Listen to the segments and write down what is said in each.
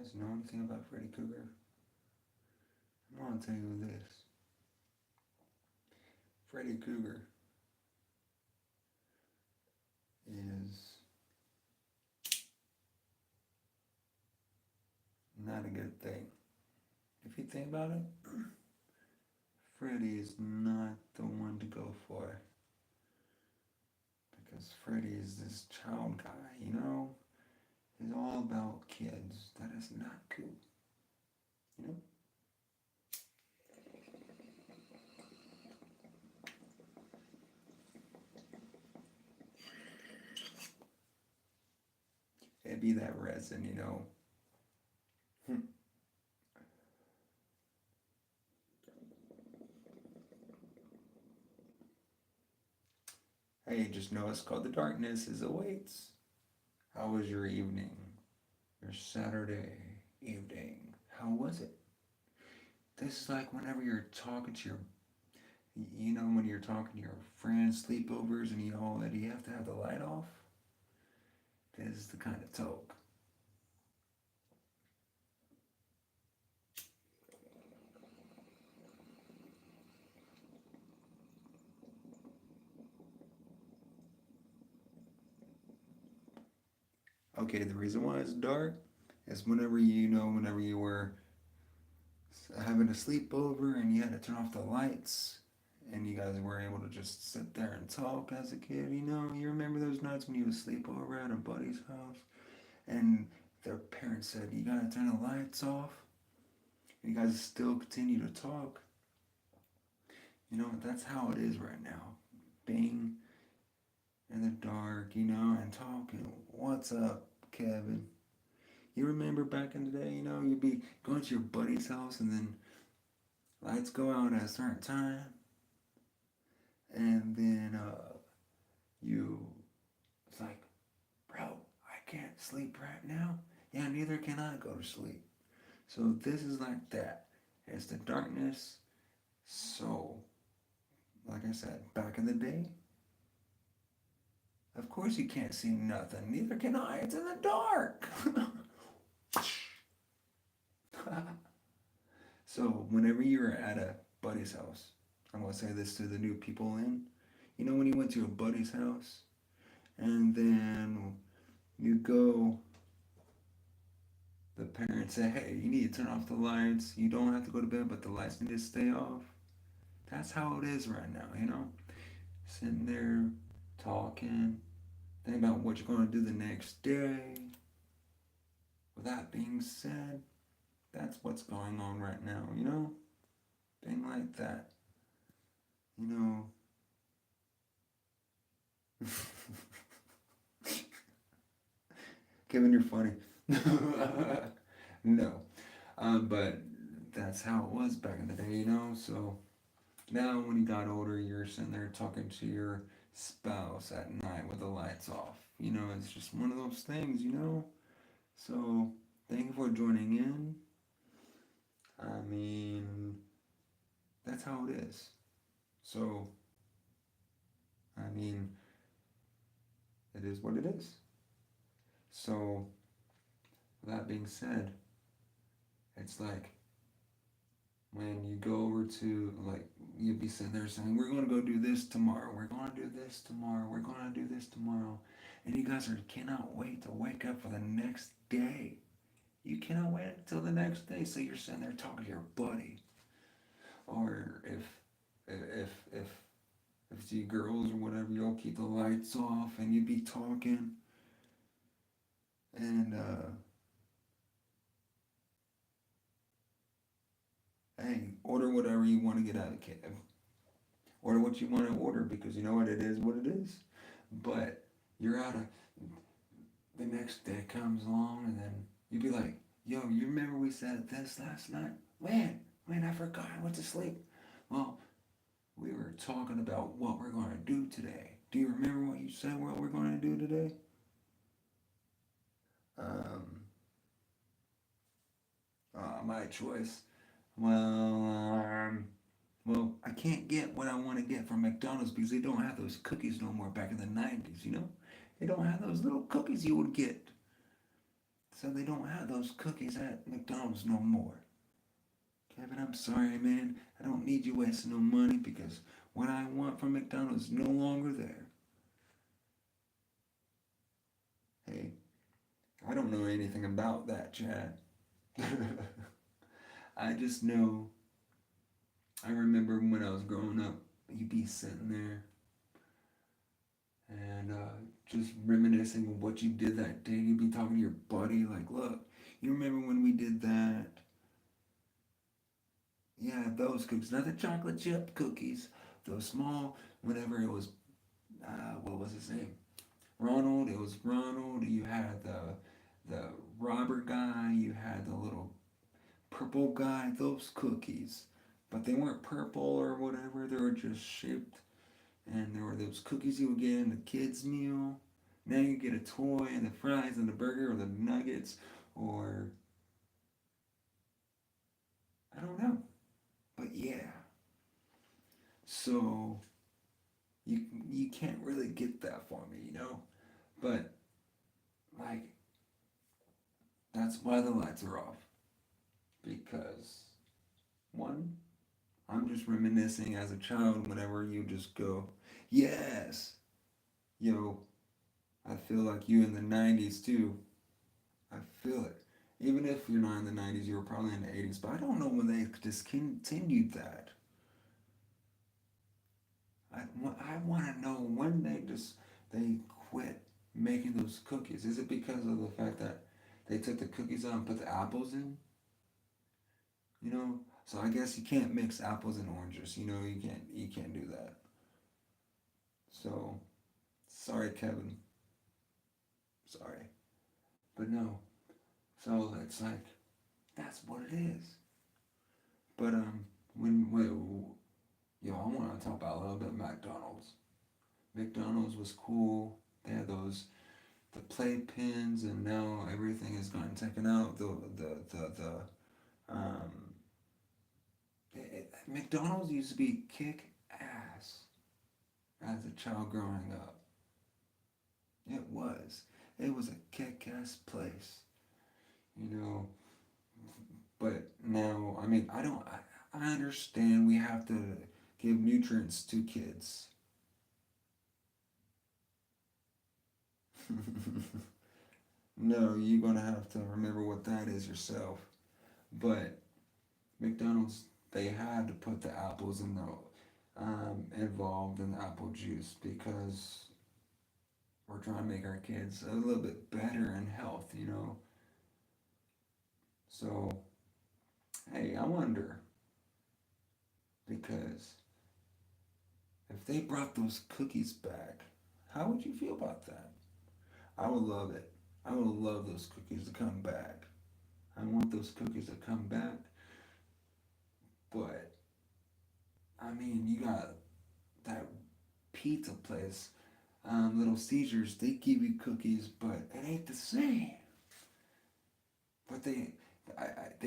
guys know anything about Freddy Krueger? I'm gonna tell you this. Freddy Krueger is not a good thing. If you think about it, Freddy is not the one to go for because Freddy is this child guy, you know? He's all about kids. That is not cool, you know? It'd be that resin, you know? Hey, just know it's called The Darkness is Awaits. How was your evening? Your Saturday evening? How was it? This is like whenever you're talking to your, when you're talking to your friends, sleepovers, and you know that you have to have the light off. This is the kind of talk. Okay, the reason why it's dark is whenever you were having a sleepover and you had to turn off the lights and you guys were able to just sit there and talk as a kid, you remember those nights when you would sleep over at a buddy's house and their parents said, you gotta turn the lights off, and you guys still continue to talk. That's how it is right now. Being in the dark, and talking. What's up, Kevin? You remember back in the day, you'd be going to your buddy's house and then lights go out at a certain time, and then you, it's like, bro, I can't sleep right now. Yeah, neither can I go to sleep. So this is like that. It's the darkness. So, like I said, back in the day, of course you can't see nothing. Neither can I. It's in the dark. So whenever you're at a buddy's house, I'm gonna say this to the new people in. When you went to a buddy's house and then you go, the parents say, hey, you need to turn off the lights. You don't have to go to bed, but the lights need to stay off. That's how it is right now. Sitting there talking, thinking about what you're gonna do the next day. With that being said, that's what's going on right now. Thing like that. You know. Kevin, you're funny. No. But that's how it was back in the day. So now when you got older, you're sitting there talking to your spouse at night with the lights off. It's just one of those things. So thank you for joining in. I mean, that's how it is. So, I mean, it is what it is. So, that being said, it's like when you go over to, like, you'd be sitting there saying, we're going to go do this tomorrow, we're going to do this tomorrow, we're going to do this tomorrow. And you guys cannot wait to wake up for the next day. You cannot wait until the next day. So you're sitting there talking to your buddy. Or if it's you girls or whatever, you'll keep the lights off and you'd be talking. And hey, order whatever you want to get out of cab. Order what you want to order because you know what, it is what it is. But you're out of, the next day comes along and then you'd be like, yo, you remember we said this last night? Man, I forgot, I went to sleep. Well, we were talking about what we're going to do today. Do you remember what you said what we're going to do today? Um, my choice. Well, I can't get what I want to get from McDonald's because they don't have those cookies no more back in the 90s. They don't have those little cookies you would get. So they don't have those cookies at McDonald's no more. Kevin, I'm sorry, man. I don't need you wasting no money because what I want from McDonald's is no longer there. Hey, I don't know anything about that, Chad. I just know, I remember when I was growing up, you'd be sitting there and just reminiscing of what you did that day. You'd be talking to your buddy, like, look, you remember when we did that? Yeah, those cookies, not the chocolate chip cookies, those small, whenever it was, what was his name? Ronald, it was Ronald. You had the robber guy, you had the little purple guy, those cookies. But they weren't purple or whatever, they were just shaped. And there were those cookies you would get in the kids' meal. Now you get a toy and the fries and the burger or the nuggets or I don't know. But yeah. So you can't really get that for me, you know? But like that's why the lights are off. Because one, I'm just reminiscing as a child whenever you just go, yes, yo, I feel like you in the 90s too. I feel it. Even if you're not in the 90s, you were probably in the 80s. But I don't know when they discontinued that. I want to know when they quit making those cookies. Is it because of the fact that they took the cookies out and put the apples in? You know, so I guess you can't mix apples and oranges. You know, you can't do that. So sorry, Kevin. Sorry, but no. So it's like that's what it is. But when yo, I want to talk about a little bit of McDonald's. McDonald's was cool. They had those the playpens, and now everything has gotten taken out. Um, McDonald's used to be kick ass as a child growing up. It was. It was a kick ass place, you know. But now, I mean, I understand we have to give nutrients to kids. No, you're gonna have to remember what that is yourself. But McDonald's, they had to put the apples in the involved in the apple juice because we're trying to make our kids a little bit better in health, you know. So hey, I wonder because if they brought those cookies back, how would you feel about that? I would love it. I would love those cookies to come back. I want those cookies to come back, but I mean, you got that pizza place, Little Caesars. They give you cookies, but it ain't the same. But they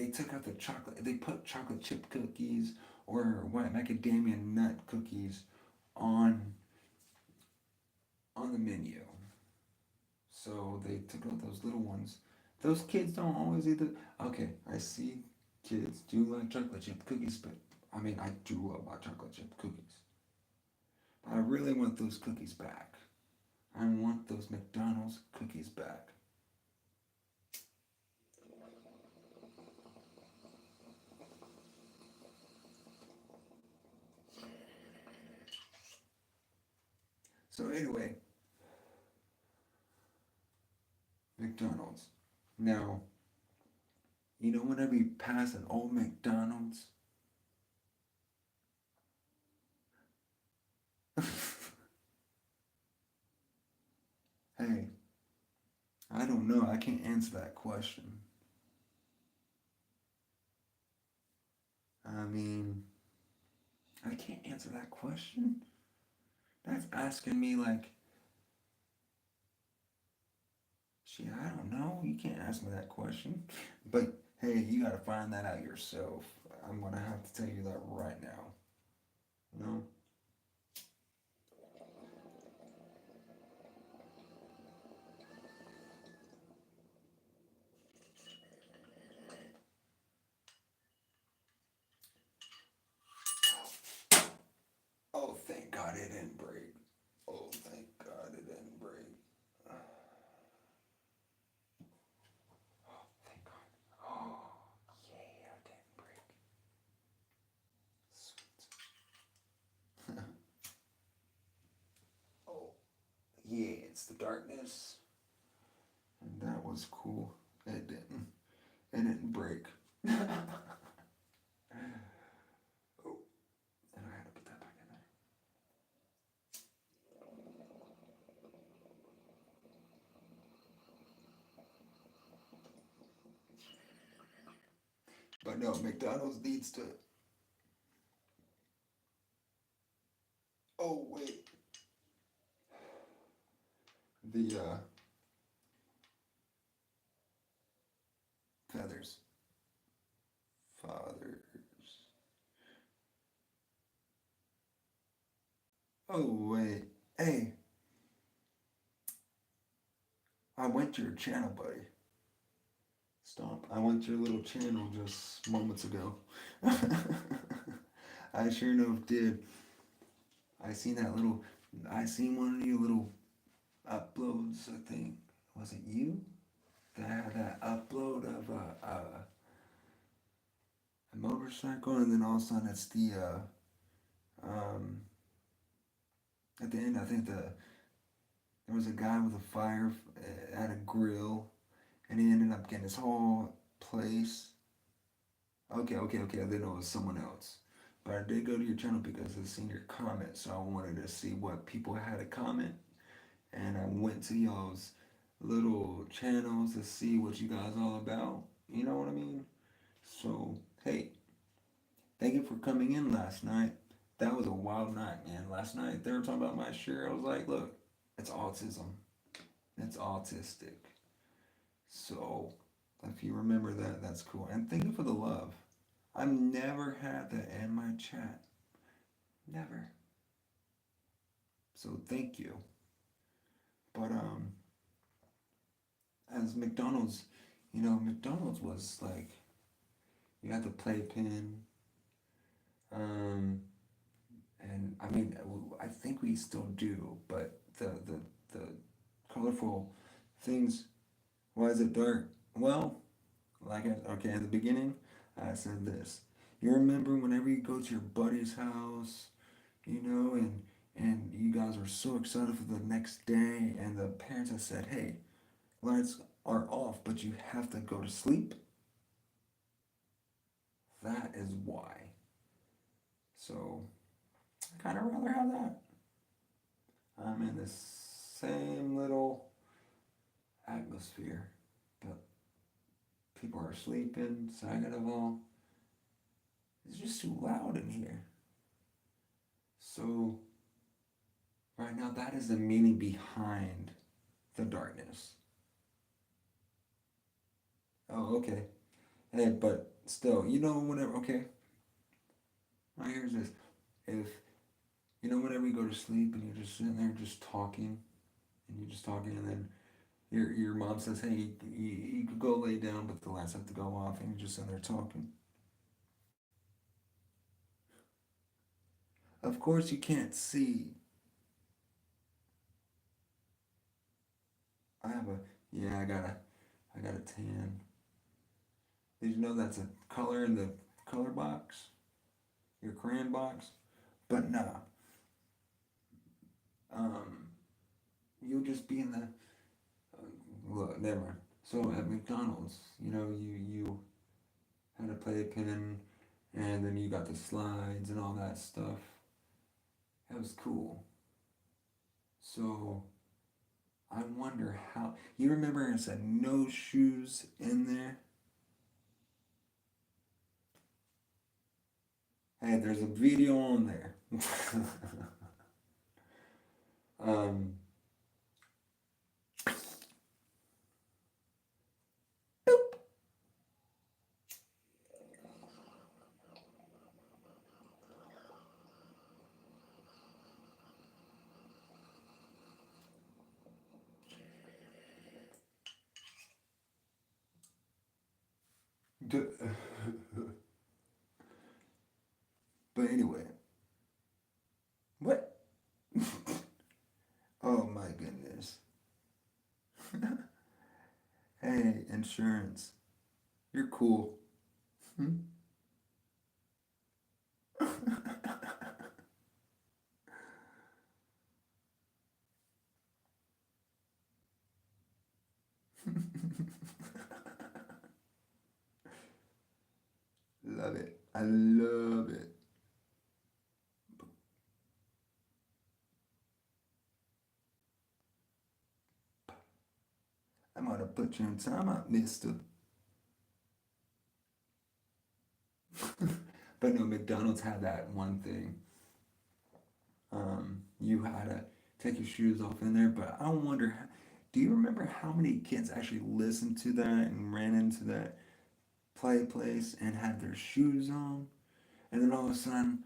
took out the chocolate. They put chocolate chip cookies or white macadamia nut cookies on the menu. So they took out those little ones. Those kids don't always eat the. Okay, I see kids do like chocolate chip cookies, but I mean, I do love my chocolate chip cookies. But I really want those cookies back. I want those McDonald's cookies back. So anyway, McDonald's. Now, you know whenever you pass an old McDonald's, hey, I don't know. I can't answer that question. I mean, I can't answer that question. That's asking me like, shit, I don't know. You can't ask me that question. But hey, you gotta find that out yourself. I'm gonna have to tell you that right now. You know? darkness, and that was cool. It didn't. It didn't break. Oh, and I had to put that back in there. But no, McDonald's needs to. Oh wait, the feathers, fathers. Oh wait, hey, I went to your channel, buddy. Stop. I went to your little channel just moments ago. I sure enough did. I seen that little. I seen one of your little uploads. I think was it you that had that upload of a motorcycle, and then all of a sudden it's the um at the end. I think there was a guy with a fire at a grill, and he ended up getting his whole place. Okay. I didn't know it was someone else. But I did go to your channel because I seen your comment, so I wanted to see what people had to comment. And I went to y'all's little channels to see what you guys all about. You know what I mean? So, hey, thank you for coming in last night. That was a wild night, man. Last night they were talking about my shirt. I was like, look, it's autism. It's autistic. So, if you remember that, that's cool. And thank you for the love. I've never had that in my chat. Never. So thank you. But as McDonald's, McDonald's was like you had the playpen, um, and I mean I think we still do, but the colorful things. Why is it dark? Well, okay, at the beginning, I said this. You remember whenever you go to your buddy's house, and you guys were so excited for the next day, and the parents had said, "Hey, lights are off, but you have to go to sleep." That is why. So I kind of rather have that. I'm in the same little atmosphere, but people are sleeping. Second of all, it's just too loud in here. So right now, that is the meaning behind the darkness. Oh, okay. Hey, but still, whenever, okay, now here's this. If, whenever you go to sleep and you're just sitting there just talking, and you're just talking, and then your mom says, hey, you could go lay down, but the lights have to go off, and you're just sitting there talking. Of course, you can't see. I have a, yeah, I got a tan. Did you know that's a color in the color box? Your crayon box? But nah, um, you'll just be in the, look, never mind. So at McDonald's, you had a playpen, and then you got the slides and all that stuff. That was cool. So I wonder how. You remember it said no shoes in there? Hey, there's a video on there. um, but anyway, what? Oh my goodness. Hey, insurance. You're cool. Hmm? love it. I love it. I'm gonna put you in time out, mister. But no, McDonald's had that one thing. You had to take your shoes off in there, but I wonder, do you remember how many kids actually listened to that and ran into that play place and had their shoes on? And then all of a sudden,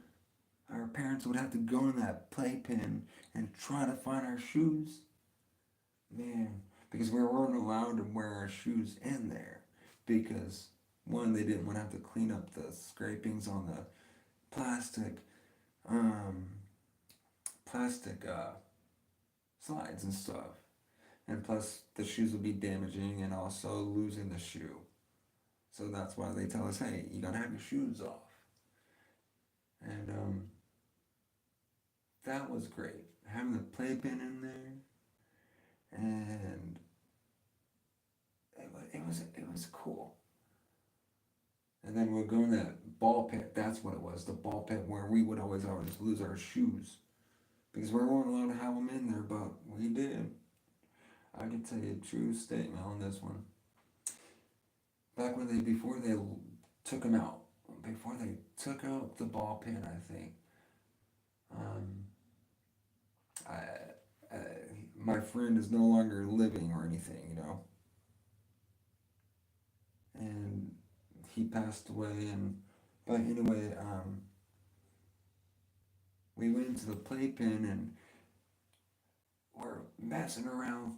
our parents would have to go in that playpen and try to find our shoes. Man, because we weren't allowed to wear our shoes in there because one, they didn't want to have to clean up the scrapings on the plastic, um, plastic slides and stuff, and plus the shoes would be damaging and also losing the shoe. So that's why they tell us, hey, you gotta have your shoes off, and that was great having the playpen in there, and it was cool. And then we'd go in that ball pit. That's what it was, the ball pit where we would always lose our shoes because we weren't allowed to have them in there, but we did. I can tell you a true statement on this one. Back when before they took them out, before they took out the ball pit, I think, um, I, uh, my friend is no longer living or anything, and he passed away. And but anyway, we went into the playpen and we're messing around,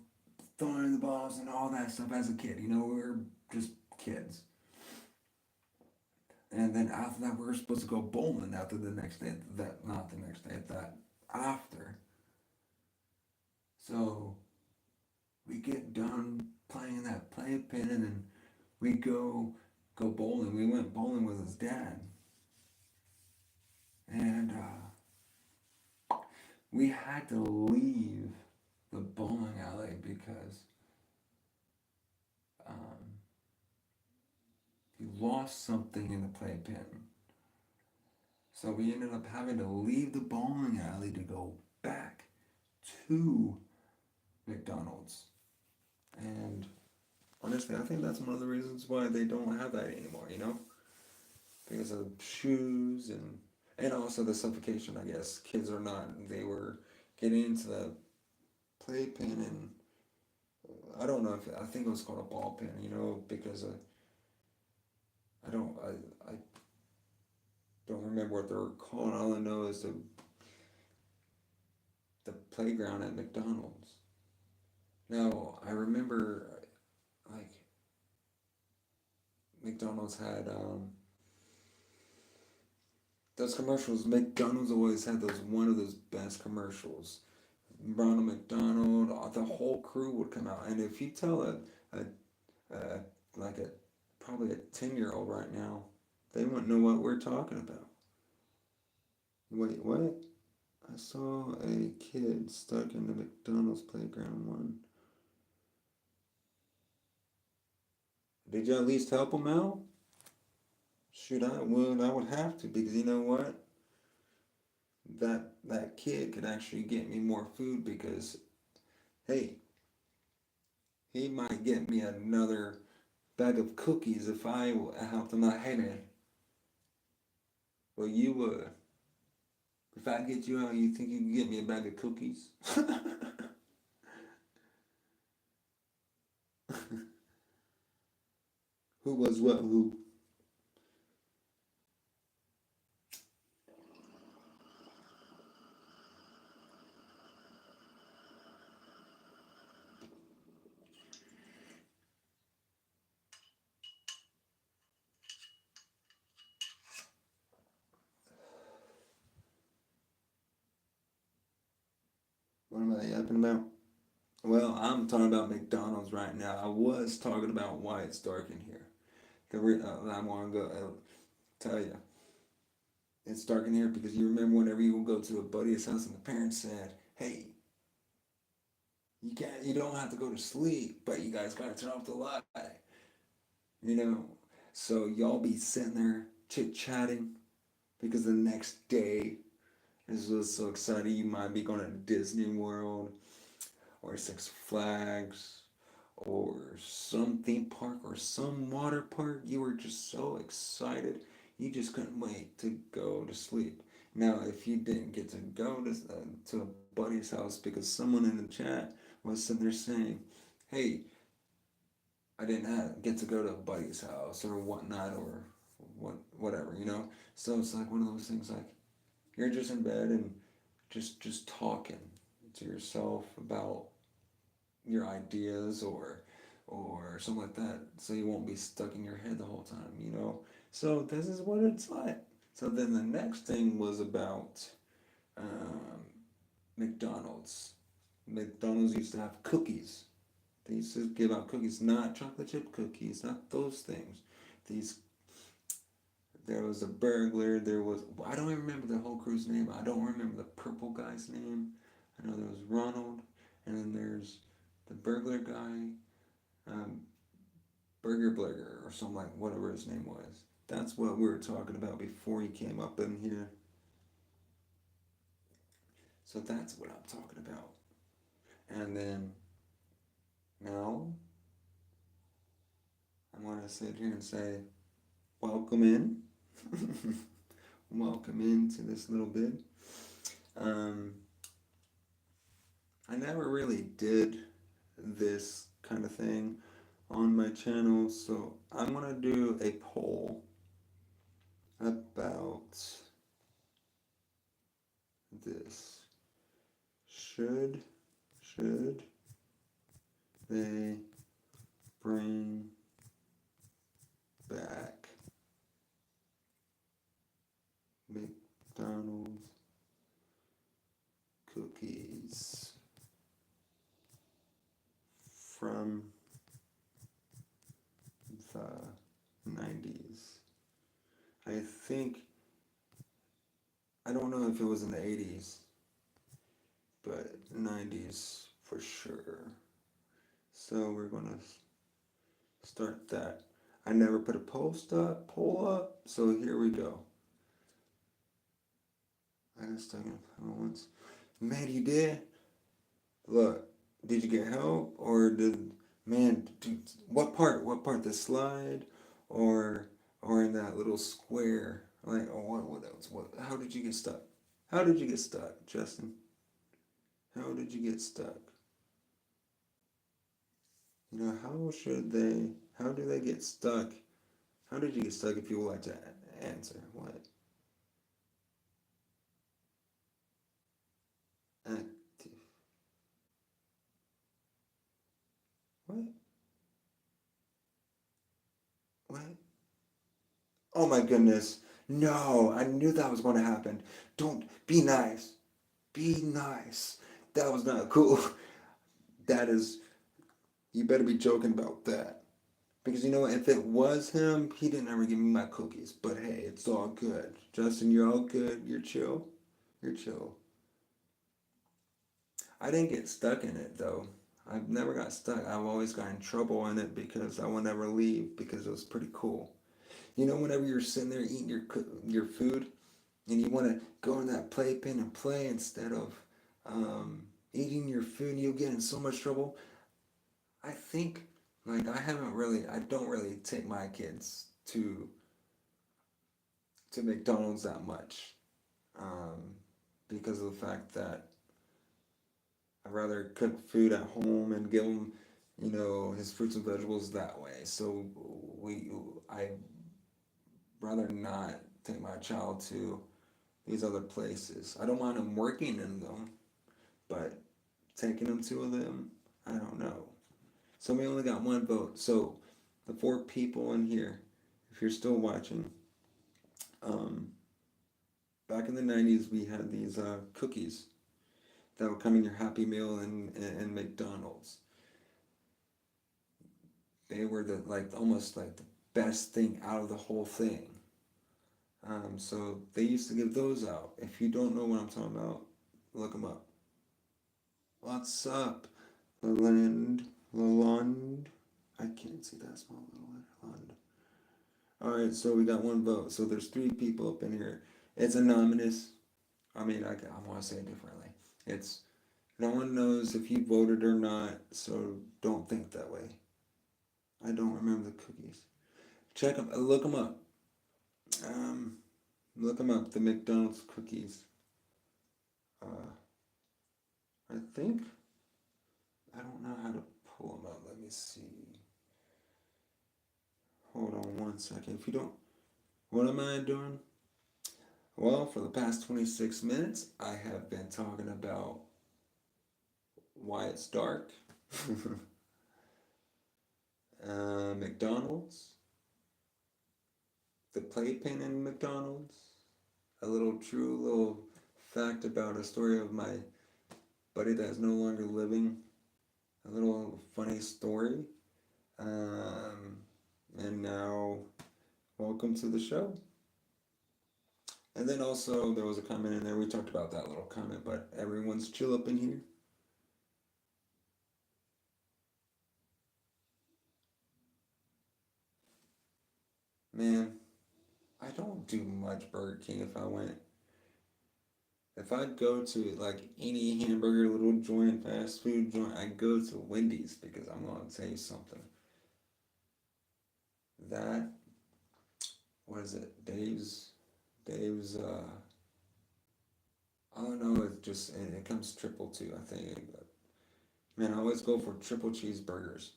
throwing the balls and all that stuff as a kid. We were just kids. And then after that, we were supposed to go bowling after the next day. That not the next day. That after. So we get done playing that playpen, and then we go bowling. We went bowling with his dad, and we had to leave the bowling alley because um, he lost something in the playpen. So we ended up having to leave the bowling alley to go back to McDonald's. And honestly, I think that's one of the reasons why they don't have that anymore, Because of shoes and also the suffocation, I guess. Kids are not, they were getting into the playpen, and I don't know if, I think it was called a ball pen, because I don't remember what they were called. All I know is the playground at McDonald's. Now, I remember, like, McDonald's had those commercials. McDonald's always had one of those best commercials. Ronald McDonald, the whole crew would come out, and if you tell a like a probably a 10-year-old right now, they wouldn't know what we're talking about. Wait, what? I saw a kid stuck in the McDonald's playground one. Did you at least help him out? Shoot, I would. I would have to because you know what? That kid could actually get me more food because hey, he might get me another bag of cookies if I helped him out. Hey man, well you would. If I get you out, you think you can get me a bag of cookies? Who was what? Who? What am I yapping about? Well, I'm talking about McDonald's right now. I was talking about why it's dark in here. I want to go tell you. It's dark in here because you remember whenever you would go to a buddy's house and the parents said, "Hey, you don't have to go to sleep, but you guys gotta turn off the light," you know. So y'all be sitting there chit chatting because the next day this was so exciting. You might be going to Disney World or Six Flags or some theme park or some water park. You were just so excited. You just couldn't wait to go to sleep. Now, if you didn't get to go to a buddy's house because someone in the chat was sitting there saying, "Hey, I didn't get to go to a buddy's house or whatnot or whatever," you know. So it's like one of those things like you're just in bed and just talking to yourself about your ideas or something like that, so you won't be stuck in your head the whole time, you know. So this is what it's like. So then the next thing was about um, McDonald's. McDonald's used to have cookies. They used to give out cookies, not chocolate chip cookies, not those things. These There was a burglar. There was, I don't even remember the whole crew's name. I don't remember the purple guy's name. I know there was Ronald, and then there's the burglar guy, um, Burger Blurger or something like whatever his name was. That's what we were talking about before he came up in here. So that's what I'm talking about. And then now I want to sit here and say, welcome in. Welcome into this little bit. Um, I never really did this kind of thing on my channel, so I'm gonna do a poll about this. Should they bring back McDonald's cookies from the 90s? I think, I don't know if it was in the 80s, but 90s for sure. So we're gonna start that. I never put a poll up, so here we go. I got stuck in a panel once. Man, you did? Look, did you get help? Or what part? What part? The slide? Or, or in that little square? Like, oh, what else? How did you get stuck? How did you get stuck, Justin? How did you get stuck? You know, how do they get stuck? How did you get stuck if you would like to answer? What? Active. What? What? Oh my goodness. No, I knew that was going to happen. Don't be nice. Be nice. That was not cool. That is, you better be joking about that. Because you know what? If it was him, he didn't ever give me my cookies. But hey, it's all good. Justin, you're all good. You're chill. You're chill. I didn't get stuck in it though. I've never got stuck. I've always got in trouble in it because I would never leave because it was pretty cool. You know, whenever you're sitting there eating your food and you want to go in that playpen and play instead of eating your food, and you'll get in so much trouble. I think like I don't really take my kids to McDonald's that much um, because of the fact that I'd rather cook food at home and give him, you know, his fruits and vegetables that way. So I rather not take my child to these other places. I don't mind them working in them, but taking them to them, I don't know. So we only got one vote. So the four people in here, if you're still watching, um, back in the 90s, we had these cookies that would come in your Happy Meal and McDonald's. They were the like almost like the best thing out of the whole thing. So they used to give those out. If you don't know what I'm talking about, look them up. What's up, Leland? Leland? I can't see that small little letter. Leland. All right, so we got one vote. So there's three people up in here. It's anonymous. I mean, I want to say it differently. It's no one knows if you voted or not, so don't think that way. I don't remember the cookies. Check them. Look them up. Um, look them up. The McDonald's cookies. Uh, I think I don't know how to pull them up. Let me see. Hold on one second. If you don't, what am I doing? Well, for the past 26 minutes, I have been talking about why it's dark, McDonald's, the playpen in McDonald's, a little true little fact about a story of my buddy that's no longer living, a little funny story, um, and now welcome to the show. And then also there was a comment in there. We talked about that little comment, but everyone's chill up in here. Man, I don't do much Burger King if I went. If I go to like any hamburger little joint, fast food joint, I go to Wendy's because I'm gonna tell you something. That what is it? Dave's I don't know, it just it comes triple too, I think. But man, I always go for triple cheeseburgers.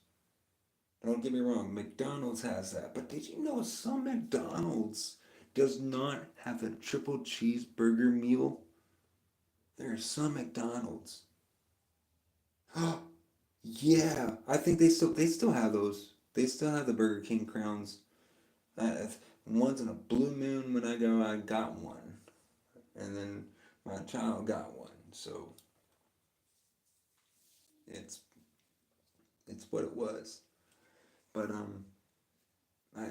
Don't get me wrong, McDonald's has that. But did you know some McDonald's does not have a triple cheeseburger meal? There are some McDonald's. Yeah, I think they still have those. They still have the Burger King crowns. If once in a blue moon when I go, I got one, and then my child got one. So it's it's what it was. But I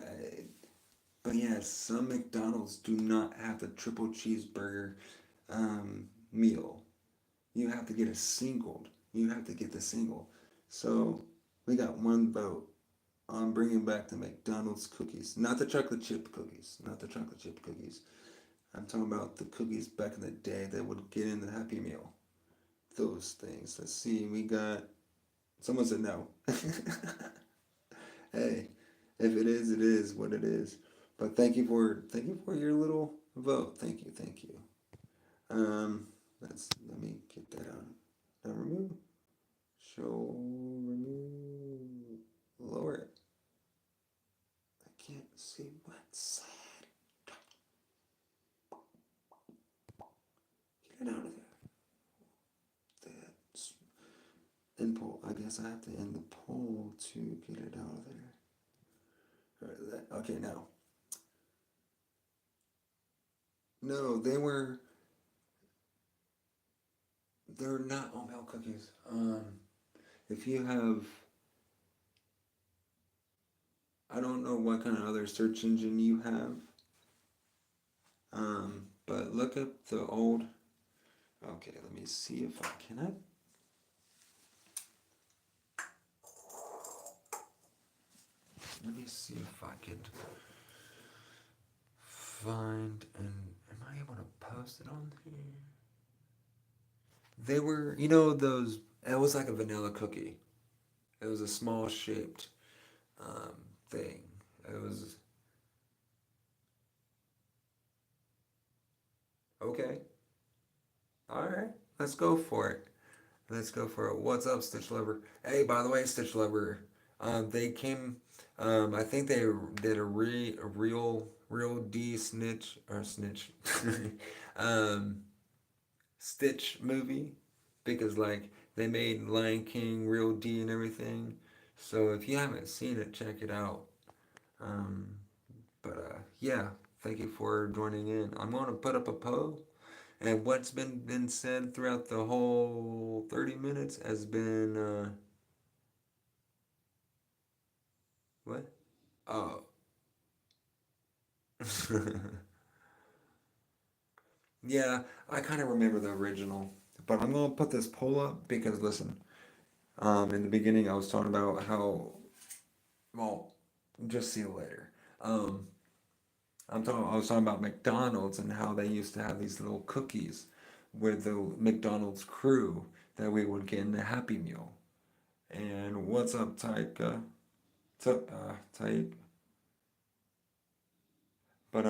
but yeah, some McDonald's do not have the triple cheeseburger meal. You have to get a singled. You have to get the single. So we got one vote. I'm bringing back the McDonald's cookies, not the chocolate chip cookies, not the chocolate chip cookies. I'm talking about the cookies back in the day that would get in the Happy Meal. Those things. Let's see. We got. Someone said no. Hey, if it is what it is. But thank you for your little vote. Thank you. Let me get that out. Now remove. Show remove. Lower it. I can't see what's said. Get it out of there. That's end poll. I guess I have to end the poll to get it out of there. Okay, now. No, they're not oatmeal cookies. If you have, I don't know what kind of other search engine you have. But look up the old. Okay, let me see if I can. Let me see if I could find and am I able to post it on here? They were, those. It was like a vanilla cookie. It was a small shaped um, thing. It was okay. All right, let's go for it. Let's go for it. What's up, Stitch Lover? Hey, by the way, Stitch Lover, they came. I think they did a real D snitch or snitch, um, Stitch movie because like they made Lion King, Real D, and everything. So if you haven't seen it, check it out. Um, but yeah, thank you for joining in. I'm gonna put up a poll. And what's been said throughout the whole 30 minutes has been what? Oh. Yeah, I kind of remember the original, but I'm gonna put this poll up because listen, in the beginning I was talking about how well, just see you later. Um, I was talking about McDonald's and how they used to have these little cookies with the McDonald's crew that we would get in the Happy Meal. And what's up, Tyke? Tyke. But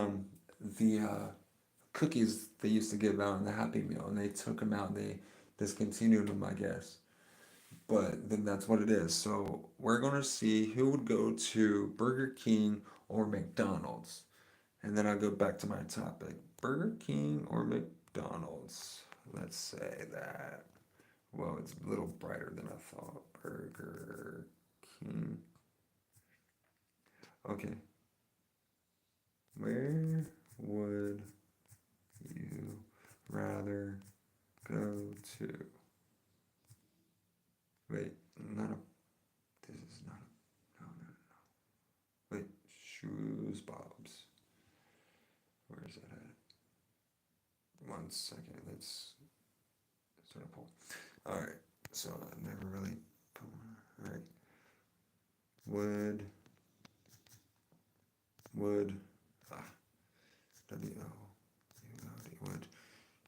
the cookies they used to give out in the Happy Meal, and they took them out. And they discontinued them, I guess. But then that's what it is. So we're gonna see who would go to Burger King or McDonald's, and then I'll go back to my topic: Burger King or McDonald's. Let's say that. Well, it's a little brighter than I thought. Burger King. Okay. Where would you rather go to? Wait, not a. This is not a. No, no, no. Wait, Shoes Bob's. Where is that at? 1 second. Let's start a poll. All right. So I never really. All right. Would would ah W O U L D would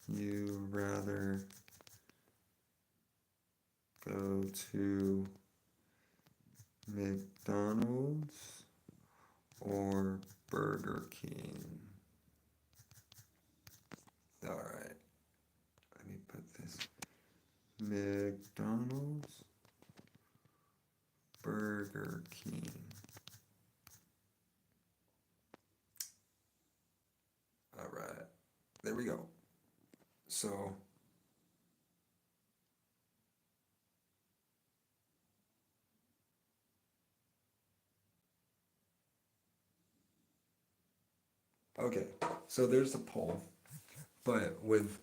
you rather go to McDonald's or Burger King? All right, let me put this McDonald's, Burger King. All right, there we go. So, okay, so there's the poll, but with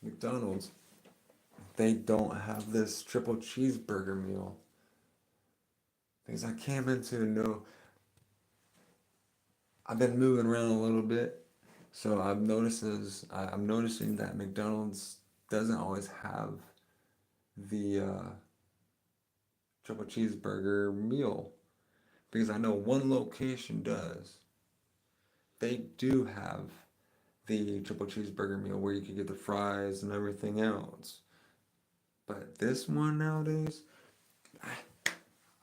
McDonald's, they don't have this triple cheeseburger meal because I came into no. I've been moving around a little bit, so I'm noticing that McDonald's doesn't always have the triple cheeseburger meal because I know one location does. They do have the triple cheeseburger meal where you can get the fries and everything else. But this one nowadays,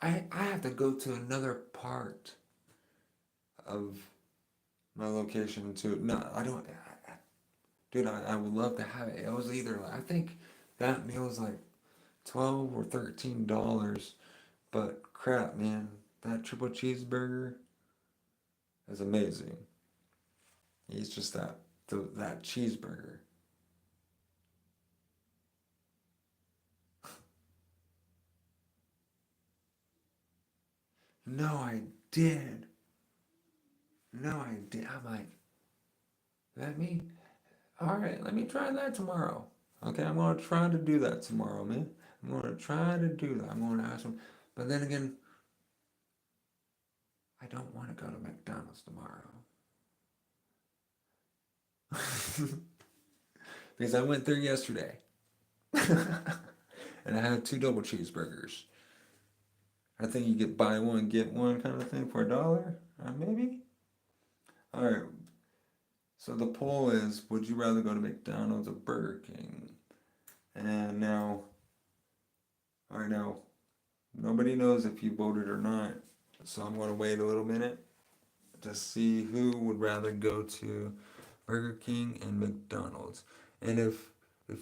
I have to go to another part of my location to no I don't dude I would love to have it. It was either I think that meal was like $12 or $13, but crap, man, that triple cheeseburger is amazing. It's just that cheeseburger. No, I did. No, I did. I'm like, let me. All right, let me try that tomorrow. Okay, I'm gonna try to do that tomorrow, man. I'm gonna try to do that. I'm gonna ask them. But then again, I don't want to go to McDonald's tomorrow. Because I went there yesterday. And I had two double cheeseburgers. I think you get buy one, get one kind of thing for $1, maybe? All right. So the poll is would you rather go to McDonald's or Burger King? And now, all right, now, nobody knows if you voted or not. So I'm going to wait a little minute to see who would rather go to Burger King and McDonald's. And if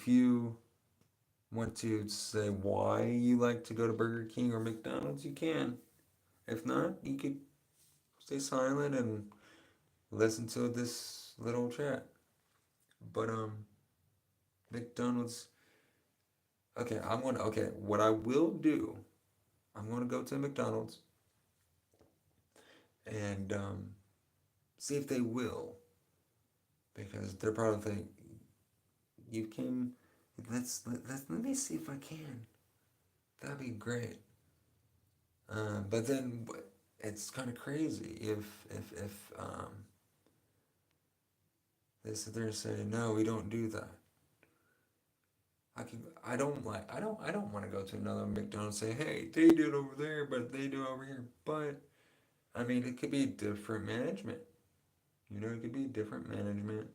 you want to say why you like to go to Burger King or McDonald's, you can. If not, you could stay silent and listen to this little chat. But McDonald's. Okay. What I will do, I'm gonna go to McDonald's and see if they will, because they're probably think you can. Let me see if I can. That'd be great. But then it's kind of crazy if they sit there and say no, we don't do that. I don't want to go to another McDonald's and say, hey, they do it over there, but they do it over here. But I mean, it could be different management. You know, it could be different management,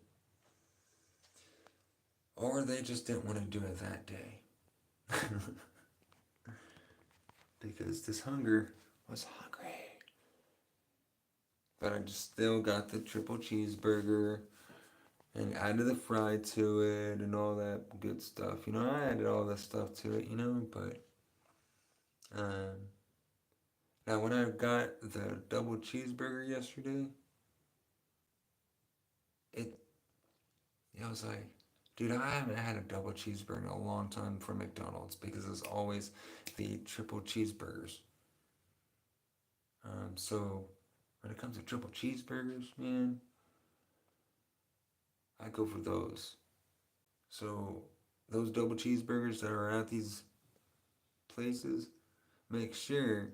or they just didn't want to do it that day because this hunger was hungry. But I just still got the triple cheeseburger and added the fry to it and all that good stuff. You know, I added all that stuff to it, you know, but um, now when I got the double cheeseburger yesterday, it it was like, dude, I haven't had a double cheeseburger in a long time from McDonald's because it's always the triple cheeseburgers. So when it comes to triple cheeseburgers, man, I go for those. So those double cheeseburgers that are at these places, make sure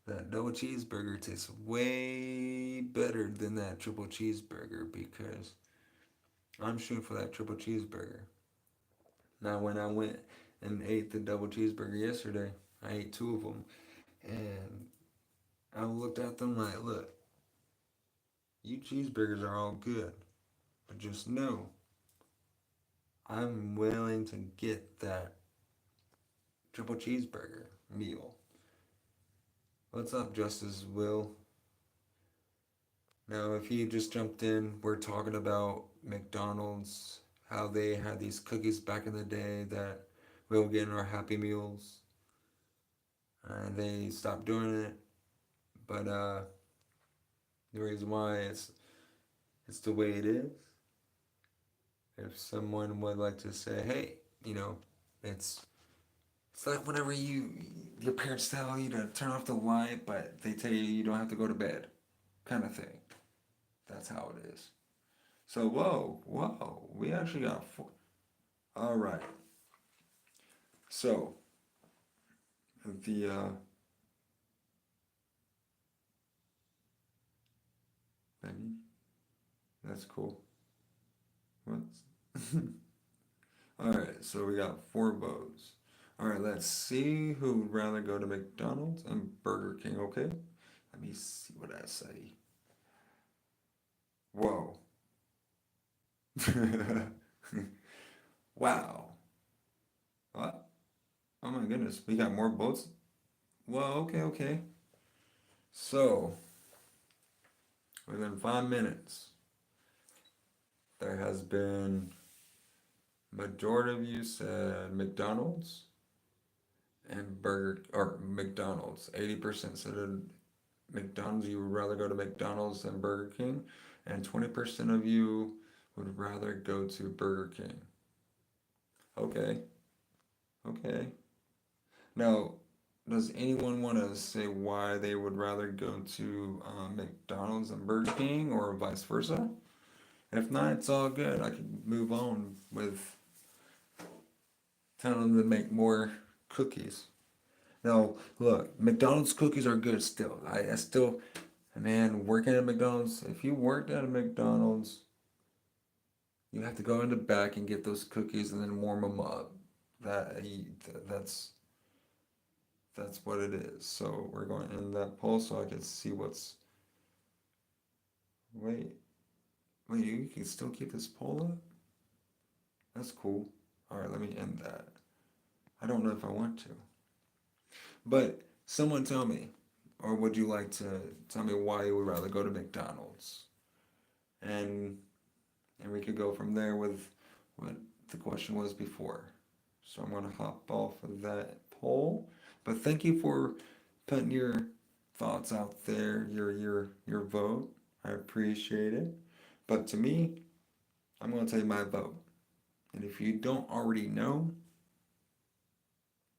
that double cheeseburger tastes way better than that triple cheeseburger because I'm shooting for that triple cheeseburger. Now, when I went and ate the double cheeseburger yesterday, I ate two of them, and I looked at them like, look, you cheeseburgers are all good, but just know I'm willing to get that triple cheeseburger meal. What's up, Justice Will? Now, if you just jumped in, we're talking about McDonald's, how they had these cookies back in the day that we will get in our Happy Meals. And they stopped doing it, but the reason why it's the way it is. If someone would like to say, hey, you know, it's it's like whenever your parents tell you to turn off the light, but they tell you you don't have to go to bed, kind of thing. That's how it is. So whoa, we actually got four. All right. So the maybe that's cool. What's all right? So we got four votes. All right, let's see who would rather go to McDonald's and Burger King. Okay, let me see what I say. Whoa. Wow. What? Oh my goodness, we got more votes. Well, okay. So within 5 minutes, there has been majority of you said McDonald's and Burger or McDonald's. 80% said McDonald's. You would rather go to McDonald's than Burger King, and 20% of you would rather go to Burger King. Okay, okay. Now, does anyone want to say why they would rather go to McDonald's than Burger King, or vice versa? If not, it's all good. I can move on with telling them to make more cookies. Now, look, McDonald's cookies are good still. I still, man, working at McDonald's, if you worked at a McDonald's, you have to go in the back and get those cookies and then warm them up. That that's that's what it is. So we're going in that poll so I can see what's. Wait, wait, you can still keep this poll up? That's cool. All right, let me end that. I don't know if I want to. But someone tell me, or would you like to tell me why you would rather go to McDonald's? And and we could go from there with what the question was before. So I'm gonna hop off of that poll. But thank you for putting your thoughts out there, your vote. I appreciate it. But to me, I'm gonna tell you my vote. And if you don't already know,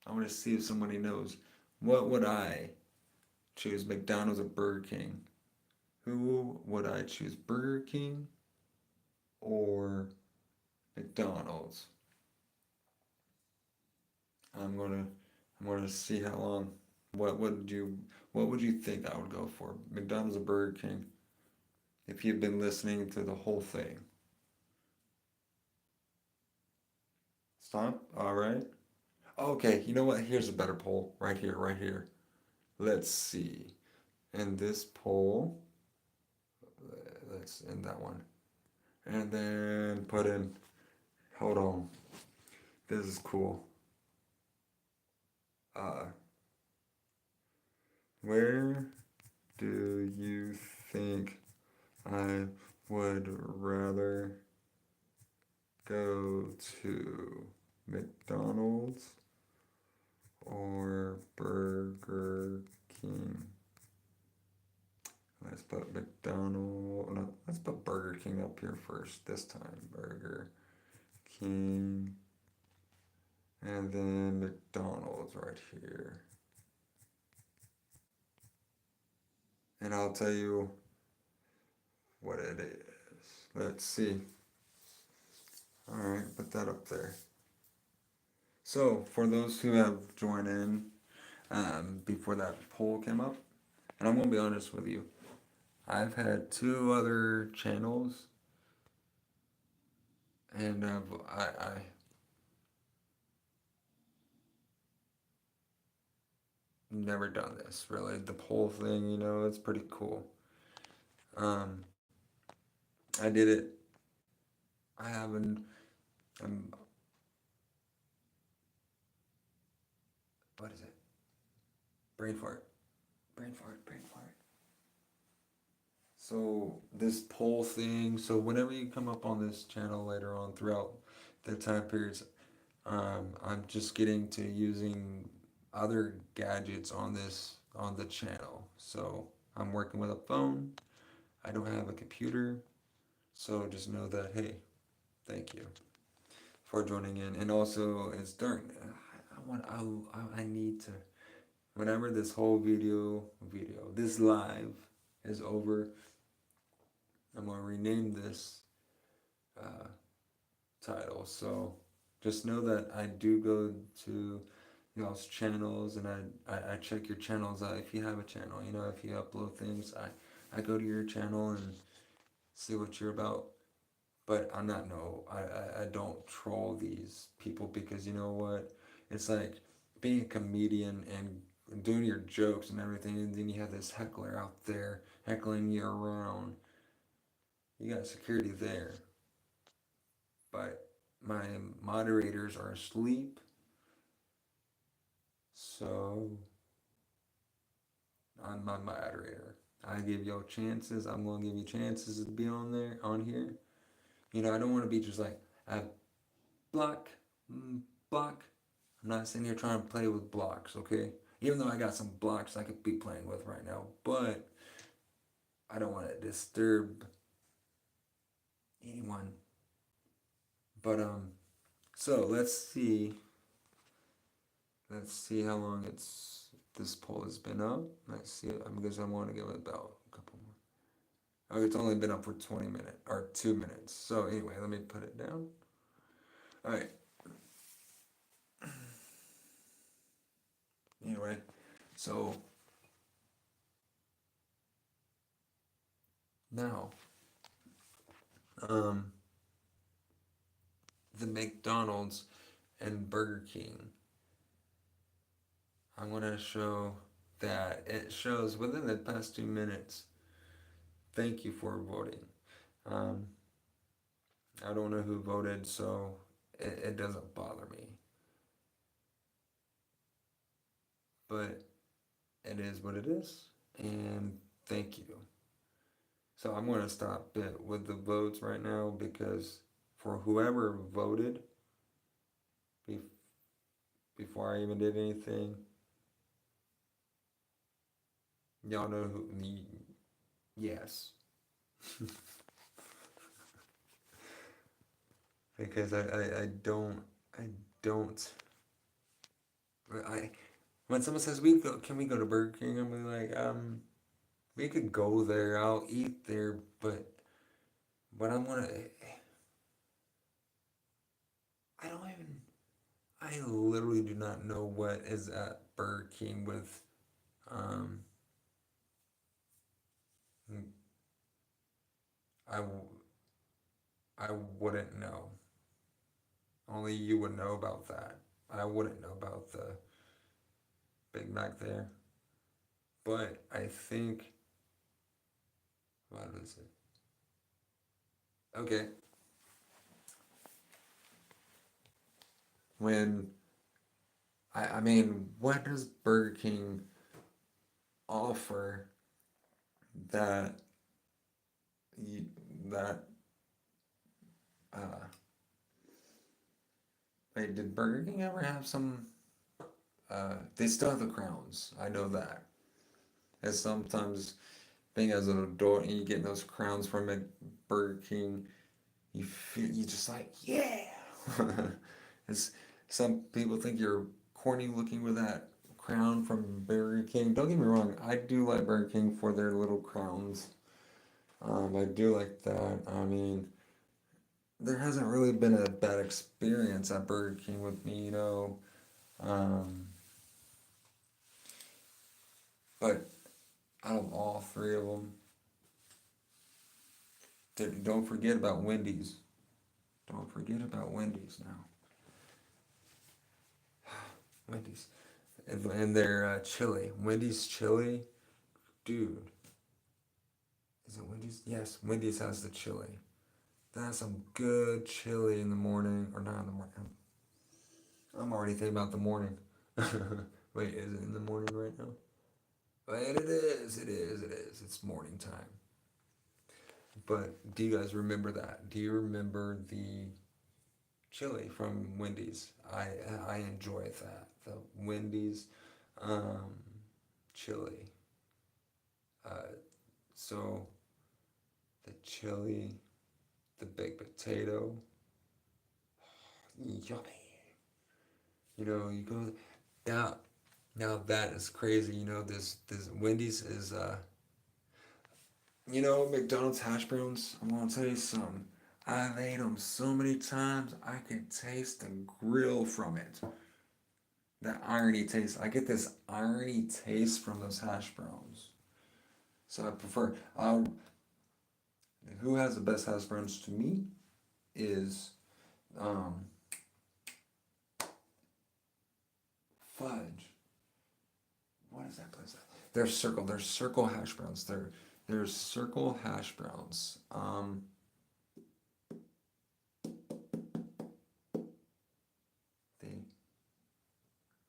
I want to see if somebody knows. What would I choose, McDonald's or Burger King? Who would I choose, Burger King or McDonald's? I'm gonna I'm gonna see how long. What would you what would you think I would go for, McDonald's or Burger King? If you've been listening to the whole thing, Stop. All right. Okay, you know what? Here's a better poll. Right here, right here. Let's see. In this poll, let's end that one. And then put in, hold on. This is cool. Uh, where do you think I would rather go to? McDonald's or Burger King? Let's put McDonald. No, let's put Burger King up here first this time. Burger King. And then McDonald's right here. And I'll tell you what it is. Let's see. Alright, put that up there. So, for those who have joined in before that poll came up, and I'm going to be honest with you, I've had two other channels, and I never done this really. The poll thing, it's pretty cool. Um, I did it. I haven't. Um, what is it? Brain fart. Brain fart. Brain fart. So this poll thing. So whenever you come up on this channel later on throughout the time periods, I'm just getting to using other gadgets on the channel. So I'm working with a phone. I don't have a computer. So just know that, hey, thank you for joining in. And also, it's during. I need to. Whenever this whole this live is over, I'm gonna rename this uh, title. So just know that I do go to y'all's channels, and I check your channels out if you have a channel. If you upload things, I go to your channel and see what you're about. But I'm not no I don't troll these people, because you know what? It's like being a comedian and doing your jokes and everything, and then you have this heckler out there heckling you around. You got security there, but my moderators are asleep, so I'm my moderator. I give y'all chances. I'm gonna give you chances to be on here. I don't want to be just like, block, block. I'm not sitting here trying to play with blocks, okay? Even though I got some blocks I could be playing with right now, but I don't want to disturb anyone. But so let's see how long this poll has been up. Let's see. Because I want to give it about a couple more. Oh, it's only been up for 20 minutes or 2 minutes. So anyway, let me put it down. All right. Anyway, so now, um, the McDonald's and Burger King, I'm gonna show that it shows within the past 2 minutes. Thank you for voting. Um, I don't know who voted, so it doesn't bother me. But it is what it is, and thank you. So I'm gonna stop it with the votes right now, because for whoever voted be- before I even did anything, y'all know who. Yes. Because I don't I when someone says can we go to Burger King, I'm like, we could go there, I'll eat there, but I'm gonna, I don't even, I literally do not know what is at Burger King with, um I I wouldn't know. Only you would know about that. I wouldn't know about the Big Mac there. But I think, what is it? Okay, when I mean, what does Burger King offer that you, that uh wait, did Burger King ever have some they still have the crowns. I know that. And sometimes being as an adult and you get those crowns from a Burger King, you feel you just like, yeah. It's some people think you're corny looking with that crown from Burger King. Don't get me wrong, I do like Burger King for their little crowns. I do like that. I mean, there hasn't really been a bad experience at Burger King with me, you know. Um, but out of all three of them, don't forget about Wendy's. Don't forget about Wendy's now. Wendy's and their chili. Wendy's chili, dude. Is it Wendy's? Yes, Wendy's has the chili. That's some good chili in the morning, or not in the morning. I'm already thinking about the morning. Wait, is it in the morning right now? Wait, it is. It is. It is. It's morning time. But do you guys remember that? Do you remember the chili from Wendy's? I enjoy that. The Wendy's um, chili. Uh, so the chili, the baked potato, yummy. You know, you go now. Now that is crazy. You know, this Wendy's is you know, McDonald's hash browns. I'm gonna tell you something. I've ate them so many times I can taste the grill from it. That irony taste. I get this irony taste from those hash browns. So I prefer. Who has the best hash browns to me is um, Fudge. What is that place? They're Circle. They're Circle hash browns. They're Circle hash browns. They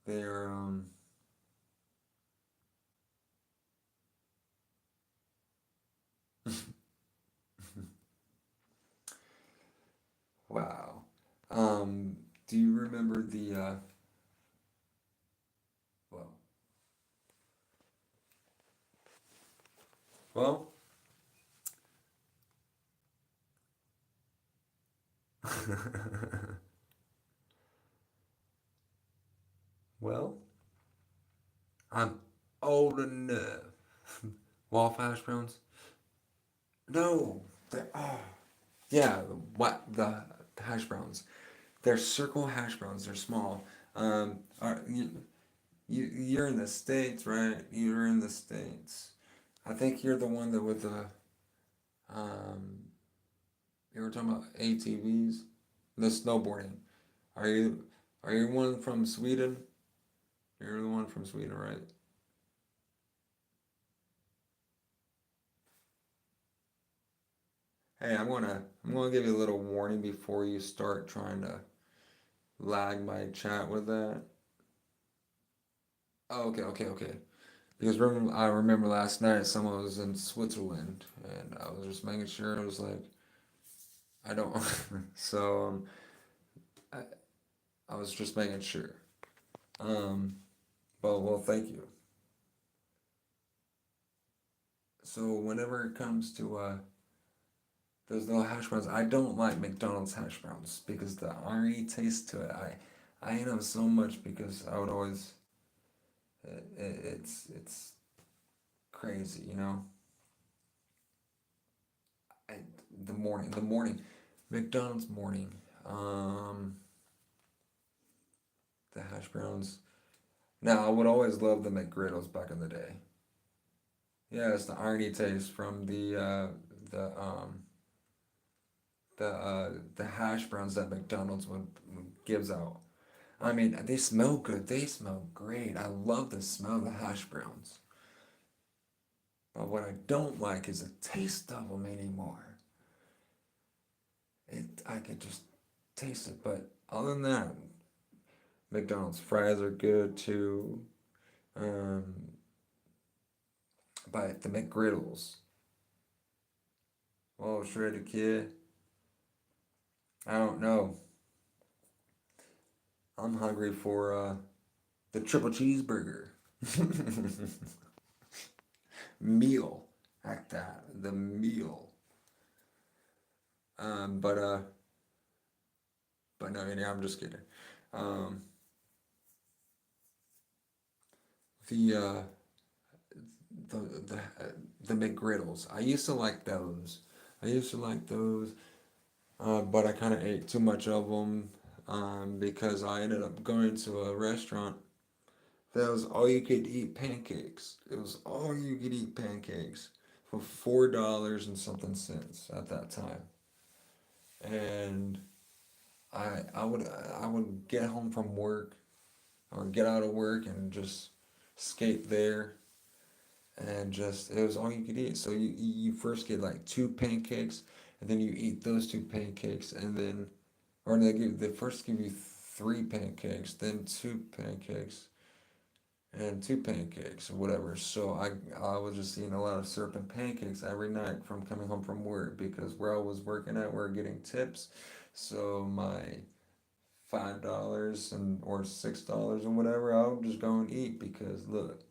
they're wow. Do you remember the well well well I'm old enough. Waffle hash browns? No, they're yeah, what the hash browns? They're circle hash browns. They're small. You're in the states, right? You're in the states. I think you're the one that with the um. You were talking about ATVs, the snowboarding. Are you are you one from Sweden? You're the one from Sweden, right? Hey, I'm gonna give you a little warning before you start trying to lag my chat with that. Oh, okay, okay, okay. Because I remember last night someone was in Switzerland, and I was just making sure. I was like, I don't. So I, I was just making sure. Um, well, thank you. So whenever it comes to those little hash browns, I don't like McDonald's hash browns because the irony taste to it. I hate them so much because I would always it's crazy, you know. I, the morning, McDonald's morning, um, the hash browns. Now I would always love the McGriddles back in the day. Yeah, it's the irony taste from the the hash browns that McDonald's gives out. I mean, they smell good. They smell great. I love the smell of the hash browns. But what I don't like is the taste of them anymore. I could just taste it. But other than that, McDonald's fries are good too. Um, but the McGriddles, oh, shredded kid, I don't know. I'm hungry for the triple cheeseburger meal. Like that, the meal. Um, but uh, but no, yeah, I'm just kidding. Um, the uh, the the the McGriddles. I used to like those. I used to like those, but I kind of ate too much of them because I ended up going to a restaurant that was all you could eat pancakes. It was all you could eat pancakes for $4 and something cents at that time. And I would get home from work or get out of work and just skate there and just it was all you could eat. So you first get like two pancakes and then you eat those two pancakes and then or they first give you three pancakes, then two pancakes and two pancakes or whatever. So I was just eating a lot of syrup and pancakes every night from coming home from work because where I was working at we're getting tips. So my $5 and or $6 or whatever, I'll just go and eat because look,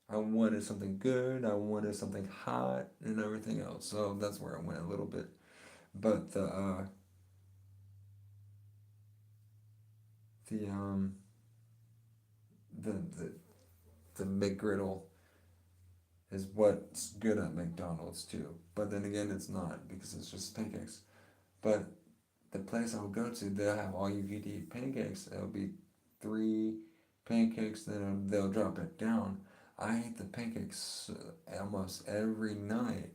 I wanted something good, I wanted something hot and everything else. So that's where I went a little bit. But the um the the the McGriddle is what's good at McDonald's too. But then again, it's not because it's just pancakes. But the place I would go to, they'll have all you could eat pancakes. It'll be three pancakes, then they'll drop it down. I ate the pancakes almost every night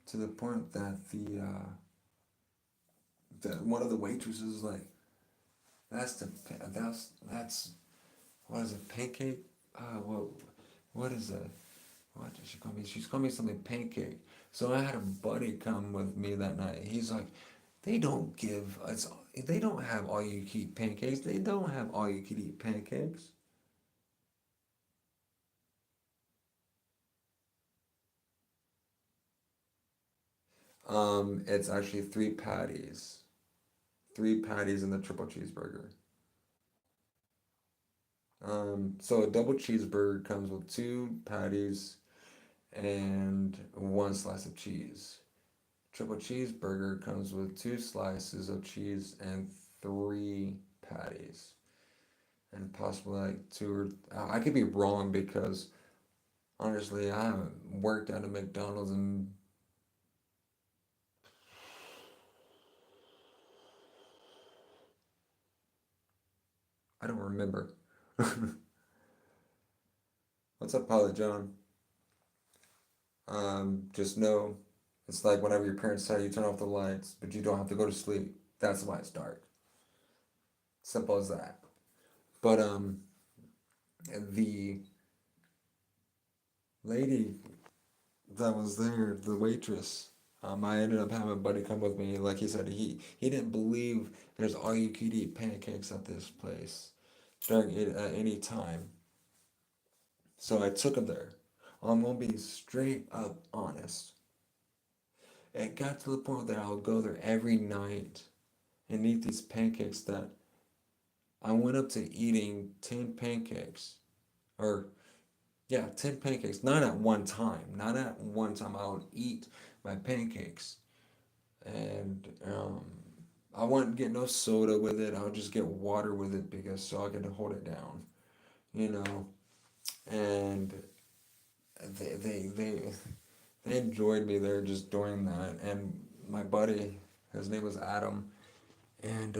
to the point that the one of the waitresses was like, that's what is it, pancake? What is that? What did she call me? She's called me something pancake. So I had a buddy come with me that night. He's like, they don't give us, they don't have all you can eat pancakes. They don't have all you can eat pancakes. It's actually three patties in the triple cheeseburger. So a double cheeseburger comes with two patties and one slice of cheese. Triple cheeseburger comes with two slices of cheese and three patties. And possibly like two or I could be wrong because honestly I haven't worked at a McDonald's and I don't remember. What's up, Pilot John? Just know it's like whenever your parents tell you turn off the lights, but you don't have to go to sleep. That's why it's dark. Simple as that. But the lady that was there, the waitress, I ended up having a buddy come with me. Like he said, he didn't believe there's all you could eat pancakes at this place during it at any time. So I took him there. I'm gonna be straight up honest. It got to the point that I would go there every night and eat these pancakes that I went up to eating 10 pancakes. Or, yeah, 10 pancakes. Not at one time. Not at one time. I would eat my pancakes. And I wouldn't get no soda with it. I would just get water with it because so I could hold it down. You know? And they, they, they, they enjoyed me there just doing that. And my buddy, his name was Adam, and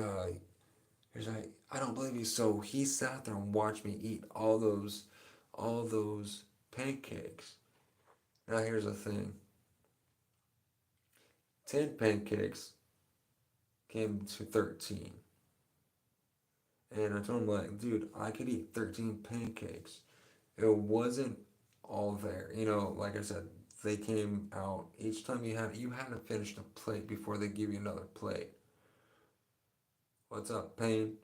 he's like, I don't believe you. So he sat there and watched me eat all those pancakes. Now here's the thing: 10 pancakes. came to 13. And I told him, like, dude, I could eat 13 pancakes. It wasn't all there. Like I said, they came out each time you had to finish the plate before they give you another plate. What's up, Pain?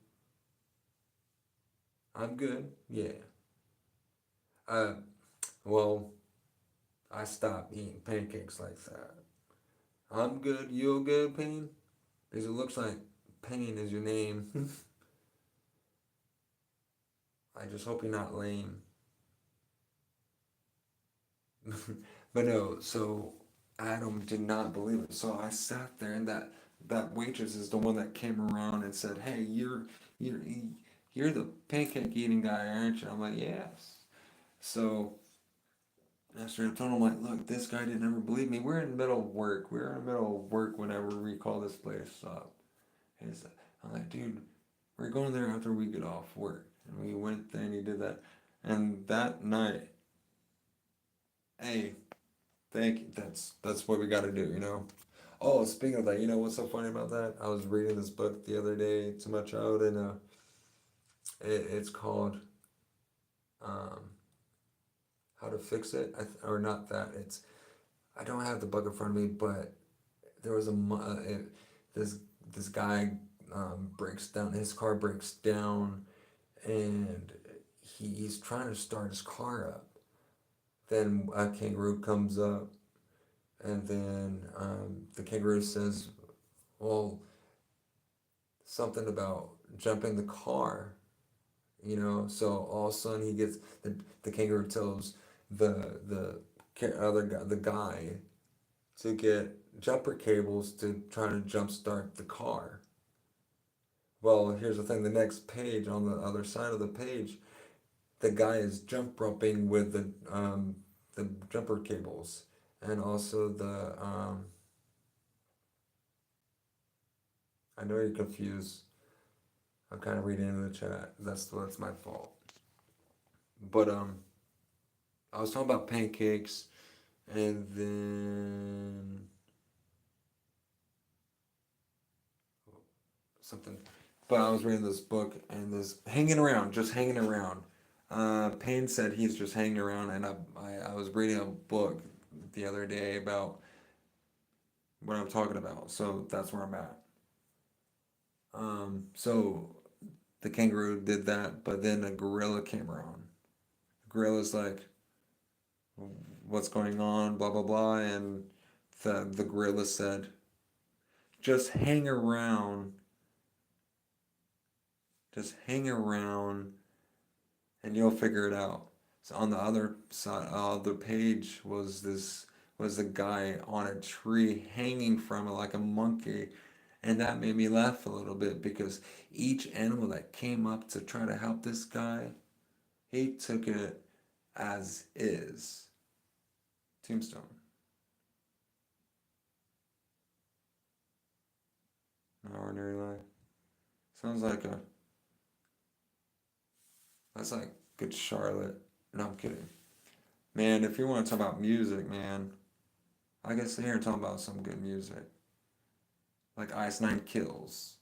I'm good. Yeah. Uh, well, I stopped eating pancakes like that. I'm good. You good, Pain? Because it looks like Pain is your name. I just hope you're not lame. But no, so Adam did not believe it. So I sat there, and that waitress is the one that came around and said, "Hey, you're you're the pancake eating guy, aren't you?" I'm like, "Yes." So I started telling him, like, "Look, this guy didn't ever believe me. We're in the middle of work. We're in the middle of work whenever we call this place up." And I'm like, "Dude, we're going there after we get off work." And we went there, and he did that. And that night, hey, thank you. That's what we got to do. Oh, speaking of that, what's so funny about that? I was reading this book the other day to my child, and it's called um, "How to Fix It," or not that. I don't have the book in front of me, but there was this this guy breaks down. His car breaks down, and he's trying to start his car up. Then a kangaroo comes up, and then the kangaroo says, "Well, something about jumping the car, So all of a sudden he gets the kangaroo tells the other guy, the guy, to get jumper cables to try to jumpstart the car. Well, here's the thing: the next page, on the other side of the page, the guy is jump roping with the jumper cables, and also the I know you're confused. I'm kind of reading in the chat. That's my fault. But I was talking about pancakes, and then something. But I was reading this book, and this hanging around, just hanging around. Payne said he's just hanging around, and I was reading a book the other day about what I'm talking about. So that's where I'm at. So the kangaroo did that, but then a gorilla came around. The gorilla's like, "What's going on?" Blah blah blah, and the gorilla said, "Just hang around, just hang around, and you'll figure it out." So on the other side, the page was the guy on a tree hanging from it like a monkey, and that made me laugh a little bit because each animal that came up to try to help this guy, he took it as is. Tombstone. An ordinary life. Sounds like a that's like good Charlotte. No, I'm kidding. Man, if you want to talk about music, man, I can sit here and talk about some good music. Like Ice Nine Kills,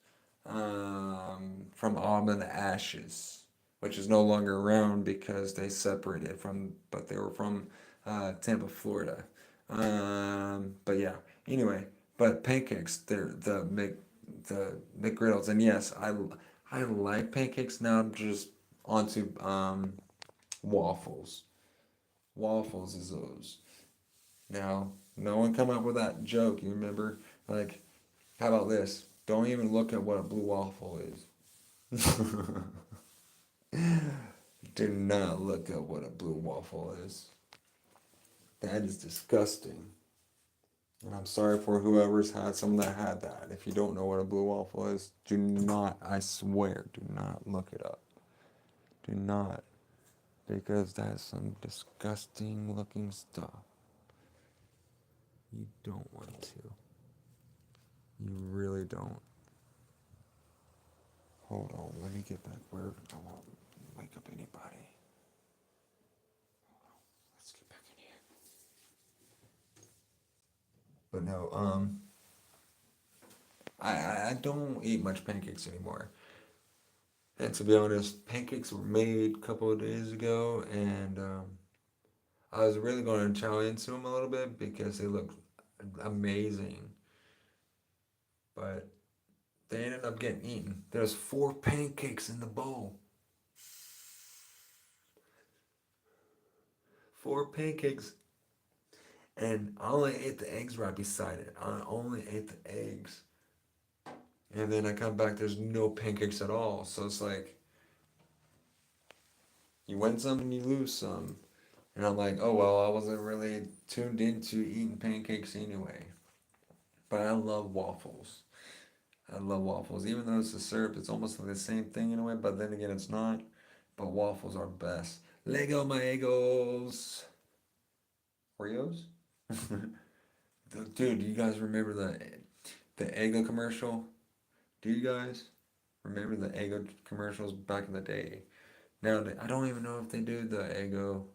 from Auburn to Ashes, which is no longer around because they separated from, but they were from Tampa, Florida. But yeah, anyway, but pancakes, they're the McGriddles, and yes, I like pancakes now. I'm just onto waffles. Waffles is those. Now, no one come up with that joke. You remember, like, how about this? Don't even look at what a blue waffle is. Do not look at what a blue waffle is. That is disgusting. And I'm sorry for whoever's had some that had that. If you don't know what a blue waffle is, do not, I swear, do not look it up. Do not. Because that's some disgusting looking stuff. You don't want to. You really don't. Hold on, let me get back where I won't wake up anybody. Let's get back in here. But no, I don't eat much pancakes anymore. And to be honest, pancakes were made a couple of days ago, and I was really going to chow into them a little bit because they look amazing, but they ended up getting eaten. There's four pancakes in the bowl. Four pancakes, and I only ate the eggs right beside it. I only ate the eggs. And then I come back, there's no pancakes at all. So it's like, you win some and you lose some. And I'm like, oh well, I wasn't really tuned into eating pancakes anyway. But I love waffles. I love waffles. Even though it's a syrup, it's almost like the same thing in a way, but then again, it's not. But waffles are best. Lego my Egos. Oreos? Dude, do you guys remember the Eggo commercial? Do you guys remember the Eggo commercials back in the day? Now, I don't even know if they do the Eggo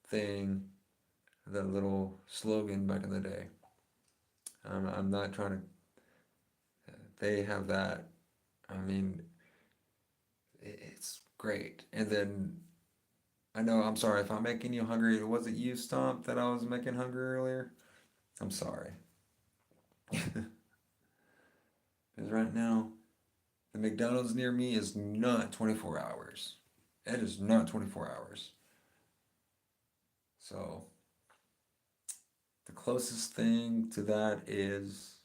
thing, the little slogan back in the day. I'm not trying to. They have that. I mean, it's great. And then I know. I'm sorry if I'm making you hungry. Was it you, Stomp, that I was making hungry earlier? I'm sorry. Because right now, the McDonald's near me is not 24 hours. It is not 24 hours. So the closest thing to that is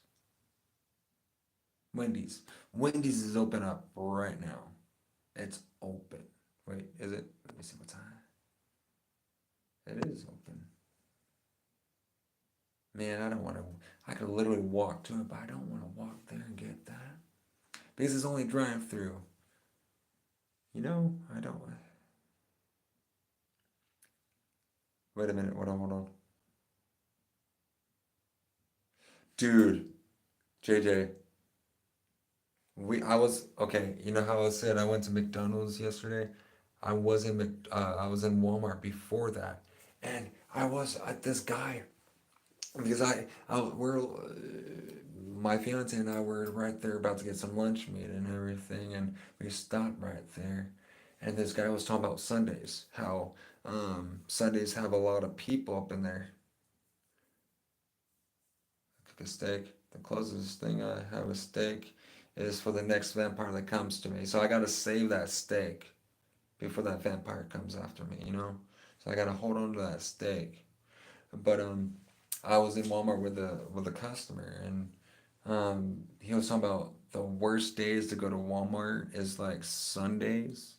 Wendy's. Wendy's is open up right now. It's open. Wait, is it? Let me see what time. It is open. Man, I don't want to. I could literally walk to it, but I don't want to walk there and get that because it's only drive-through. I don't. Wait a minute. Hold on, hold on. Dude, JJ, I was okay. You know how I said I went to McDonald's yesterday? I was in Walmart before that, and I was at this guy because my fiance and I were right there about to get some lunch meat and everything, and we stopped right there, and this guy was talking about Sundays, how Sundays have a lot of people up in there. Cook a steak. The closest thing I have a steak is for the next vampire that comes to me. So I gotta save that steak before that vampire comes after me. So I gotta hold on to that steak. But I was in Walmart with a customer, and he was talking about the worst days to go to Walmart is like Sundays.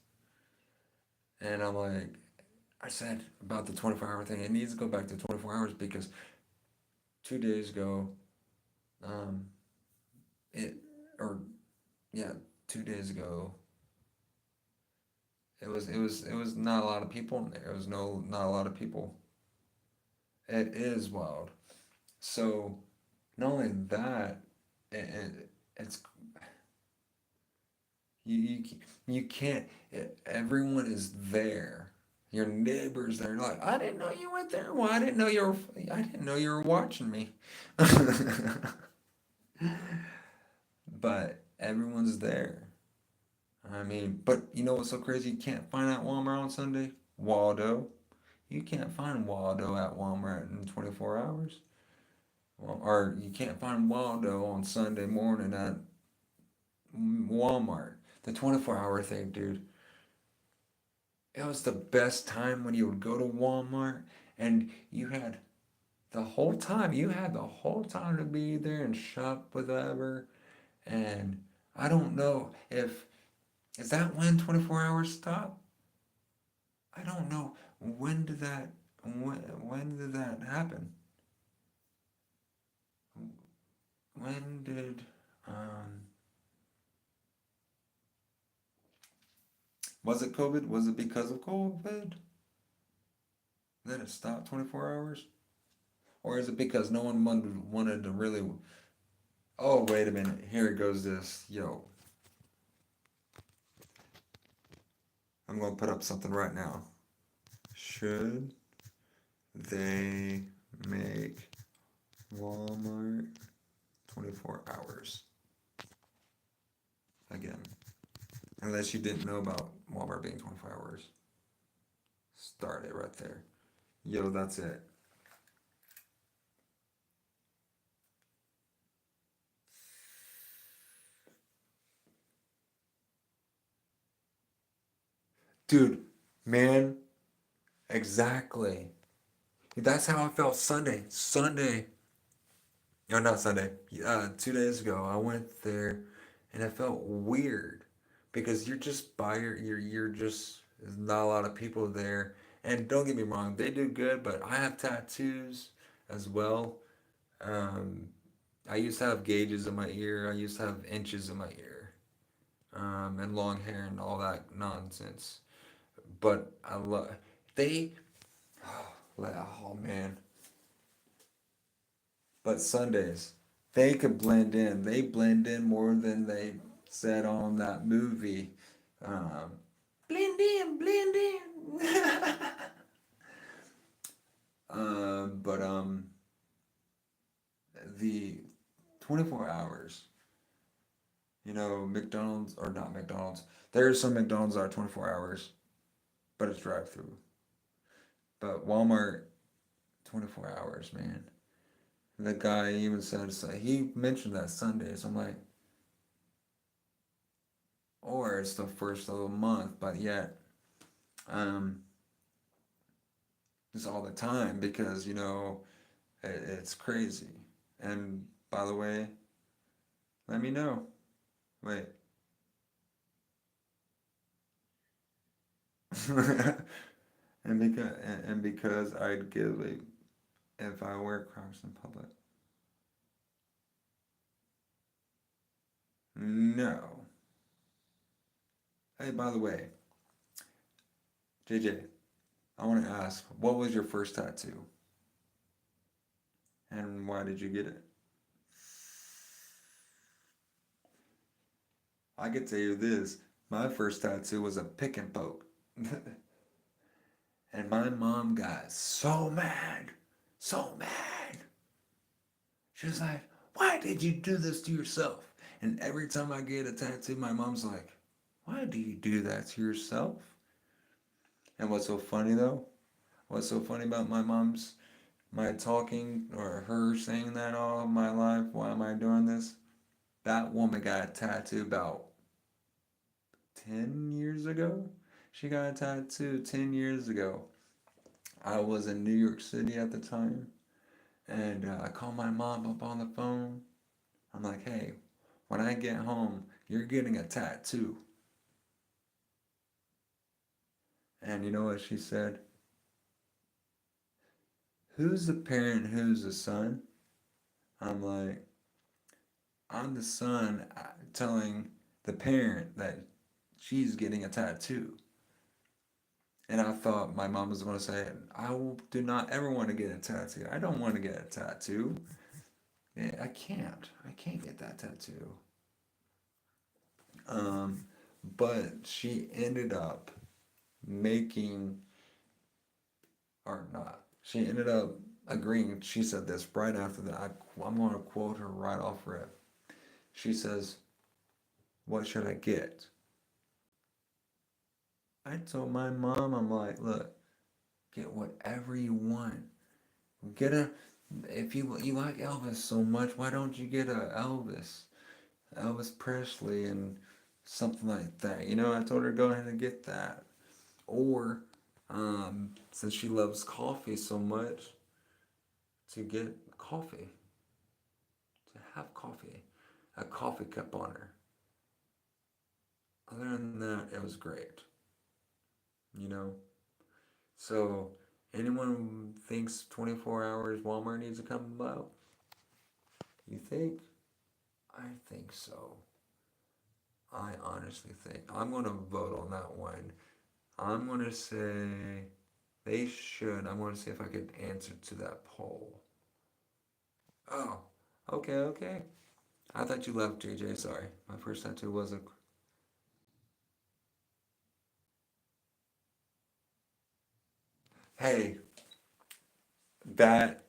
And I said about the 24-hour thing. It needs to go back to 24 hours because 2 days ago, um, it or yeah, 2 days ago, it was not a lot of people in there. It was not a lot of people. It is wild. So not only that, it's you you can't. Everyone is there. Your neighbors there. Like, I didn't know you went there. Well, I didn't know you were watching me. But everyone's there. I mean, but you know what's so crazy? You can't find at Walmart on Sunday? Waldo. You can't find Waldo at Walmart in 24 hours. Well, or you can't find Waldo on Sunday morning at Walmart. The 24-hour thing, dude. It was the best time when you would go to Walmart and you had the whole time to be there and shop whatever. And I don't know if is that when 24 hours stop? I don't know. When did that happen? When did um was it COVID? Was it because of COVID that it stopped 24 hours? Or is it because no one wanted to really Oh, wait a minute. Here it goes this. Yo, I'm going to put up something right now. Should they make Walmart 24 hours? again. Unless you didn't know about Walmart being 24 hours. Start it right there. Yo, that's it. Dude, man, exactly. That's how I felt Sunday. Sunday. No, not Sunday. 2 days ago, I went there and it felt weird because you're just by you're just there's not a lot of people there. And don't get me wrong, they do good, but I have tattoos as well. Um, I used to have gauges in my ear. I used to have inches in my ear, and long hair and all that nonsense. But I love they. Oh man, but Sundays, they could blend in. They blend in more than they said on that movie. Um, blend in, blend in. But the 24 hours, McDonald's or not McDonald's. There's some McDonald's that are 24 hours, but it's drive through. But Walmart, 24 hours, man. The guy even said, so he mentioned that Sundays. I'm like, or it's the first of the month, but yet, um, it's all the time because, it's crazy. And by the way, let me know. Wait. and because I'd give it if I wear Crocs in public. No. Hey, by the way, JJ, I want to ask, what was your first tattoo, and why did you get it? I could tell you this: my first tattoo was a pick and poke, and my mom got so mad. She was like, "Why did you do this to yourself?" And every time I get a tattoo, my mom's like, "Why do you do that to yourself?" And what's so funny though? What's so funny about my talking or her saying that all my life? Why am I doing this? That woman got a tattoo about 10 years ago. She got a tattoo 10 years ago. I was in New York City at the time, and I called my mom up on the phone. I'm like, hey, when I get home, you're getting a tattoo. And you know what she said? Who's the parent? Who's the son? I'm like, I'm the son telling the parent that she's getting a tattoo. And I thought my mom was going to say, do not ever want to get a tattoo. I don't want to get a tattoo. Yeah, I can't. I can't get that tattoo. Um, but she ended up making, or not, she ended up agreeing. She said this right after that. I'm going to quote her right off rip. She says, what should I get? I told my mom, I'm like, look, get whatever you want. Get a, if you like Elvis so much, why don't you get a Elvis Presley and something like that? I told her go ahead and get that. Or, since she loves coffee so much, to get coffee, to have coffee, a coffee cup on her. Other than that, it was great. You know. So, anyone who thinks 24 hours Walmart needs to come about? You think? I think so. I honestly think. I'm going to vote on that one. I'm going to say they should. I'm going to see if I could answer to that poll. Oh, okay, okay. I thought you left, JJ. Sorry. My first tattoo was a. Hey, that.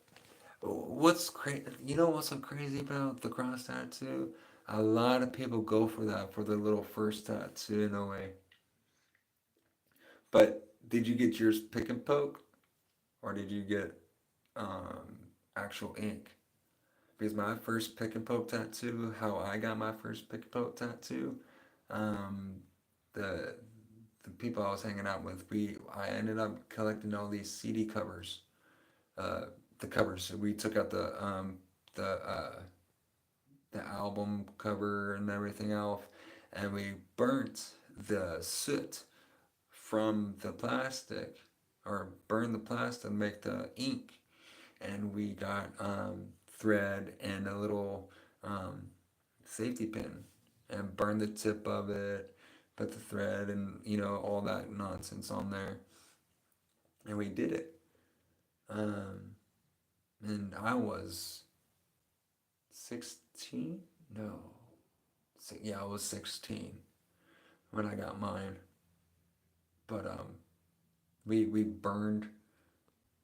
What's crazy? You know what's so crazy about the cross tattoo? A lot of people go for that for their little first tattoo in a way. But did you get yours pick and poke, or did you get um, actual ink? Because my first pick and poke tattoo, how I got my first pick and poke tattoo, um, the the people I was hanging out with, I ended up collecting all these CD covers. Uh, the covers. So we took out the the album cover and everything else, and we burnt the soot from the plastic, or burned the plastic to make the ink, and we got thread and a little um, safety pin and burned the tip of it, put the thread and all that nonsense on there, and we did it. Um, and I was 16. No, yeah, I was 16 when I got mine. But we burned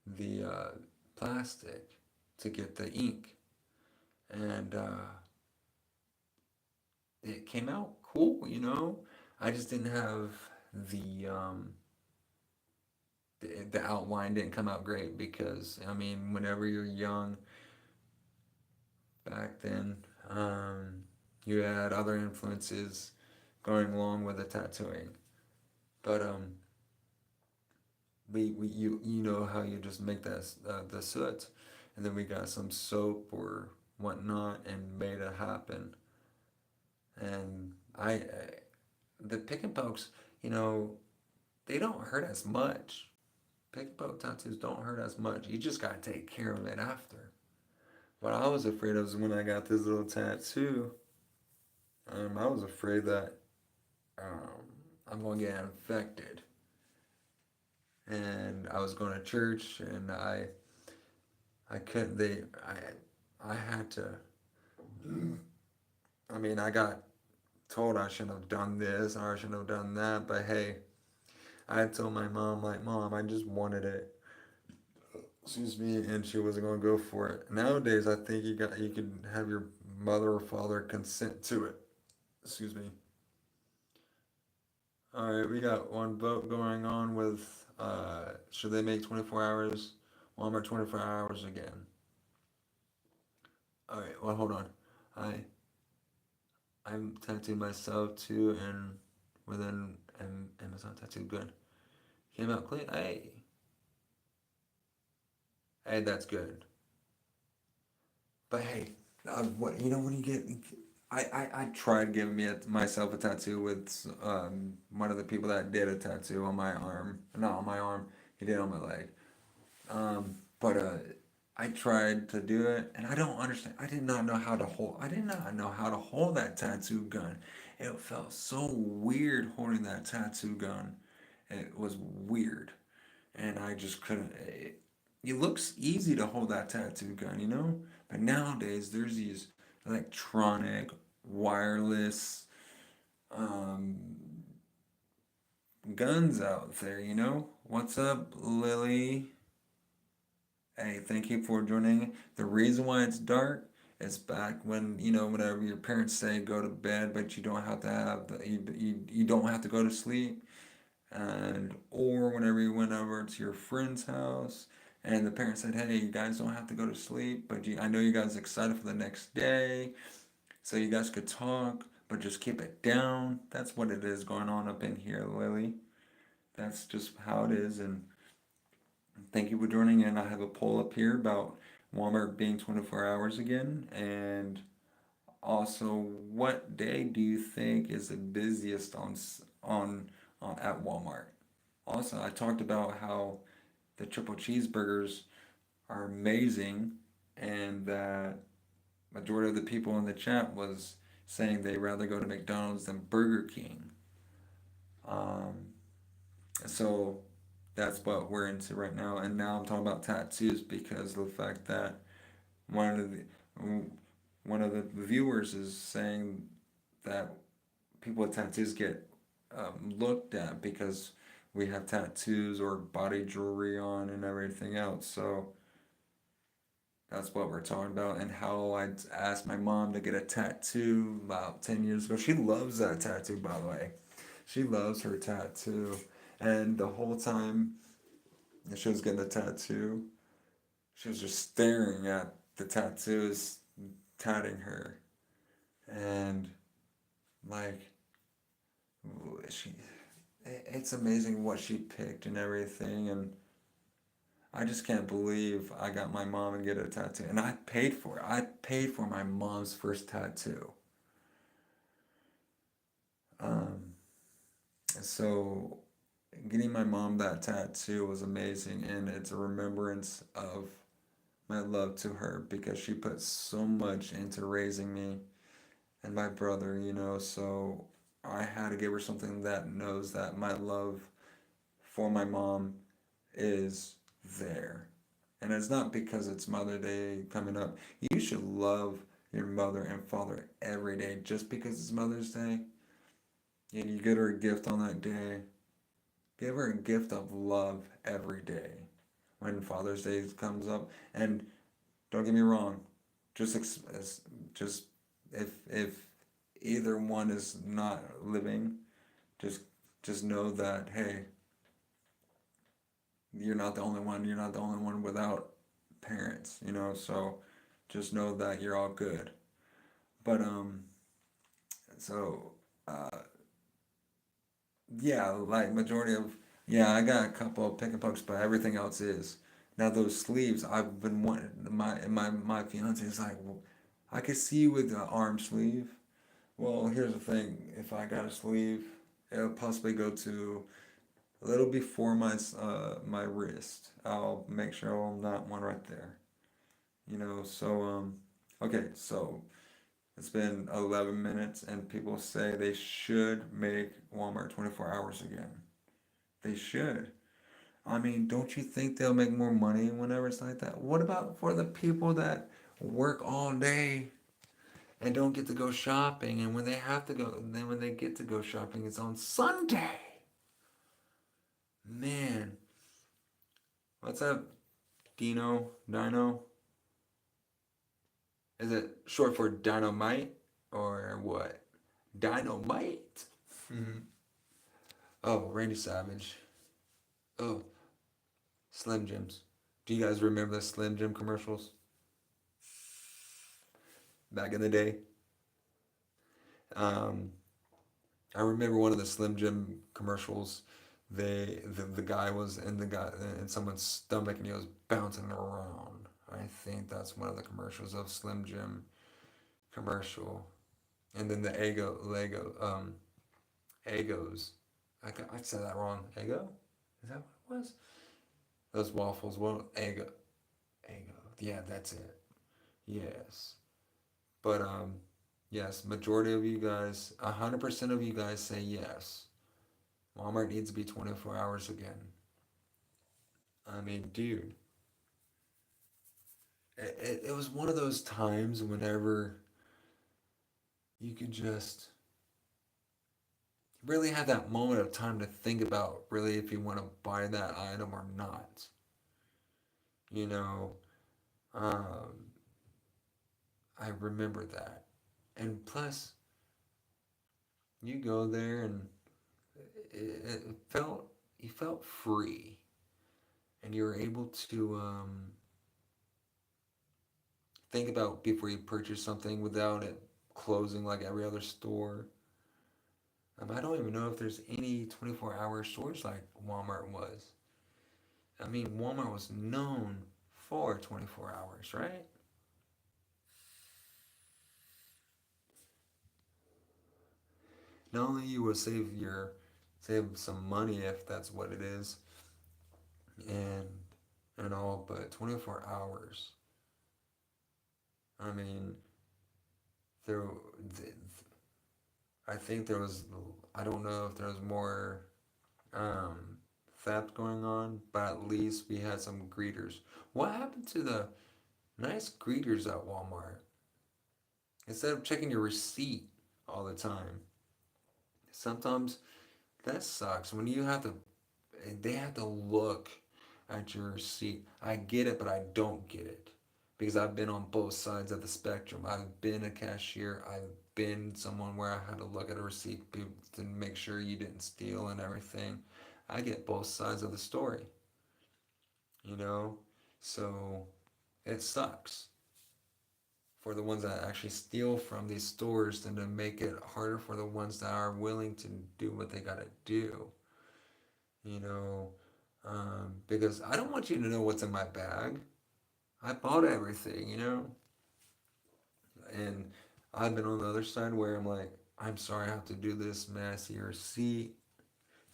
the plastic to get the ink, and it came out cool. I just didn't have the the outline didn't come out great because I mean, whenever you're young back then, you had other influences going along with the tattooing. But you know how you just make that the soot, and then we got some soap or whatnot and made it happen. And the pick and pokes, you know, they don't hurt as much. Pick and poke tattoos don't hurt as much. You just gotta take care of it after. What I was afraid of is when I got this little tattoo. I was afraid that um, I'm gonna get infected, and I was going to church, and I couldn't. I had to. I mean, I got told I shouldn't have done this or I shouldn't have done that, but hey, I had told my mom, like, Mom, I just wanted it. Excuse me, and she wasn't gonna go for it. Nowadays, I think you could have your mother or father consent to it. Excuse me. All right, we got one vote going on with should they make 24 hours Walmart 24 hours again? All right, well, hold on. I I'm tattooing myself too, and within Amazon tattoo good. Came out clean. Hey, that's good. But hey, what when you get, I tried giving myself a tattoo with one of the people that did a tattoo on my arm, not on my arm. He did it on my leg. But I tried to do it, and I don't understand. I did not know how to hold. I did not know how to hold that tattoo gun. It felt so weird holding that tattoo gun. It was weird, and I just couldn't. It looks easy to hold that tattoo gun. But nowadays there's these electronic, wireless um, guns out there. What's up, Lily? Hey, thank you for joining. The reason why it's dark is back when, whenever your parents say go to bed, but you don't have to you don't have to go to sleep. And, or whenever you went over to your friend's house and the parents said, hey, you guys don't have to go to sleep, but I know you guys are excited for the next day. So you guys could talk, but just keep it down. That's what it is going on up in here, Lily. That's just how it is. And thank you for joining in. I have a poll up here about Walmart being 24 hours again. And also, what day do you think is the busiest on at Walmart? Also, I talked about how the triple cheeseburgers are amazing, and that majority of the people in the chat was saying they rather go to McDonald's than Burger King. Um, so that's what we're into right now. And now I'm talking about tattoos because of the fact that one of the one of the viewers is saying that people with tattoos get looked at because we have tattoos or body jewelry on and everything else. So That's what we're talking about, and how I asked my mom to get a tattoo about 10 years ago. She loves that tattoo, by the way. She loves her tattoo. And the whole time that she was getting the tattoo, she was just staring at the tattoos tatting her. And like, she, it's amazing what she picked and everything. And I just can't believe I got my mom to get a tattoo. And I paid for it. I paid for my mom's first tattoo. Um, so getting my mom that tattoo was amazing, and it's a remembrance of my love to her because she put so much into raising me and my brother, so I had to give her something that knows that my love for my mom is there. And it's not because it's Mother Day coming up. You should love your mother and father every day just because it's Mother's Day. And you get her a gift on that day. Give her a gift of love every day when Father's Day comes up. And don't get me wrong, just just if either one is not living, just just know that hey, you're not the only one. You're not the only one without parents. So just know that you're all good. But so uh, yeah, like majority of yeah, I got a couple of pick and pokes, but everything else is. Now those sleeves, I've been wanting my fiance is like, well, I could see you with the arm sleeve. Well, here's the thing: if I got a sleeve, it'll possibly go to a little before my wrist. I'll make sure I'll not one right there. So okay, so it's been 11 minutes, and people say they should make Walmart 24 hours again. They should. I mean, don't you think they'll make more money whenever it's like that? What about for the people that work all day and don't get to go shopping, and when they have to go, and then when they get to go shopping, it's on Sunday? Man, what's up, Dino? Dino? Is it short for dynamite or what? Dynamite? Oh, Randy Savage. Oh, Slim Jims. Do you guys remember the Slim Jim commercials back in the day? Um, I remember one of the Slim Jim commercials. The guy was in someone's stomach and he was bouncing around. I think that's one of the commercials of Slim Jim commercial. And then the Egos. I said that wrong. Ego? Is that what it was? Those waffles. Well, Ego. Yeah, that's it. Yes. But yes, majority of you guys, 100% of you guys say yes. Walmart needs to be 24 hours again. I mean, dude, it was one of those times whenever you could just really have that moment of time to think about really if you want to buy that item or not. You know, um, I remember that. And plus, you go there and it felt, you felt free and you were able to think about before you purchase something without it closing like every other store. I don't even know if there's any 24-hour stores like Walmart was. I mean, Walmart was known for 24 hours, right? Not only you will save some money if that's what it is, and and all, but 24 hours. I mean, there, I think there was, I don't know if there was more um, theft going on, but at least we had some greeters. What happened to the nice greeters at Walmart? Instead of checking your receipt all the time, sometimes that sucks when you have to, they have to look at your receipt. I get it, but I don't get it. because I've been on both sides of the spectrum. I've been a cashier. I've been someone where I had to look at a receipt to make sure you didn't steal and everything. I get both sides of the story, you know? So it sucks for the ones that actually steal from these stores and to make it harder for the ones that are willing to do what they gotta do, you know? Because I don't want you to know what's in my bag. I bought everything, you know? And I've been on the other side where I'm like, I'm sorry I have to do this messy receipt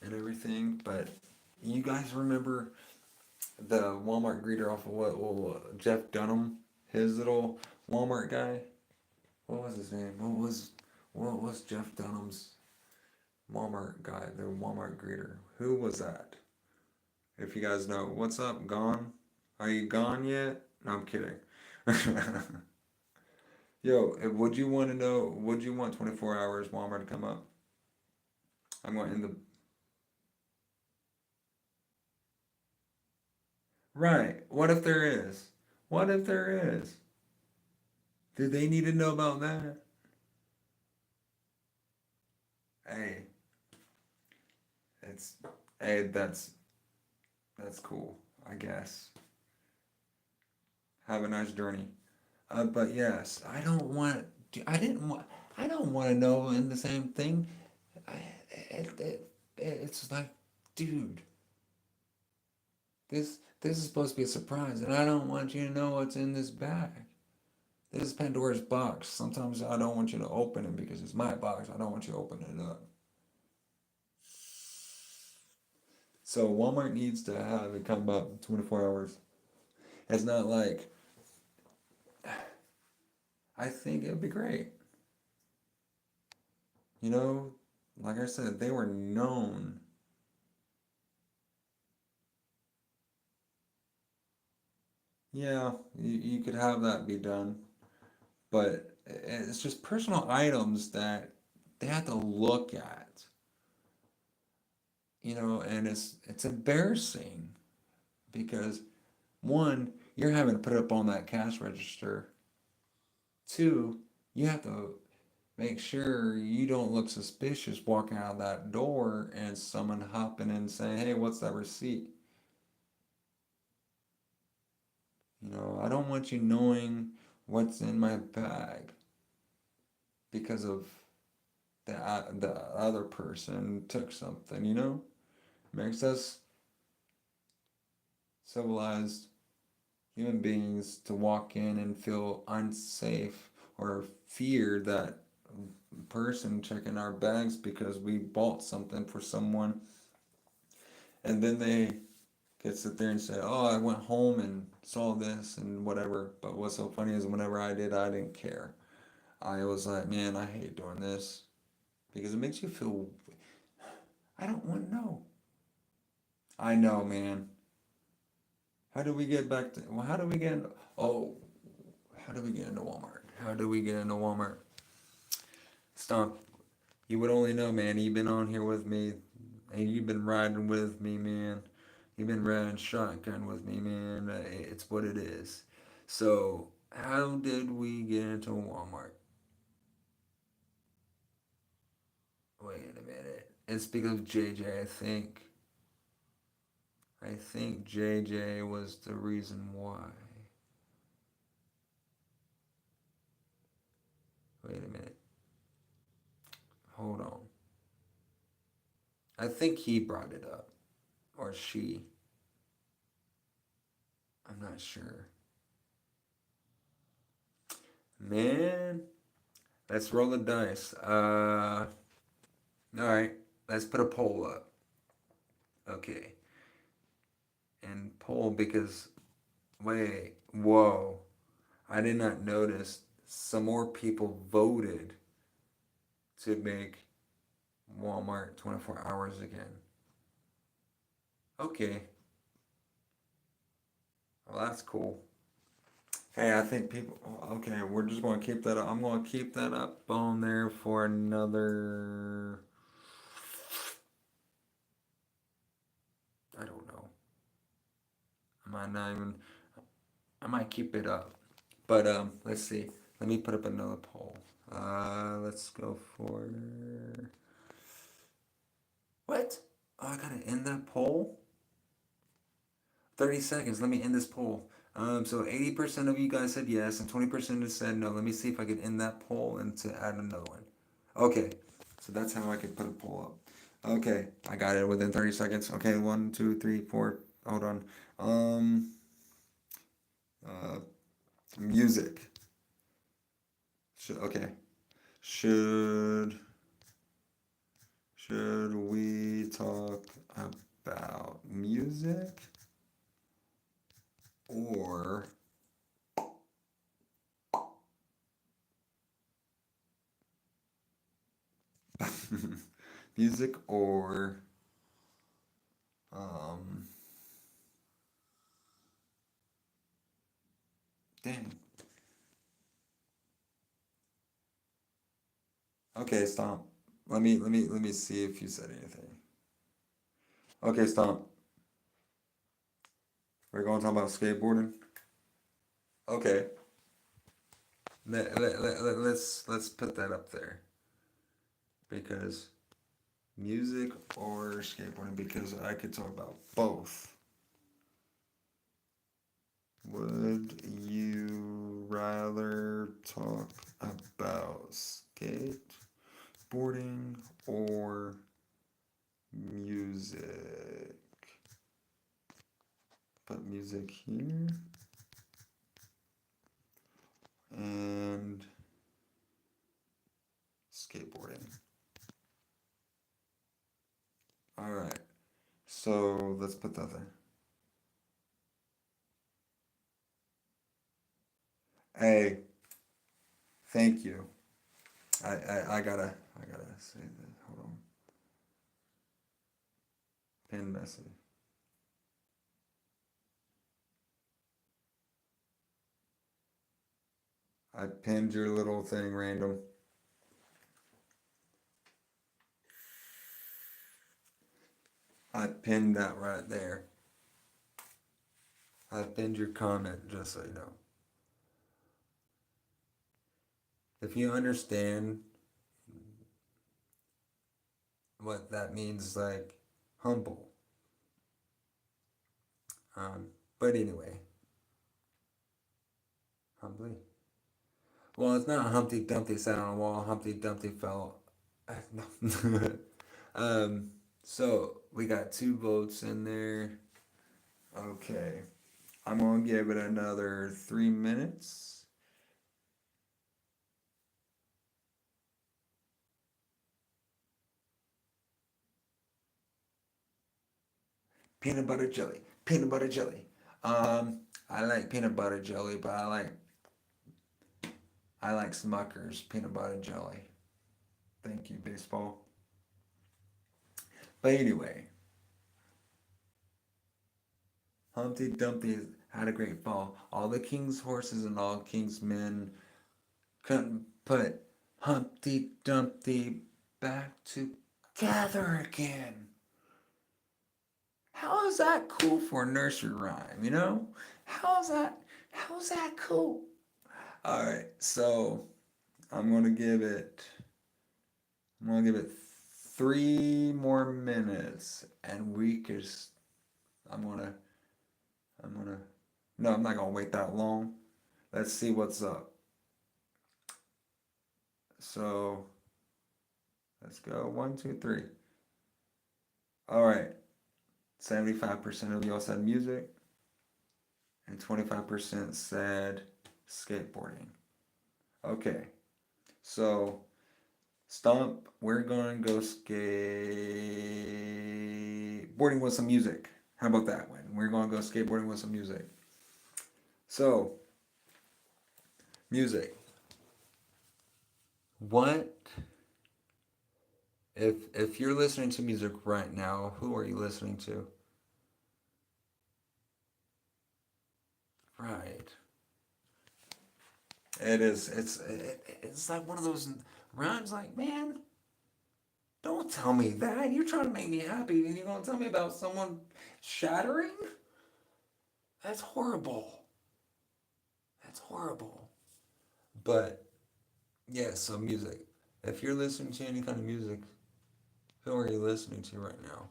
and everything, but you guys remember the Walmart greeter off of Jeff Dunham, his little Walmart guy? What was his name? What was Jeff Dunham's Walmart guy, the Walmart greeter? Who was that? If you guys know, what's up, gone? Are you gone yet? No, I'm kidding. Yo, would you want to know? Would you want 24 hours Walmart to come up? I'm going in the right. What if there is? What if there is? Do they need to know about that? Hey, it's hey, that's cool. I guess. Have a nice journey. But yes, I don't want. I didn't want. I don't want to know in the same thing. I, it's like, dude, this is supposed to be a surprise, and I don't want you to know what's in this bag. This is Pandora's box. Sometimes I don't want you to open it because it's my box. I don't want you to open it up. So Walmart needs to have it come up in 24 hours. It's not like I think it'd be great. You know, like I said, they were known. Yeah, you could have that be done, but it's just personal items that they have to look at, and it's embarrassing because one, you're having to put it up on that cash register. Two, you have to make sure you don't look suspicious walking out that door and someone hopping in and saying, "Hey, what's that receipt?" I don't want you knowing what's in my bag because of the other person took something, Makes us civilized human beings to walk in and feel unsafe or fear that person checking our bags because we bought something for someone and then they could sit there and say, "Oh, I went home and saw this and whatever." But what's so funny is whenever I did, I didn't care. I was like, "Man, I hate doing this because it makes you feel. I don't want to know." I know, man. How do we get back to? Well, how do we get? Oh, how do we get into Walmart? How do we get into Walmart? Stomp. You would only know, man. You've been on here with me, and you've been riding with me, man. You've been riding shotgun with me, man. It's what it is. So, how did we get into Walmart? Wait a minute. It's because of JJ, I think. I think JJ was the reason why. Wait a minute. Hold on. I think he brought it up. Or she. I'm not sure. Man, let's roll the dice. Alright. Let's put a poll up. Okay. And poll because, wait, whoa. I did not notice some more people voted to make Walmart 24 hours again. Okay. Well, that's cool. Hey, I think people. Okay, we're just going to keep that up. I'm going to keep that up on there for another. I don't know. I might not even. I might keep it up. But let's see. Let me put up another poll. Let's go for what? Oh, I gotta end that poll. 30 seconds. Let me end this poll. So 80% of you guys said yes, and 20% have said no. Let me see if I can end that poll and to add another one. Okay, so that's how I can put a poll up. Okay, I got it within 30 seconds. Okay, one, two, three, four. Hold on. Um, uh, music. Okay. Should should we talk about music or music or um dang. Okay, stop. Let me see if you said anything. Okay, stop. We're going to talk about skateboarding. Okay. Let's put that up there because music or skateboarding because I could talk about both. Would you rather talk about skateboarding or music? Put music here and skateboarding. All right. So let's put that there. Hey, thank you. I gotta say that. Hold on. Pin message. I pinned your little thing random. I pinned that right there. I pinned your comment just so you know. If you understand what that means, like humble. But anyway, humbly. Well, it's not Humpty Dumpty sat on a wall. Humpty Dumpty fell. No. um. So we got two votes in there. Okay. I'm gonna give it another 3 minutes. Peanut butter jelly. Peanut butter jelly. I like peanut butter jelly, but I like Smucker's peanut butter jelly. Thank you, baseball. But anyway, Humpty Dumpty had a great fall. All the king's horses and all king's men couldn't put Humpty Dumpty back together again. How is that cool for a nursery rhyme, you know? How's that cool? Alright, so I'm gonna give it I'm gonna give it 3 more minutes and we could I'm gonna I'm gonna no, I'm not gonna wait that long. Let's see what's up. So let's go. One, two, three. Alright. 75% of y'all said music and 25% said skateboarding. Okay. So Stomp, we're gonna go skateboarding with some music. How about that one? We're gonna go skateboarding with some music. So, music. What if you're listening to music right now, who are you listening to? Right. It is. It's like one of those rhymes. Like, man, don't tell me that. You're trying to make me happy, and you're gonna tell me about someone shattering? That's horrible. That's horrible. But yeah, so music. If you're listening to any kind of music, who are you listening to right now?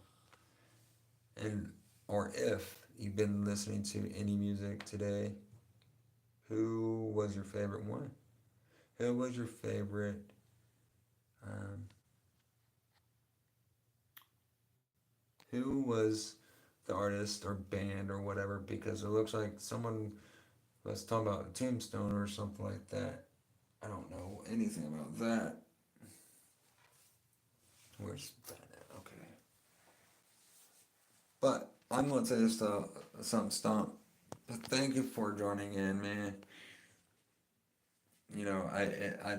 And or if you've been listening to any music today, who was your favorite one? Who was your favorite? Um, who was the artist or band or whatever? Because it looks like someone was talking about Tombstone or something like that. I don't know anything about that. Where's that at? Okay. But I'm gonna say this something stomp. But thank you for joining in, man. You know, I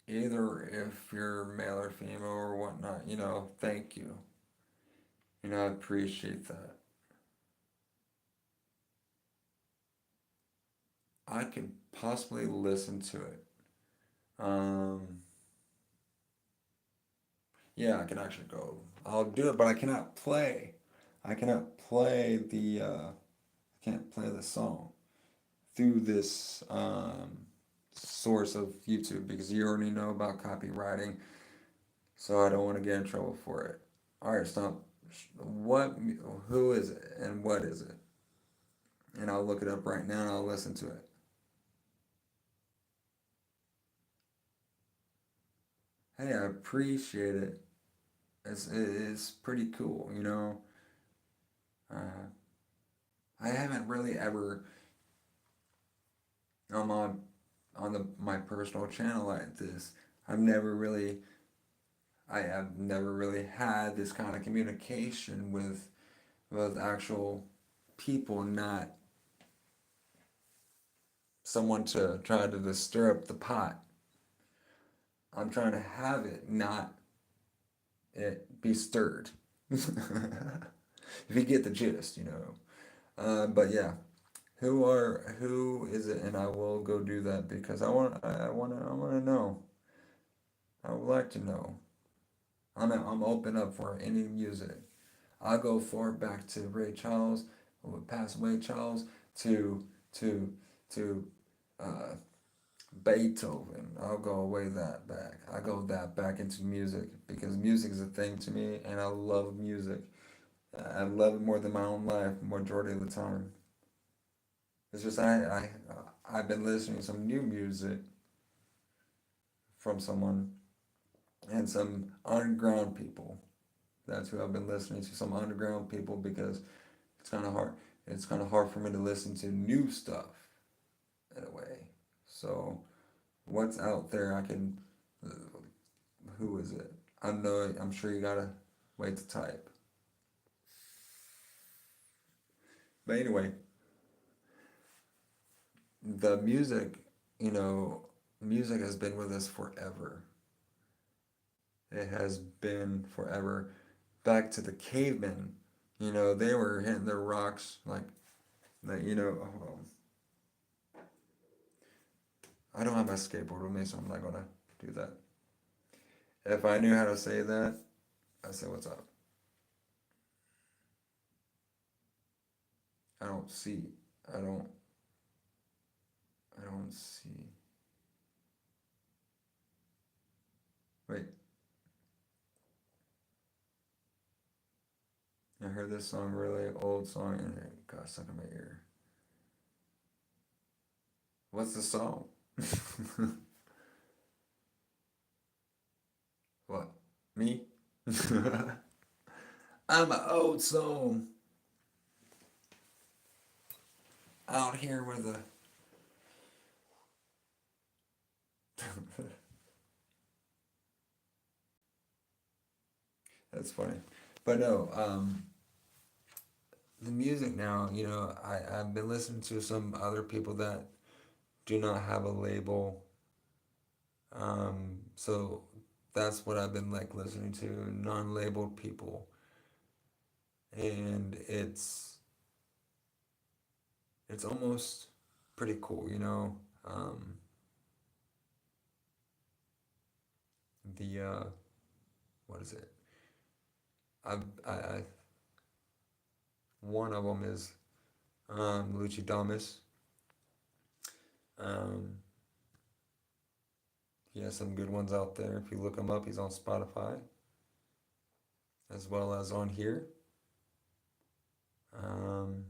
either if you're male or female or whatnot, thank you. I appreciate that. I could possibly listen to it. Um, yeah, I can actually go. I'll do it, but I cannot play. I cannot play I can't play the song through this source of YouTube because you already know about copywriting, so I don't want to get in trouble for it. All right, stop. What? Who is it, and what is it? And I'll look it up right now and I'll listen to it. Hey, I appreciate it. It's pretty cool, you know. Uh, I haven't really ever on my personal channel like this. I've never really I have never really had this kind of communication with actual people, not someone to try to stir up the pot. I'm trying to have it, not it be stirred. If you get the gist, you know. But yeah, who is it? And I will go do that because I wanna know. I would like to know. I'm open up for any music. I'll go far back to Ray Charles, past Ray Charles, to to to uh, Beethoven. I'll go way that back. I go that back into music because music is a thing to me, and I love music. I love it more than my own life, majority of the time. It's just I've been listening to some new music from someone and some underground people. That's who I've been listening to. Some underground people because it's kind of hard. It's kind of hard for me to listen to new stuff in a way. So what's out there? I can. Who is it? I know. I'm sure you gotta wait to type. But anyway, the music. You know, music has been with us forever. It has been forever. Back to the cavemen. They were hitting their rocks like that. I don't have my skateboard with me, so I'm not gonna do that. If I knew how to say that, I'd say what's up. I don't see. I don't. I don't see. Wait. I heard this song, really old song, and it got stuck in my ear. What's the song? What? Me? I'm an old soul out here with a. That's funny. But no, the music now, I've been listening to some other people that do not have a label. So that's what I've been like listening to, non-labeled people. And it's almost pretty cool, you know. The what is it? I one of them is Lucci Damas. Um, he has some good ones out there. If you look him up, he's on Spotify as well as on here. Um,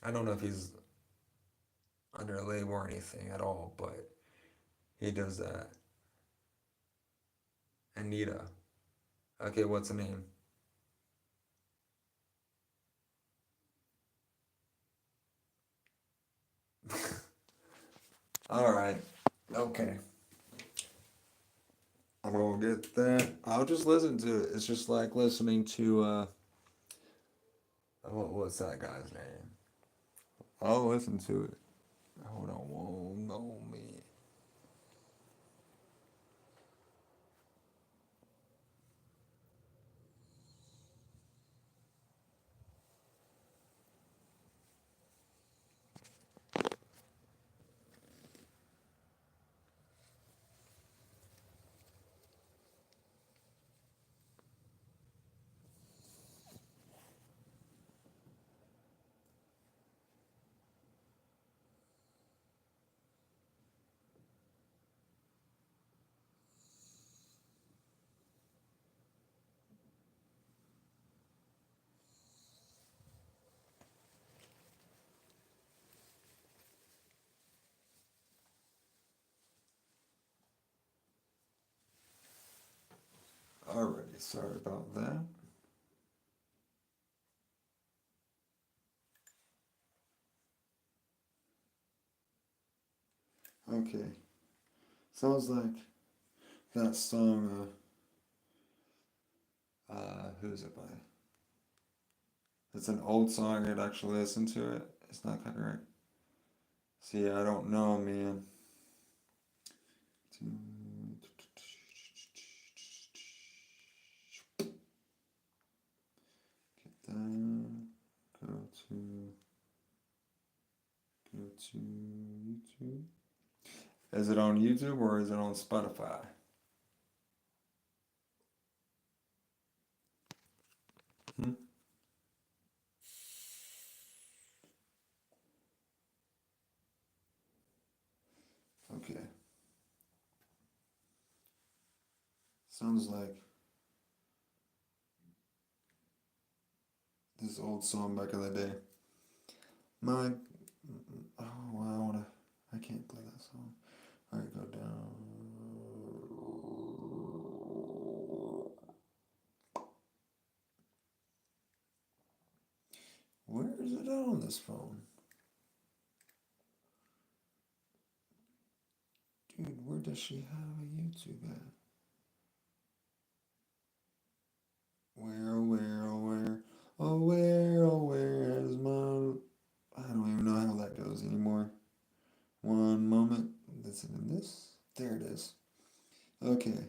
I don't know if he's under a label or anything at all, but he does that. Anita. Okay, what's the name? All right. Okay. I'm gonna get that. I'll just listen to it. It's just like listening to what's that guy's name? I'll listen to it. Hold on, whoa, no me. Alrighty, sorry about that. Okay, sounds like that song. Who's it by? It's an old song. I'd actually listen to it. It's not copyright. See, I don't know, man. Then go to YouTube. Is it on YouTube or is it on Spotify? Hmm? Okay. Sounds like this old song back in the day. My oh, I wanna. I can't play that song. All right, go down. Where is it on this phone? Dude, where does she have a YouTube at? Where, oh, where, oh, where? Oh, where, oh, where is my. I don't even know how that goes anymore. One moment. Is it in this? There it is. Okay.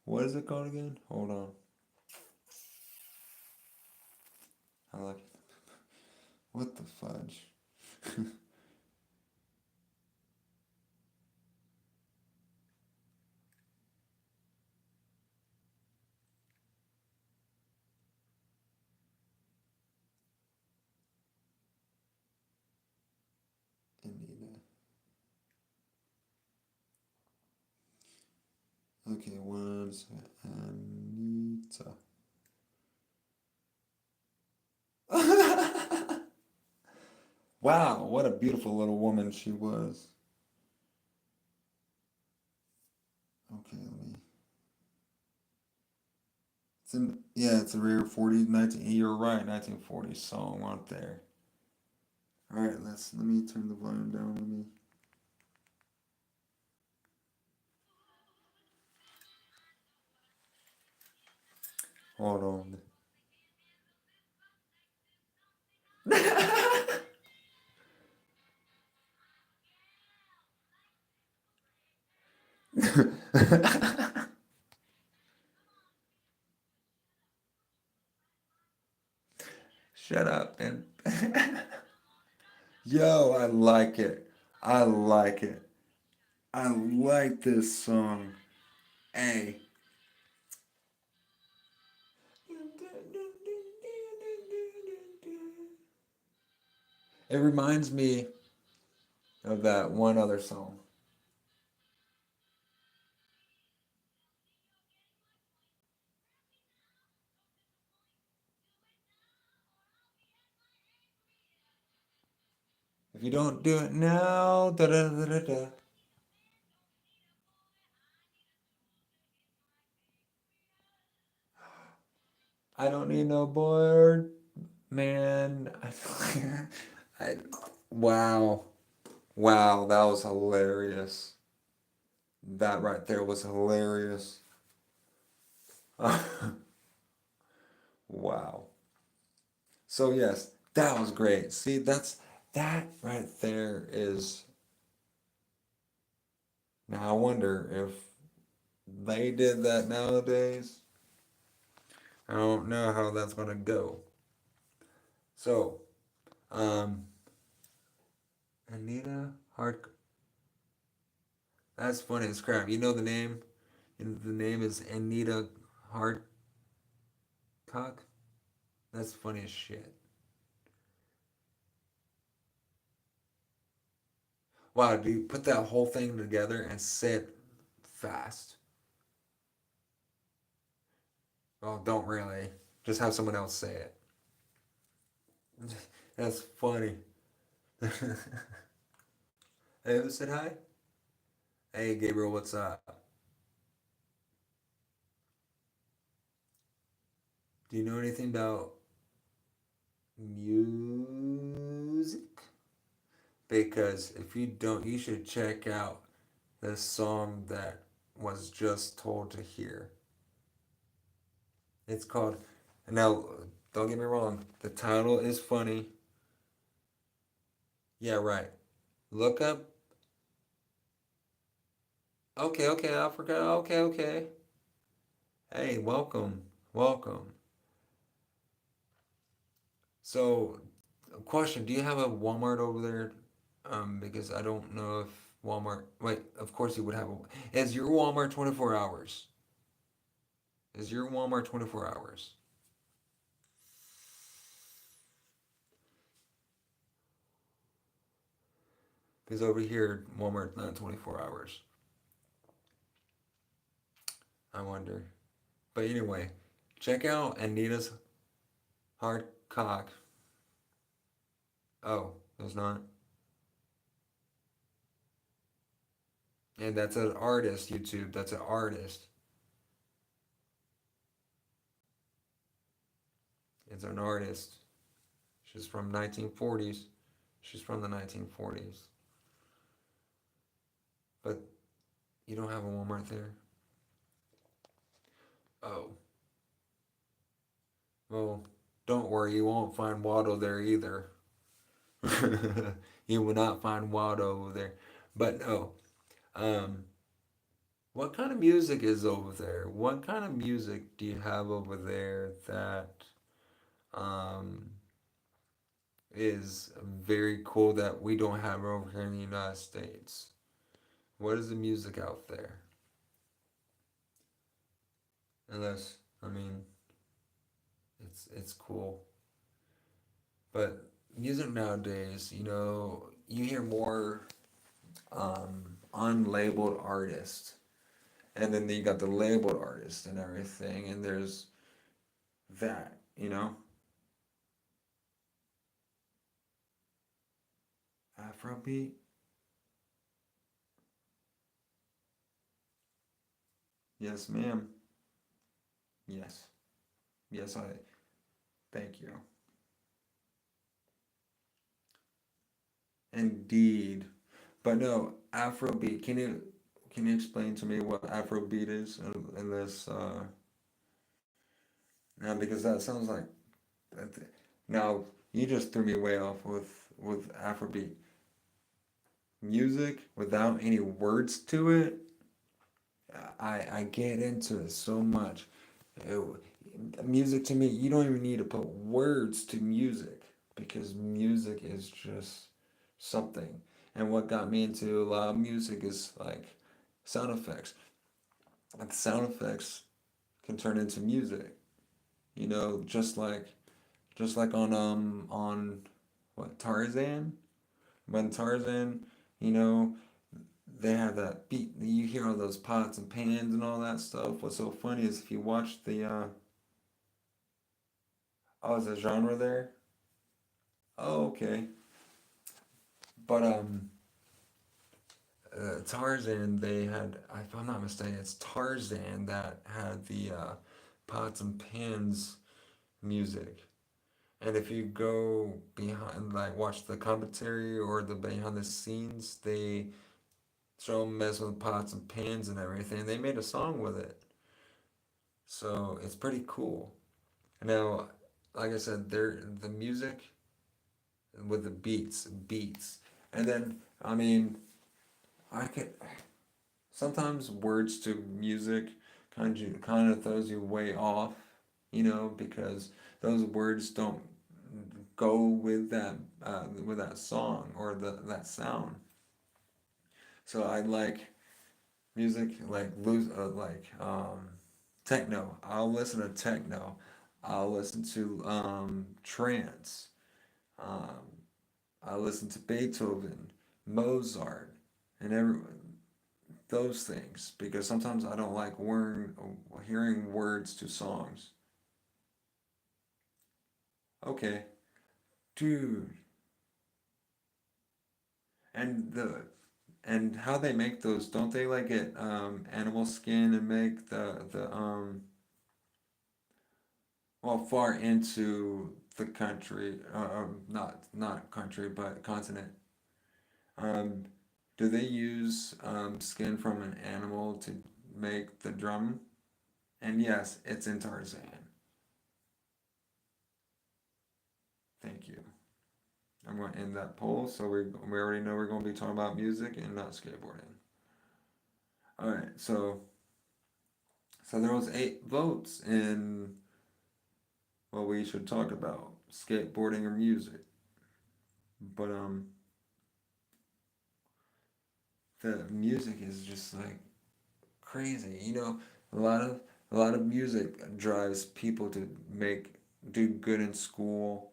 What is it called again? Hold on. I like it. What the fudge? Anita. Okay, one second. Anita. Wow, what a beautiful little woman she was. Okay, let me. It's in, yeah, it's a rare 40, 19. You're right, 1940 song right there. All right, let me turn the volume down. Let me hold on. Shut up, man. Yo, I like it. I like it. I like this song. Hey. It reminds me. of that one other song. If you don't do it now, da da da da da. I don't need no board, man. I, wow, wow, that was hilarious. That right there was hilarious. Wow. So yes, that was great. See, that right there is. Now I wonder if they did that nowadays. I don't know how that's gonna go. So, um, Anita Hart. That's funny as crap. You know the name? The name is Anita Hardcock. That's funny as shit. Wow, do you put that whole thing together and say it fast? Well, don't really. Just have someone else say it. That's funny. Hey, who said hi? Hey, Gabriel, what's up? Do you know anything about music? Because if you don't, you should check out the song that was just told to hear. It's called, now, don't get me wrong, the title is funny. Yeah, right. Look up, okay, okay, Africa, okay, okay. Hey, welcome, welcome. So, question, do you have a Walmart over there? Because I don't know if Walmart, wait, of course you would have a, is your Walmart 24 hours? Is your Walmart 24 hours? Because over here, Walmart's not 24 hours. I wonder. But anyway, check out Anita's Hard Cock. Oh, there's not. And that's an artist, YouTube. That's an artist. It's an artist. She's from 1940s. She's from the 1940s. But you don't have a Walmart there? Oh, well, don't worry. You won't find Waldo there either. You will not find Waldo over there. But no. Um, what kind of music is over there? What kind of music do you have over there that um, is very cool that we don't have over here in the United States? What is the music out there? Unless, I mean, it's cool. But music nowadays, you hear more unlabeled artists. And then you got the labeled artists and everything. And there's that. Afrobeat. Yes, ma'am. Yes. Yes, I thank you. Indeed. But no, Afrobeat. Can you explain to me what Afrobeat is in this now because that sounds like that, now you just threw me way off with Afrobeat. Music without any words to it. I get into it so much. It, music to me, you don't even need to put words to music because music is just something. And what got me into a lot of music is like sound effects. Like sound effects can turn into music. Just like on what Tarzan? When Tarzan You know, they have that beat. You hear all those pots and pans and all that stuff. What's so funny is if you watch the oh, is a genre there? Oh, okay. But Tarzan, they had, if I'm not mistaken, it's Tarzan that had the pots and pans music. And if you go behind, like watch the commentary or the behind the scenes, they show them messing with pots and pans and everything. They made a song with it, so it's pretty cool. Now, like I said, the music with the beats, and then I mean, I could sometimes words to music kind of throws you way off, because those words don't go with that song or that sound. So I like music like techno. I'll listen to techno. I'll listen to trance. Um, I listen to Beethoven, Mozart, and those things because sometimes I don't like hearing words to songs. Okay, dude, and how they make those? Don't they like get animal skin and make the well far into the country, not country but continent. Um, do they use skin from an animal to make the drum? And yes, it's in Tarzan. Thank you. I'm going to end that poll. So we already know we're going to be talking about music and not skateboarding. All right. So there was 8 votes in what we should talk about, skateboarding or music. But the music is just like crazy. A lot of music drives people to do good in school.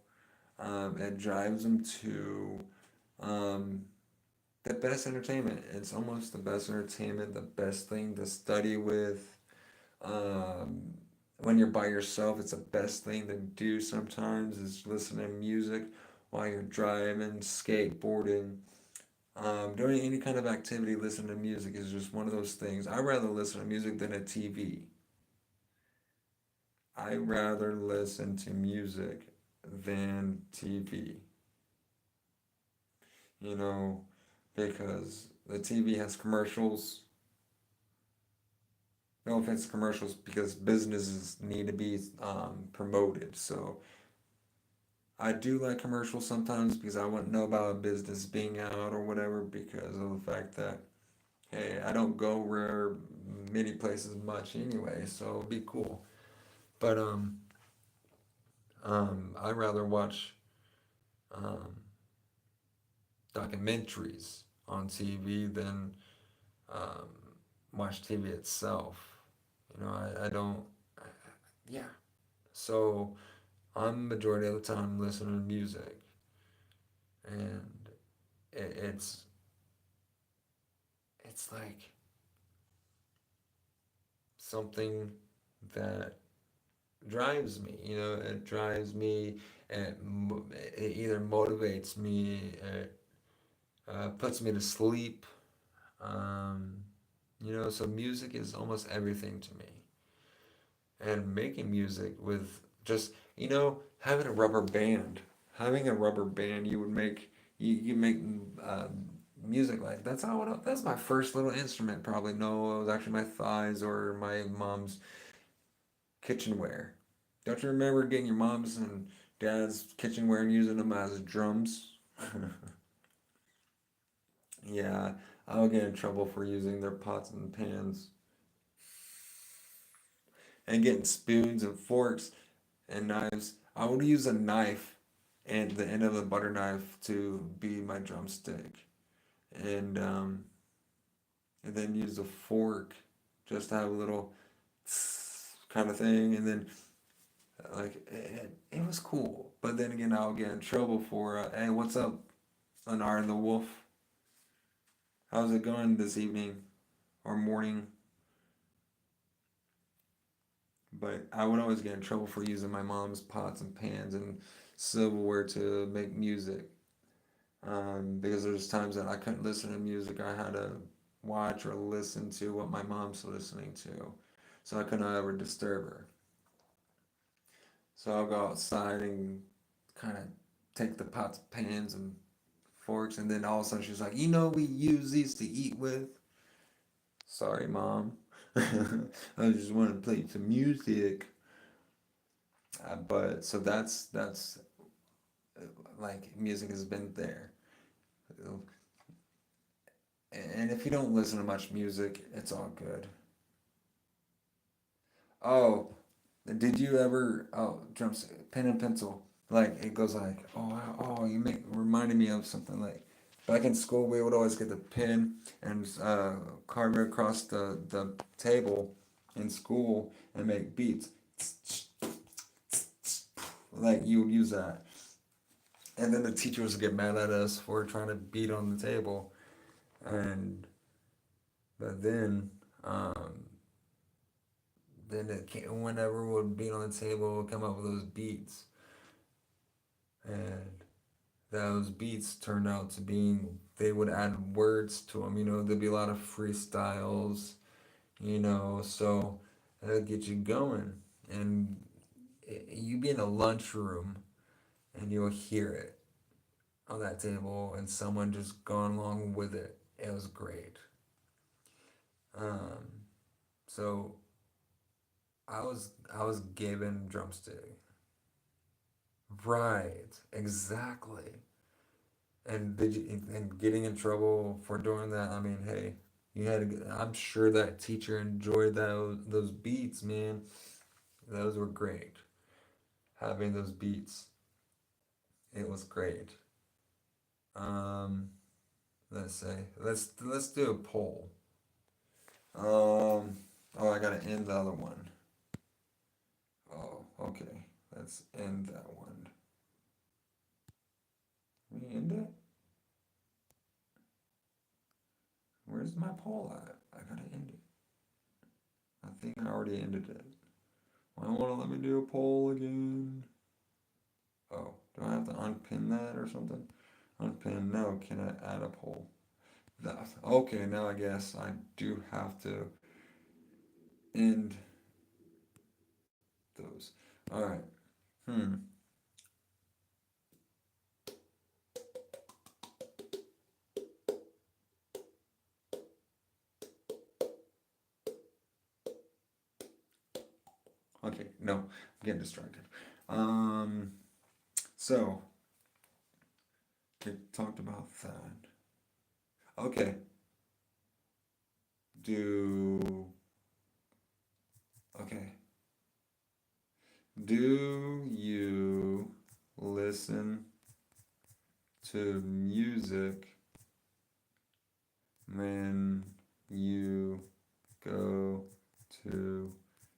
It drives them to um, the best entertainment. It's almost the best entertainment, the best thing to study with. Um, when you're by yourself, it's the best thing to do sometimes is listen to music while you're driving, skateboarding, doing any kind of activity. Listening to music is just one of those things. I'd rather listen to music than a TV. I rather listen to music than TV, you know, because the TV has commercials. No offense to commercials because businesses need to be promoted. So I do like commercials sometimes because I want to know about a business being out or whatever because of the fact that, hey, I don't go where many places much anyway, so it'd be cool. But I'd rather watch um, documentaries on TV than um, watch TV itself. I don't. Yeah. So I'm majority of the time listening to music, and it's like something that drives me. It drives me. It either motivates me, it puts me to sleep. Um, so music is almost everything to me. And making music with just having a rubber band, you would make you make uh, music like that's my first little instrument. Probably no, it was actually my thighs or my mom's kitchenware. Don't you remember getting your mom's and dad's kitchenware and using them as drums? Yeah, I'll get in trouble for using their pots and pans and getting spoons and forks and knives. I would use a knife and the end of the butter knife to be my drumstick, and then use a fork just to have a little kind of thing, and then it was cool. But then again, I'll get in trouble for hey, what's up, Anar and the Wolf? How's it going this evening or morning? But I would always get in trouble for using my mom's pots and pans and silverware to make music. Because there's times that I couldn't listen to music. I had to watch or listen to what my mom's listening to. So I couldn't ever disturb her. So I'll go outside and kind of take the pots, pans, and forks, and then all of a sudden she's like, "You know, we use these to eat with." Sorry, mom. I just want to play some music. But so that's like music has been there. And if you don't listen to much music, it's all good. Oh, did you ever? Oh, drums, pen and pencil. Like it goes like, you make reminded me of something like back in school we would always get the pen and carve it across the table in school and make beats. Like you would use that, and then the teachers would get mad at us for trying to beat on the table, and but then it came, whenever we would beat on the table, would come up with those beats, and those beats turned out to being they would add words to them. You know, there'd be a lot of freestyles. You know, so that'll get you going, and you be in a lunchroom and you'll hear it on that table, and someone just going along with it. It was great. Um, so I was given drumstick. Right, exactly. And did you and getting in trouble for doing that? I mean, hey, you had. I'm sure that teacher enjoyed those beats, man. Those were great. Having those beats, it was great. Um, let's say let's do a poll. Oh, I gotta end the other one. Oh, okay. Let's end that one. We end it. Where's my poll at? I gotta end it. I think I already ended it. Why won't it let me do a poll again? Oh, do I have to unpin that or something? Unpin, no. Can I add a poll? That, okay, now I guess I do have to end those. All right. Hmm. Okay, no, I'm getting distracted. Um, so we talked about that. Okay, do okay. Do you listen to music when you go to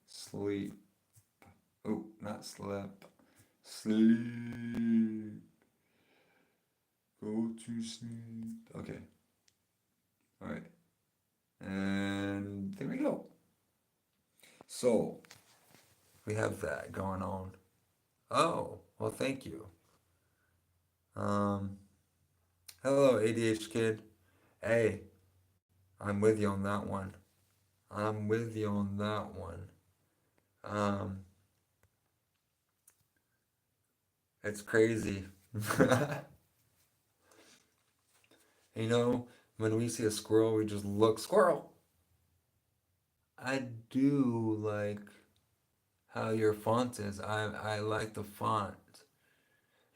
sleep? Oh, not sleep. Sleep. Go to sleep. Okay. All right. And there we go. So we have that going on. Oh, well, thank you. Um, hello, ADH kid. Hey, I'm with you on that one. I'm with you on that one. Um, it's crazy. You know, when we see a squirrel, we just look, squirrel. I do like how your font is. I like the font.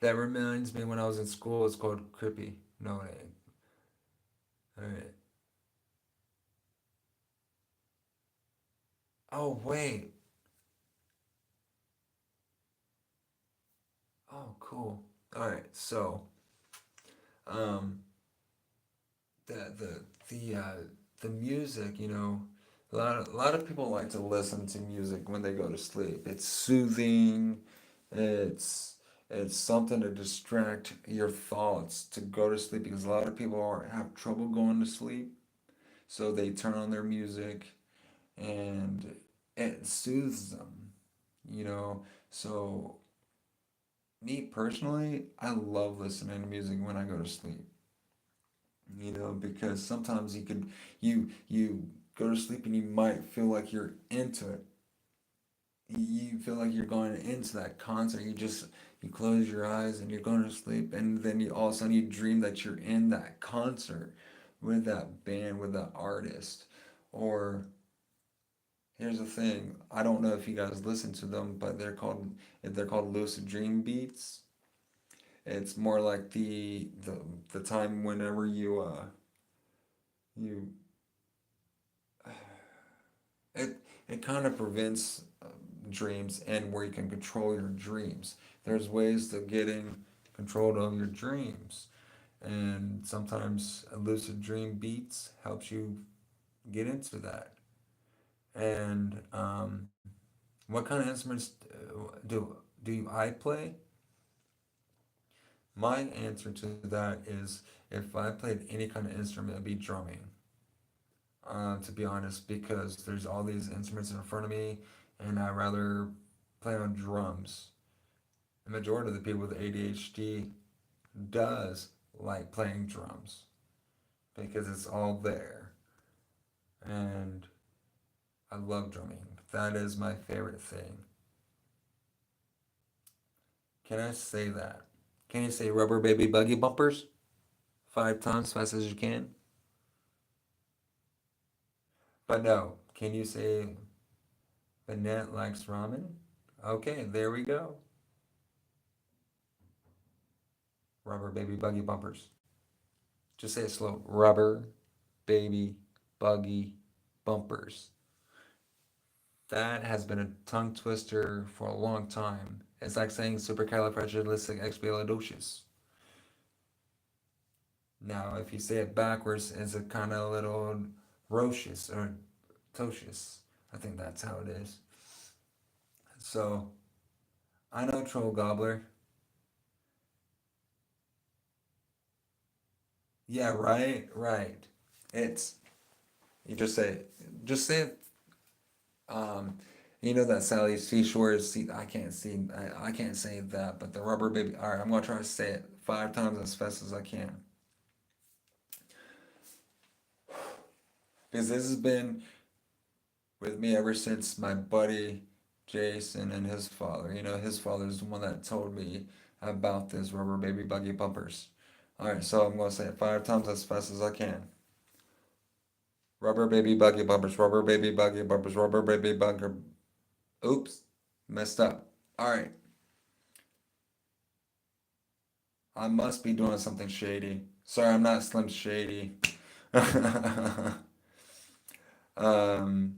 That reminds me when I was in school, it's called Crippy. No, it ain't. All right. Oh, wait. Oh, cool. All right. So, um, the the the music, you know, a lot of people like to listen to music when they go to sleep. It's soothing. It's It's something to distract your thoughts to go to sleep because a lot of people have trouble going to sleep. So they turn on their music and it soothes them, you know. So me personally, I love listening to music when I go to sleep, because sometimes you go to sleep and you might feel like you're into it. You feel like you're going into that concert. You close your eyes and you're going to sleep, and then you all of a sudden you dream that you're in that concert with that band, with that artist. Or here's the thing, I don't know if you guys listen to them, but they're called lucid dream beats. It's more like the time whenever you it it kind of prevents dreams and where you can control your dreams. There's ways to getting control of your dreams, and sometimes a lucid dream beats helps you get into that. And what kind of instruments do I play? My answer to that is if I played any kind of instrument, it'd be drumming. To be honest, because there's all these instruments in front of me, and I rather play on drums. The majority of the people with ADHD does like playing drums because it's all there, and I love drumming. That is my favorite thing. Can I say that? Can you say rubber baby buggy bumpers 5 times fast as you can? But no, can you say Annette likes ramen? Okay, there we go. Rubber baby buggy bumpers. Just say it slow. Rubber baby buggy bumpers. That has been a tongue twister for a long time. It's like saying supercalifragilisticexpialidocious. Now, if you say it backwards, it's a kind of little rocious or tocious. I think that's how it is. So, I know Troll Gobbler. Yeah, right, right. It's you just say it. Um, that Sally Seashore see. I can't say that, but the rubber baby. All right, I'm gonna try to say it 5 times as fast as I can because this has been with me ever since my buddy Jason and his father. His father's the one that told me about this rubber baby buggy bumpers. All right, so I'm gonna say it 5 times as fast as I can. Rubber baby buggy bumpers, rubber baby buggy bumpers, rubber baby buggy. Oops, messed up. All right, I must be doing something shady. Sorry, I'm not Slim Shady. um,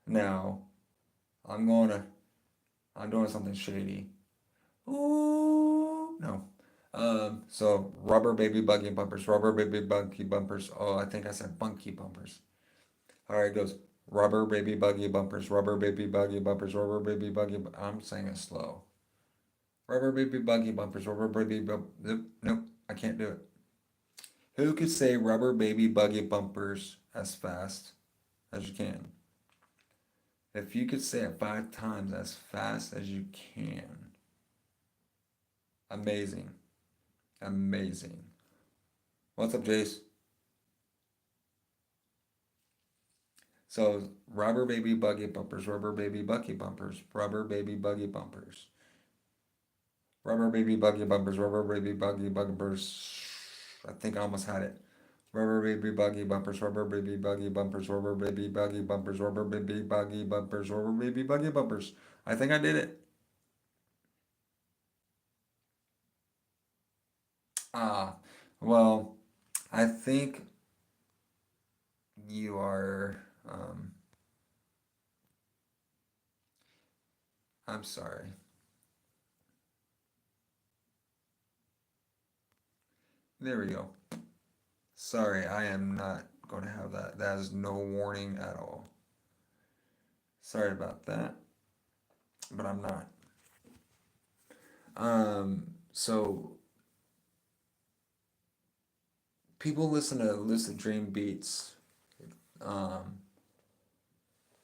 Now I'm going to. I'm doing something shady. Ooh, no. So rubber baby buggy bumpers, rubber baby buggy bumpers. Oh, I think I said bunky bumpers. All right, it goes rubber baby buggy bumpers, rubber baby buggy bumpers, rubber baby buggy. I'm saying it slow. Rubber baby buggy bumpers, rubber baby nope, nope, I can't do it. Who could say rubber baby buggy bumpers as fast as you can? If you could say it 5 times as fast as you can, amazing, amazing. What's up, Jace? So, rubber baby buggy bumpers, rubber baby buggy bumpers, rubber baby buggy bumpers, rubber baby buggy bumpers, rubber baby buggy bumpers. I think I almost had it. Rubber baby buggy bumpers, rubber baby buggy bumpers, rubber baby buggy bumpers, rubber baby buggy bumpers, rubber baby buggy bumpers. I think I did it. Ah, well, I think you are. I'm sorry. There we go. Sorry, I am not going to have that. That is no warning at all. Sorry about that, but I'm not. So people listen to lucid dream beats um,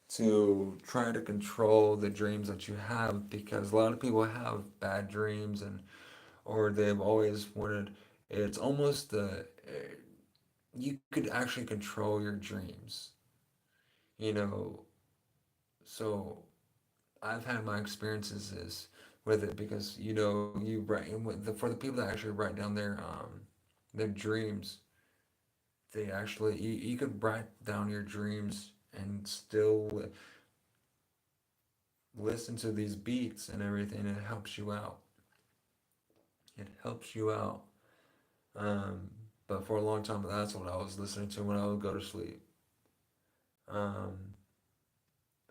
to try to control the dreams that you have, because a lot of people have bad dreams, and or they've always wanted. It's almost the you could actually control your dreams, you know. So I've had my experiences with it, because you write for the people that actually write down their dreams. They actually you could write down your dreams and still listen to these beats and everything. It helps you out. It helps you out. Um, but for a long time, that's what I was listening to when I would go to sleep. Um,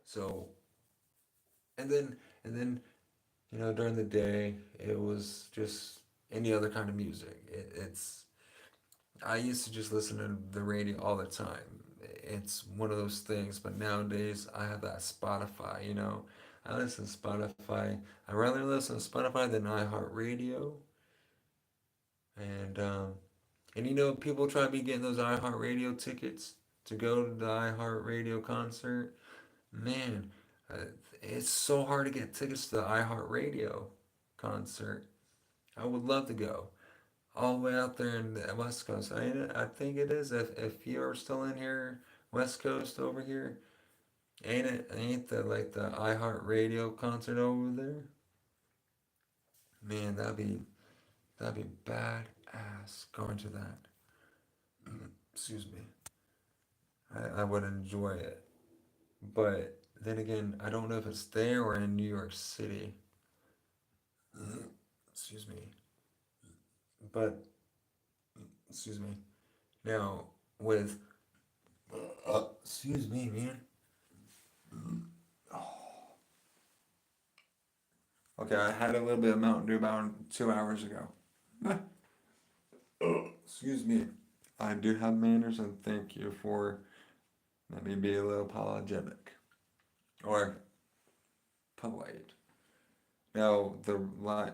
so and then during the day it was just any other kind of music. It's I used to just listen to the radio all the time. It's one of those things, but nowadays I have that Spotify. I listen to Spotify. I rather listen to Spotify than iHeartRadio, and people try to be getting those iHeartRadio tickets to go to the iHeartRadio concert. Man, uh, it's so hard to get tickets to the iHeartRadio concert. I would love to go all the way out there in the West Coast. I think it is. If you're still in here, West Coast over here, ain't it? Ain't the like the iHeartRadio concert over there? Man, that'd be badass going to that. Excuse me. I would enjoy it. But then again, I don't know if it's there or in New York City. Excuse me. But excuse me. Now with excuse me, man. Okay, I had a little bit of Mountain Dew about 2 hours ago. Excuse me. I do have manners, and thank you for let me be a little apologetic or polite. Now the line.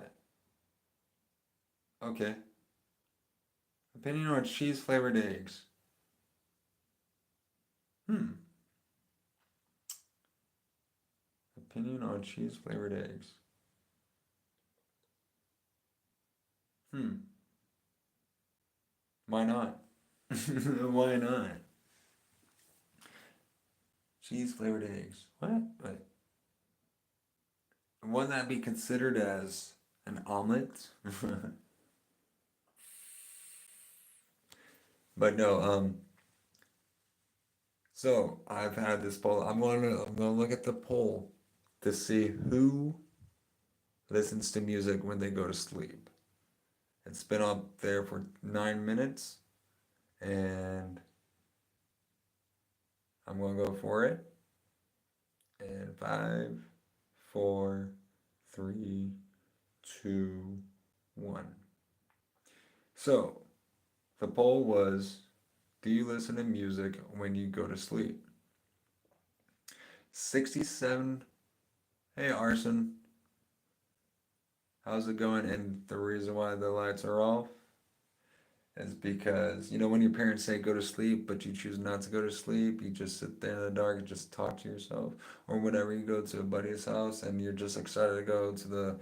Okay. Opinion on cheese flavored eggs. Hmm. Opinion on cheese flavored eggs. Hmm. Why not? Why not? Cheese flavored eggs. What? But wouldn't that be considered as an omelet? But no. So I've had this poll. I'm gonna look at the poll to see who listens to music when they go to sleep. It's been up there for 9 minutes, and I'm gonna go for it. And five, four, three, two, one. So the poll was, do you listen to music when you go to sleep? 67. Hey Arson, how's it going? And the reason why the lights are off is because when your parents say go to sleep, but you choose not to go to sleep, you just sit there in the dark and just talk to yourself, or whenever you go to a buddy's house and you're just excited to go to the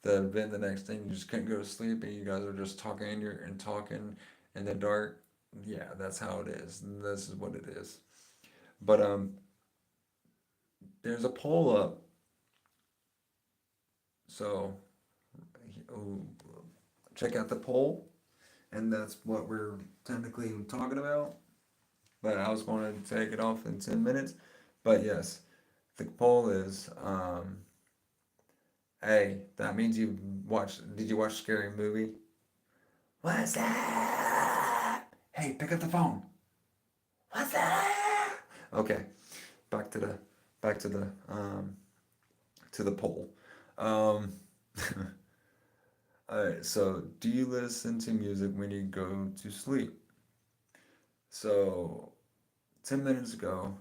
event the next day, and you just couldn't go to sleep, and you guys are just talking and talking in the dark. Yeah, that's how it is. This is what it is. But there's a poll up, so oh, check out the poll, and that's what we're technically talking about. But I was going to take it off in 10 minutes. But yes, the poll is, hey, that means did you watch Scary Movie? What's that? Hey, pick up the phone. What's that? Okay, back to the, back to the poll. Um, Alright, so do you listen to music when you go to sleep? So, 10 minutes ago,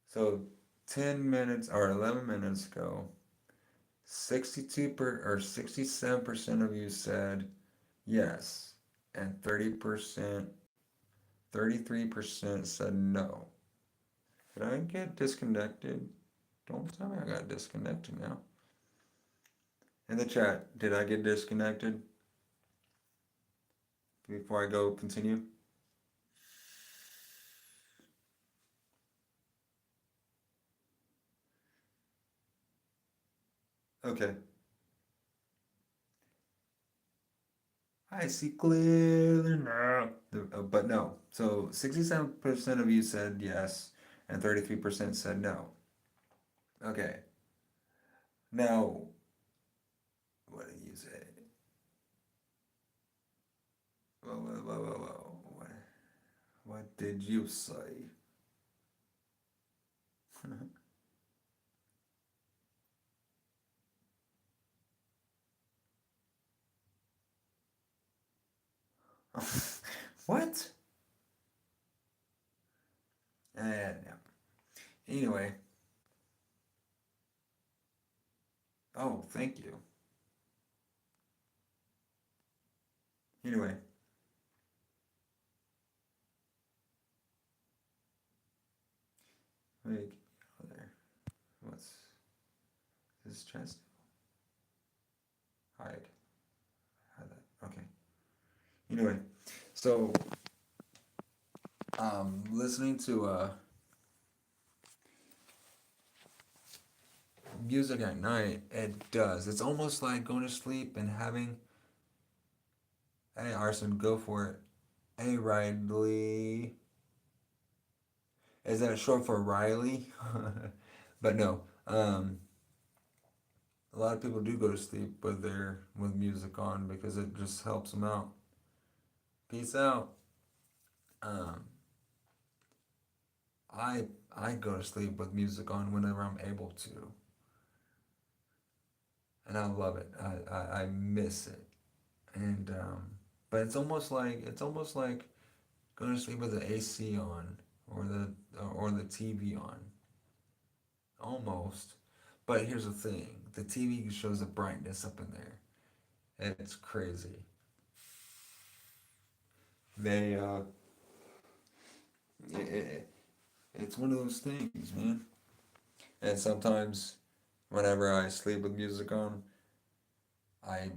so 10 minutes or 11 minutes ago, 62 or 67% of you said yes, and 33% said no. Did I get disconnected? Don't tell me I got disconnected now. In the chat, did I get disconnected before I go continue? Okay. I see clearly now. But no. So 67% of you said yes, and 33% said no. Okay. Now, what did you say? Whoa. What did you say? What? No. Anyway. Oh, thank you. Anyway. Wait. Oh, there. What's this chest? Hide. Hide that. Okay. Anyway. So, listening to music at night, it does. It's almost like going to sleep and having, hey, Arson, go for it. Hey, Riley. Is that short for Riley? But no. A lot of people do go to sleep with music on because it just helps them out. Peace out. Um, I go to sleep with music on whenever I'm able to, and I love it. I miss it, and but it's almost like going to sleep with the AC on or the TV on, almost. But here's the thing: the TV shows the brightness up in there. It's crazy. They it, it's one of those things, man. And sometimes, whenever I sleep with music on, I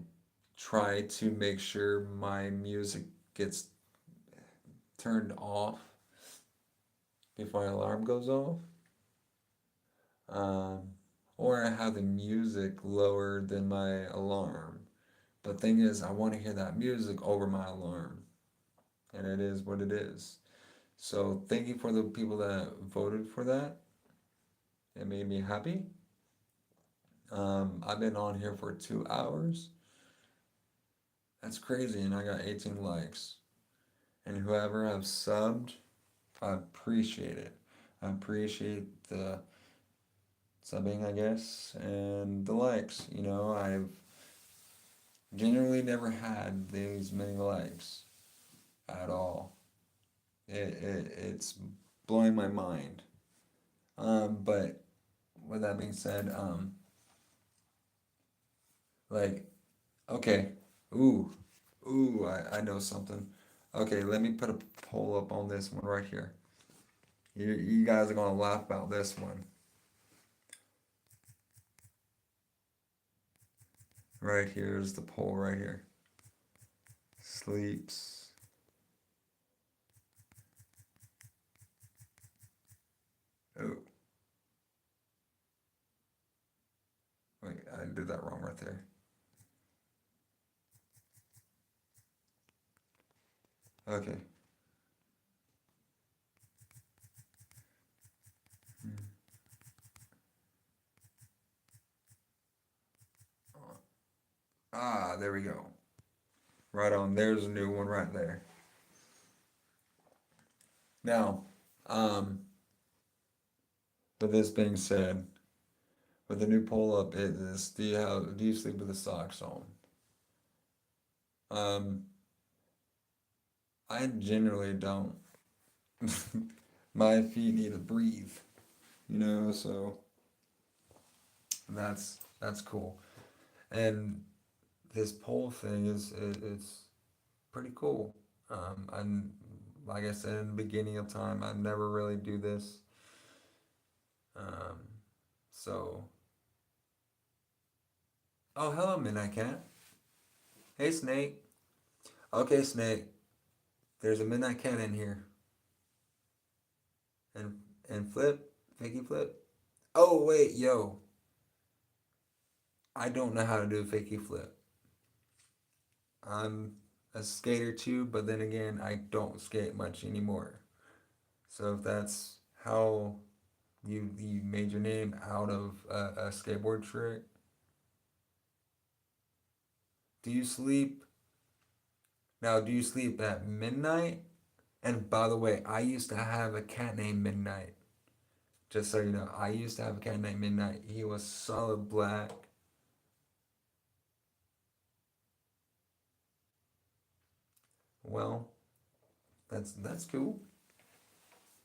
try to make sure my music gets turned off before my alarm goes off. Um, or I have the music lower than my alarm. But thing is, I want to hear that music over my alarm. And it is what it is. So thank you for the people that voted for that. It made me happy. I've been on here for 2 hours. That's crazy, and I got 18 likes. And whoever have subbed, I appreciate it. I appreciate the subbing, I guess, and the likes. I've genuinely never had these many likes at all. It's blowing my mind. But with that being said, like, okay, ooh, I know something. Okay, let me put a poll up on this one right here. You guys are gonna laugh about this one. Right here is the poll right here. Sleeps. Oh, wait, I did that wrong right there. Okay. Ah, there we go. Right on. There's a new one right there. Now, um, with this being said, with the new poll up, it is do you sleep with the socks on? Um, I generally don't. My feet need to breathe, so that's That's cool. And this pole thing it's pretty cool. And like I said in the beginning of time, I never really do this. Um, so, oh, hello, Midnight Cat. Hey, Snake. Okay, Snake. There's a Midnight Cat in here. And Flip, Vicky Flip. Oh wait, yo, I don't know how to do a fakie flip. I'm a skater too, but then again, I don't skate much anymore. So if that's how you made your name out of a skateboard trick, do you sleep now? Do you sleep at midnight? And by the way, I used to have a cat named Midnight. Just so you know, I used to have a cat named Midnight. He was solid black. Well, that's cool.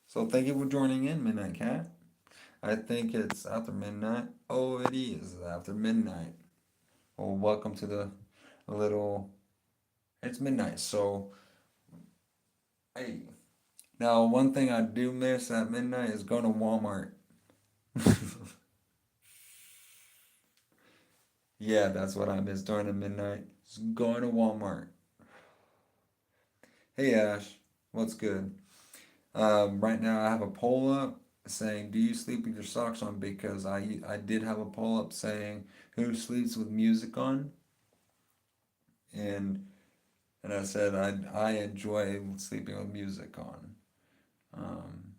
So thank you for joining in, Midnight Cat. I think it's after midnight. Oh, it is after midnight. Well, welcome to the little. It's midnight, so hey. Now, one thing I do miss at midnight is going to Walmart. Yeah, that's what I miss during the midnight. Just going to Walmart. Hey Ash, what's good? Right now I have a poll up saying, "Do you sleep with your socks on?" Because I did have a poll up saying, "Who sleeps with music on?" and I said I enjoy sleeping with music on. Um,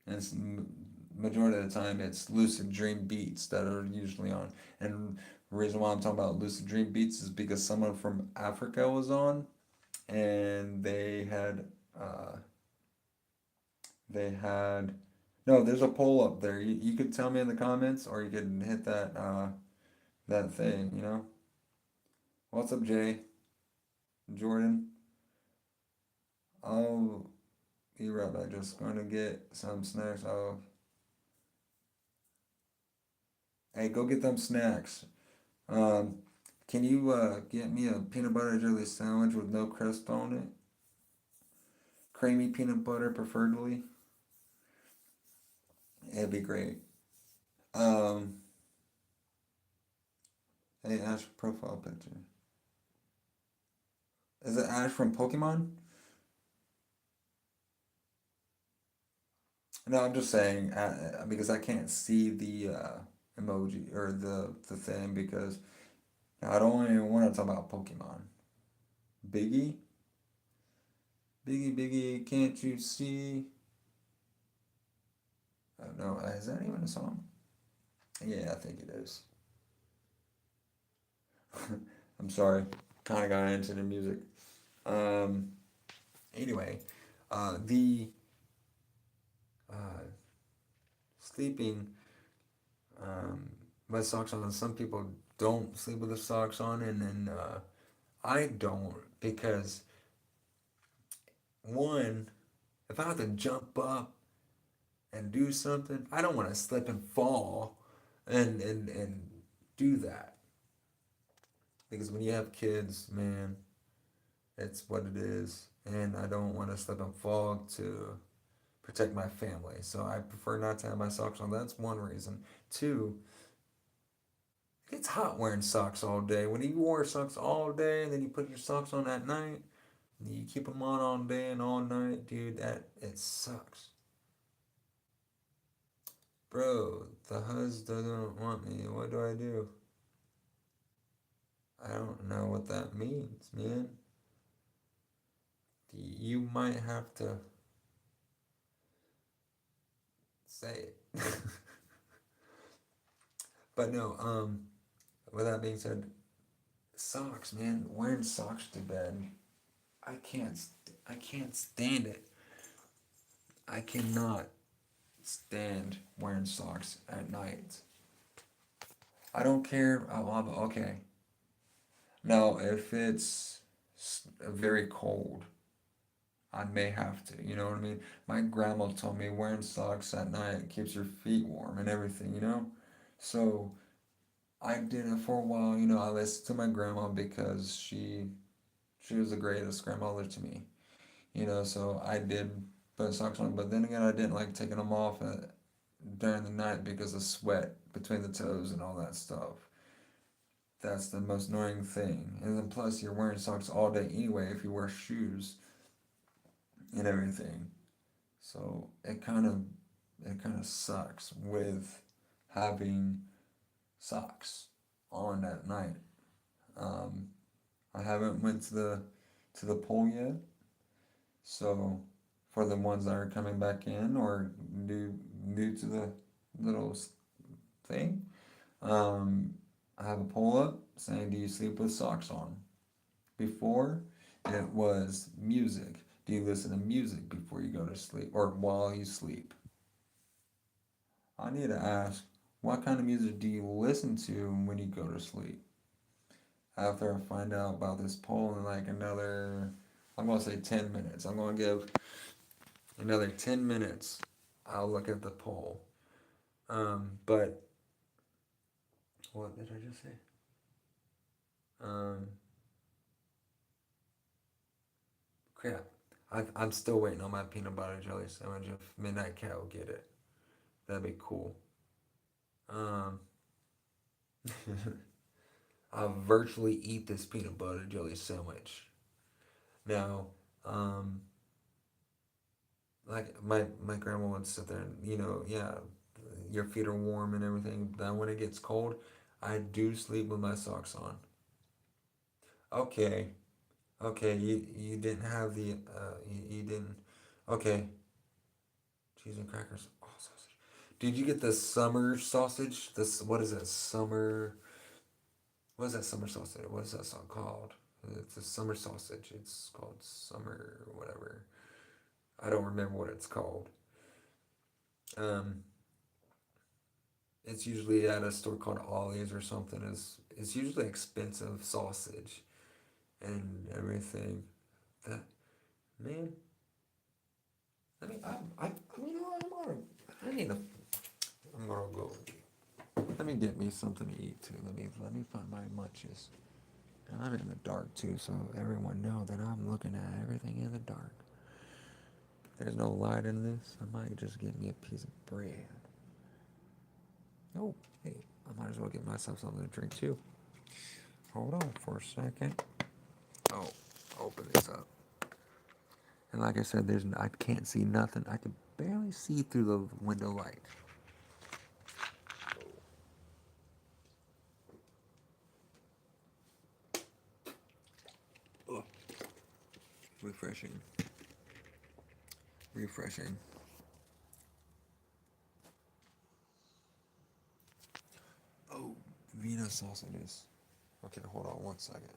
and majority of the time it's lucid dream beats that are usually on. And the reason why I'm talking about lucid dream beats is because someone from Africa was on, and uh, they had no. There's a poll up there. You could tell me in the comments, or you could hit that thing. What's up, Jay? Jordan? I'll be right back. Just going to get some snacks. Oh, hey, go get them snacks. Um, can you get me a peanut butter jelly sandwich with no crust on it? Creamy peanut butter, preferably. It'd be great. Um, hey, Ash profile picture. Is it Ash from Pokemon? No, I'm just saying because I can't see the emoji or the thing because I don't even want to talk about Pokemon. Biggie, Biggie, Biggie, can't you see? I don't know. Is that even a song? Yeah, I think it is. I'm sorry. Kind of got into the music. Um, anyway, the uh, sleeping um, with socks on. Some people don't sleep with the socks on, and then I don't because one, if I have to jump up and do something, I don't want to slip and fall and do that because when you have kids, man, it's what it is, and I don't want to slip and fall to protect my family. So I prefer not to have my socks on. That's one reason. Two, it gets hot wearing socks all day. When you wear socks all day and then you put your socks on at night, and you keep them on all day and all night, dude, that it sucks. Bro, the hus doesn't want me. What do I do? I don't know what that means, man. You might have to say it. But no, with that being said, socks, man, wearing socks to bed, I can't stand it. I cannot stand wearing socks at night. I don't care. Okay. Now, if it's very cold, I may have to. You know what I mean? My grandma told me wearing socks at night keeps your feet warm and everything. So I did it for a while. I listened to my grandma because she was the greatest grandmother to me. So I did put socks on, but then again, I didn't like taking them off during the night because of sweat between the toes and all that stuff. That's the most annoying thing. And then plus, you're wearing socks all day anyway if you wear shoes and everything. So it kind of sucks with having socks on at night. Um, I haven't went to the pool yet, so for the ones that are coming back in or new to the little thing, um, I have a poll up saying, "Do you sleep with socks on?" Before, it was music. Do you listen to music before you go to sleep or while you sleep? I need to ask, what kind of music do you listen to when you go to sleep? After I find out about this poll in like another, I'm gonna say 10 minutes. I'm gonna give another 10 minutes. I'll look at the poll. But what did I just say? Um, Crap. I'm still waiting on my peanut butter jelly sandwich. If Midnight Cat will get it, that'd be cool. Um, I'll virtually eat this peanut butter jelly sandwich. Now, um, like my grandma would sit there and yeah, your feet are warm and everything. Then when it gets cold, I do sleep with my socks on. Okay, okay, you didn't have you didn't. Okay, cheese and crackers. Oh, sausage. Did you get the summer sausage? This what is it? What is that summer sausage? What is that song called? It's a summer sausage. It's called summer whatever. I don't remember what it's called. Um, it's usually at a store called Ollie's or something. It's usually expensive sausage and everything. That man, I mean, you know, I need to, I'm gonna go. Let me get me something to eat too. Let me find my munches. And I'm in the dark too, so everyone know that I'm looking at everything in the dark. There's no light in this. I might just get me a piece of bread. Oh, hey, I might as well get myself something to drink too. Hold on for a second. Oh, open this up. And like I said, I can't see nothing. I can barely see through the window light. Oh, refreshing. Refreshing. Oh, Vienna sausages. Okay, hold on one second.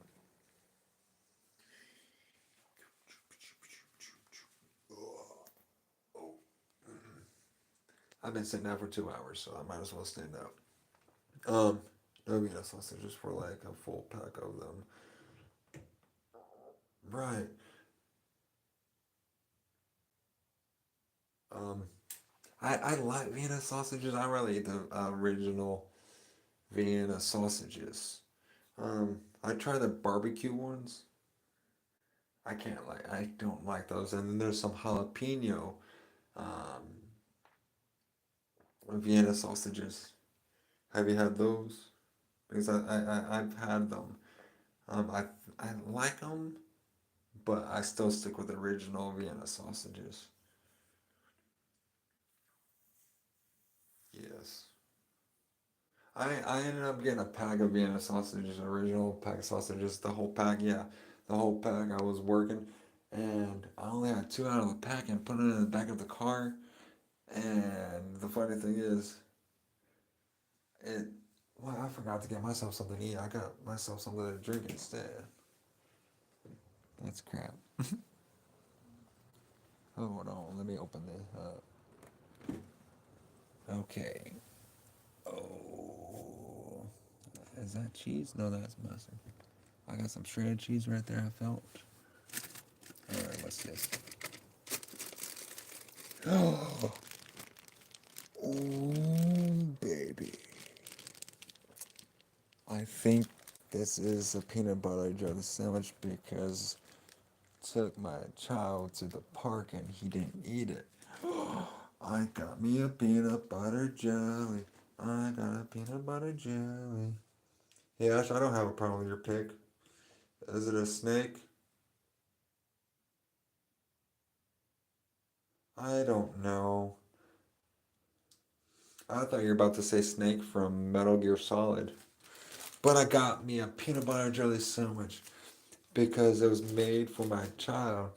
Oh, I've been sitting down for 2 hours, so I might as well stand up. No Vienna sausages for like a full pack of them. Right. Um, I like Vienna sausages. I really eat the original Vienna sausages. I try the barbecue ones. I don't like those. And then there's some jalapeno um, Vienna sausages. Have you had those? Because I've had them. I like them, but I still stick with the original Vienna sausages. Yes. I ended up getting a pack of Vienna sausages, original pack of sausages, the whole pack, yeah, the whole pack. I was working, and I only had two out of the pack and put it in the back of the car. And the funny thing is, it, well, I forgot to get myself something to eat. I got myself something to drink instead. That's crap. Oh, hold on, let me open this up. Okay. Oh, is that cheese? No, that's mustard. I got some shredded cheese right there. I felt. All right, what's this? Oh, ooh, baby. think this is a peanut butter jelly sandwich because took my child to the park and he didn't eat it. I got me a peanut butter jelly. I got a peanut butter jelly. Hey Ash, I don't have a problem with your pick. Is it a snake? I don't know. I thought you were about to say Snake from Metal Gear Solid. But I got me a peanut butter jelly sandwich because it was made for my child.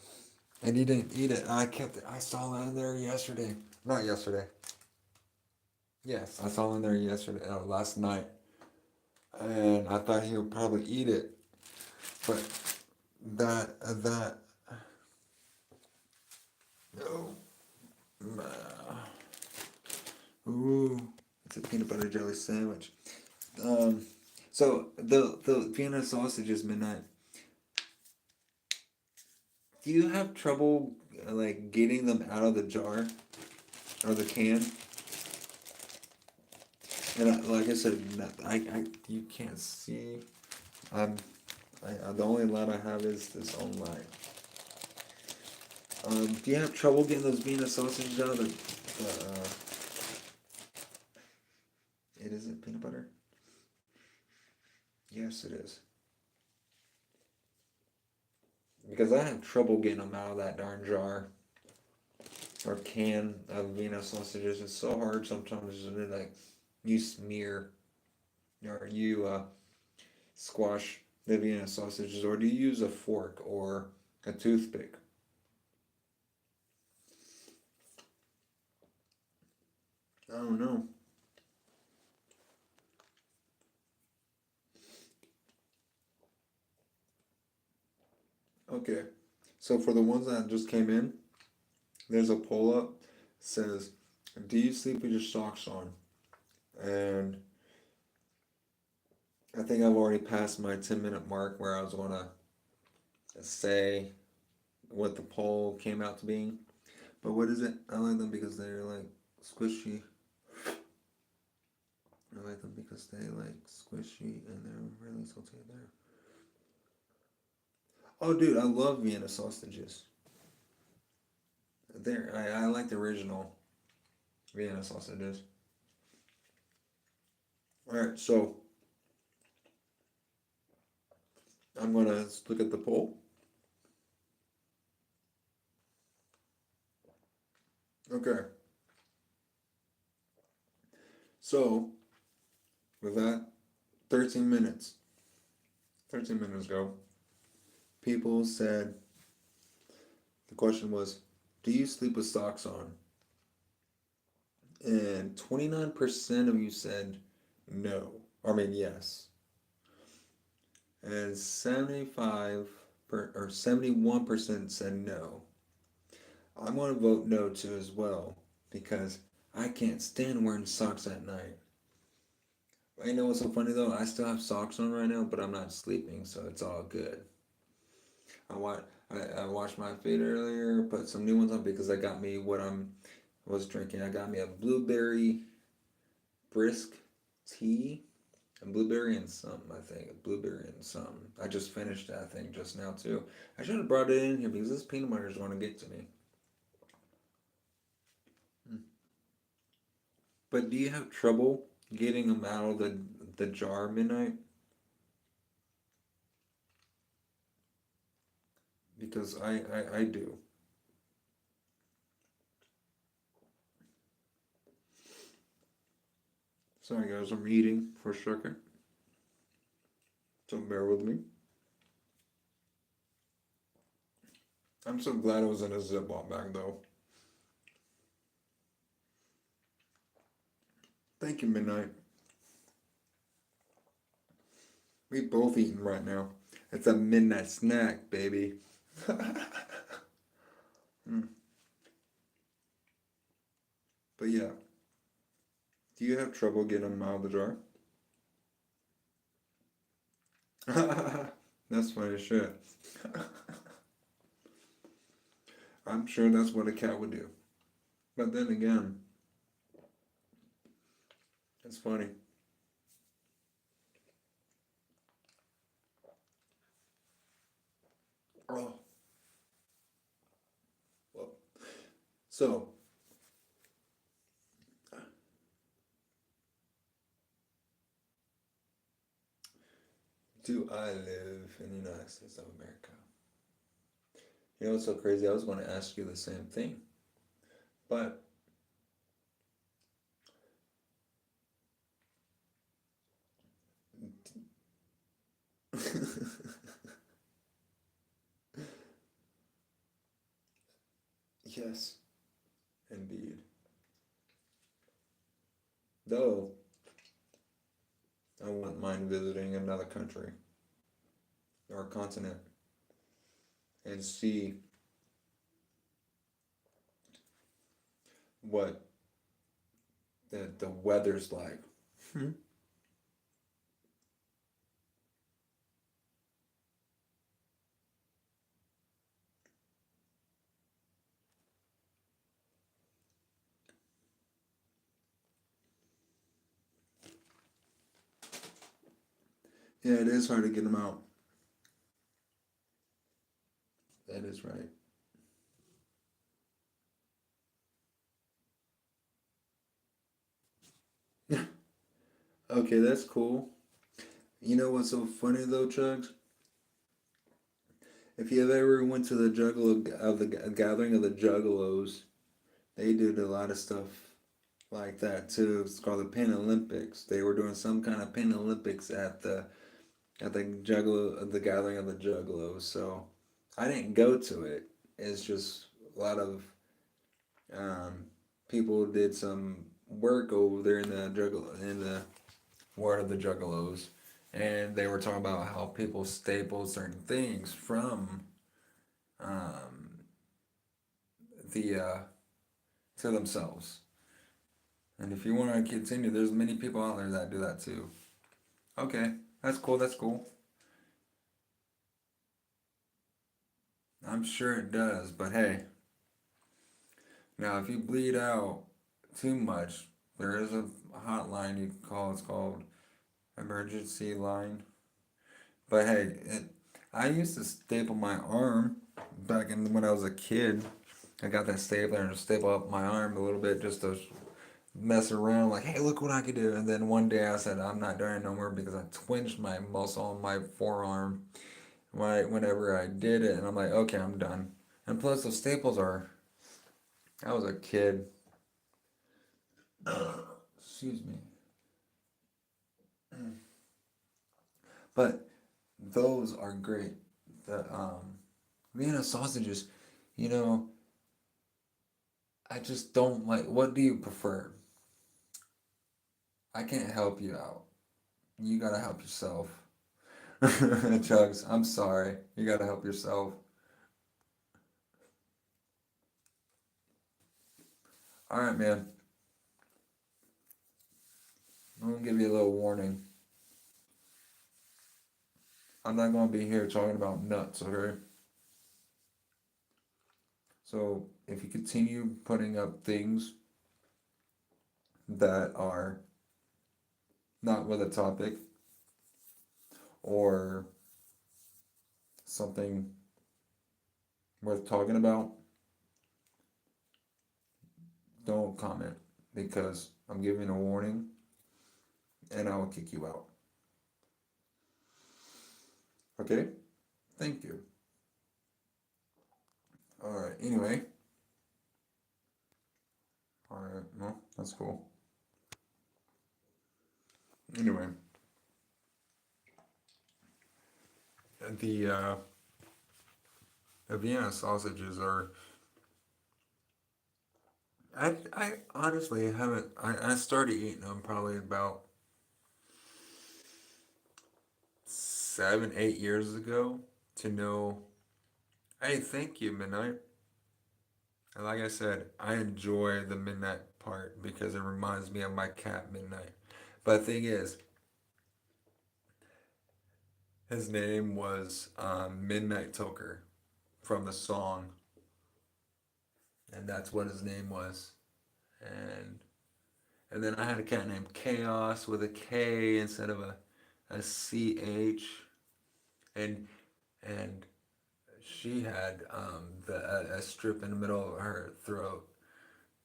And he didn't eat it. I kept it. I saw it in there yesterday. Not yesterday. Yes, I saw it in there yesterday, last night. And I thought he would probably eat it. But that, no. Ooh, it's a peanut butter jelly sandwich. Um, so the Vienna sausages midnight. Do you have trouble like getting them out of the jar or the can? And like I said, you can't see. I'm the only light I have is this own light. Do you have trouble getting those Vienna sausages out of the it isn't peanut butter? Yes, it is. Because I have trouble getting them out of that darn jar or can of Vienna sausages. It's so hard sometimes. Like you smear or you squash the Vienna sausages, or do you use a fork or a toothpick? I don't know. Okay, so for the ones that just came in, there's a poll up says, "Do you sleep with your socks on?" And I think I've already passed my 10-minute mark where I was gonna say what the poll came out to being. But what is it? I like them because they're like squishy. I like them because they like squishy and they're really salty there. Oh, dude, I love Vienna sausages. I like the original Vienna sausages. All right, so I'm gonna look at the poll. Okay, so with that, 13 minutes. 13 minutes ago, people said the question was, "Do you sleep with socks on?" And 29% of you said no. I mean yes. And 71% said no. I'm gonna vote no too as well because I can't stand wearing socks at night. I know what's so funny though? I still have socks on right now, but I'm not sleeping, so it's all good. I washed my feet earlier, put some new ones on because I got me what was drinking. I got me a blueberry brisk tea. A blueberry and something, I think. A blueberry and something. I just finished that, I think, just now too. I should have brought it in here because this peanut butter is going to get to me. Mm. But do you have trouble getting them out of the jar midnight? Because I do. Sorry guys, I'm eating for a second. So bear with me. I'm so glad it was in a Ziploc bag though. Thank you, Midnight. We both eating right now. It's a midnight snack, baby. Mm. But yeah, do you have trouble getting them out of the jar? That's funny as shit. I'm sure that's what a cat would do. But then again, it's funny. Oh, well, so do I live in the United States of America? You know what's so crazy? I was going to ask you the same thing, but yes, indeed. Though I wouldn't mind visiting another country or continent and see what the weather's like. Hmm. Yeah, it is hard to get them out. That is right. Okay, that's cool. You know what's so funny though, Chugs? If you ever went to the Juggalo of the gathering of the Juggalos, they did a lot of stuff like that too. It's called the Pan Olympics. They were doing some kind of Pan Olympics at the Juggalo the gathering of the Juggalos. So I didn't go to it. It's just a lot of um, people did some work over there in the Juggalo in the ward of the Juggalos, and they were talking about how people staple certain things from um, the to themselves. And if you want to continue, there's many people out there that do that too. Okay, that's cool. That's cool. I'm sure it does, but hey, now if you bleed out too much, there is a hotline you can call. It's called emergency line. But hey, I used to staple my arm back in when I was a kid. I got that stapler and just staple up my arm a little bit just to mess around. Like, hey, look what I could do. And then one day I said, I'm not doing it no more because I twinged my muscle on my forearm whenever I did it. And I'm like, okay, I'm done. And plus, those staples are. I was a kid. Excuse me. But those are great. The Vienna sausages, you know, I just don't like. What do you prefer? I can't help you out. You gotta help yourself. Chugs, I'm sorry. You gotta help yourself. All right, man. I'm gonna give you a little warning. I'm not gonna be here talking about nuts, okay? So if you continue putting up things that are not with a topic or something worth talking about, don't comment because I'm giving a warning and I will kick you out. Okay? Thank you. All right. Anyway, all right. Well, that's cool. Anyway, the Vienna sausages are. I honestly haven't. I started eating them probably about 7, 8 years ago to know. Hey, thank you, Midnight. And like I said, I enjoy the midnight part because it reminds me of my cat, Midnight. But the thing is, his name was Midnight Toker from the song, and that's what his name was. And and then I had a cat named Chaos with a K instead of a CH. And and she had a strip in the middle of her throat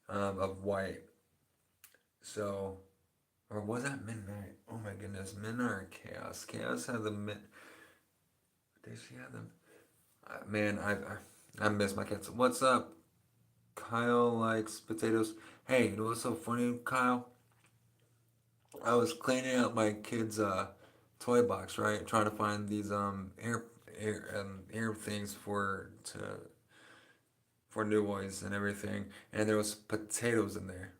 of white. So, or was that midnight? Oh my goodness, midnight or chaos? Chaos had the mid. Did she have them? Man, I miss my cats. What's up? Kyle likes potatoes. Hey, you know what's so funny, Kyle? I was cleaning out my kid's toy box, right? Trying to find these air things for new ones and everything, and there was potatoes in there.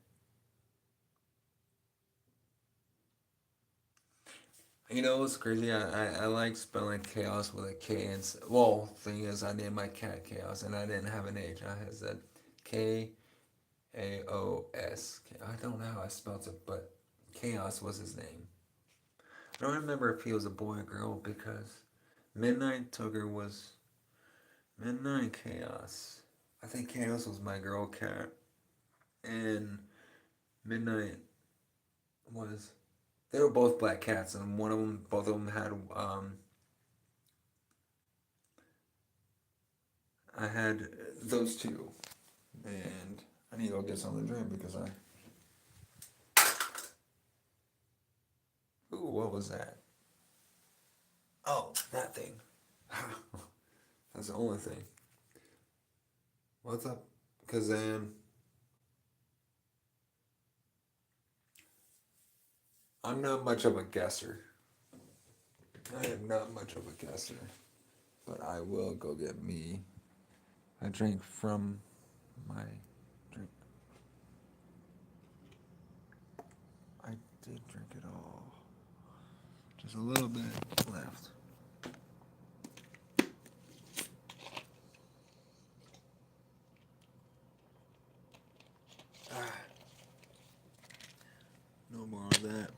You know what's crazy? I like spelling chaos with a K. And well, thing is, I named my cat Chaos, and I didn't have an H. I had said Kaos. I don't know how I spelled it, but Chaos was his name. I don't remember if he was a boy or girl because Midnight Tugger was Midnight Chaos. I think Chaos was my girl cat, and Midnight was. They were both black cats, and both of them had. I had those two, and I need to go get something to drink because I. Ooh, what was that? Oh, that thing. That's the only thing. What's up, Kazan? I'm not much of a guesser. I am not much of a guesser, but I will go get me a drink from my drink. I did drink it all. Just a little bit left. Ah, no more of that.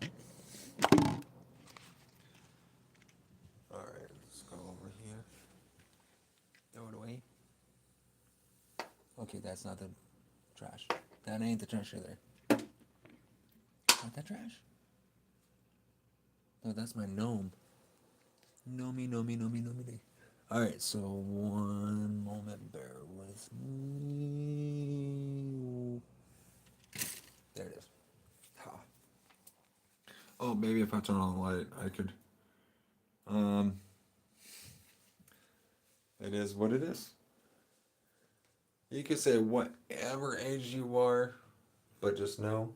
Alright, let's go over here. Throw it away. Okay, that's not the trash. That ain't the trash either. Not that trash? No, that's my gnome. Gnomey, gnomey, gnomey, gnomey. Alright, so one moment, bear with me. There it is. Ha. Oh, maybe if I turn on the light, I could. Um, it is what it is. You can say whatever age you are, but just know,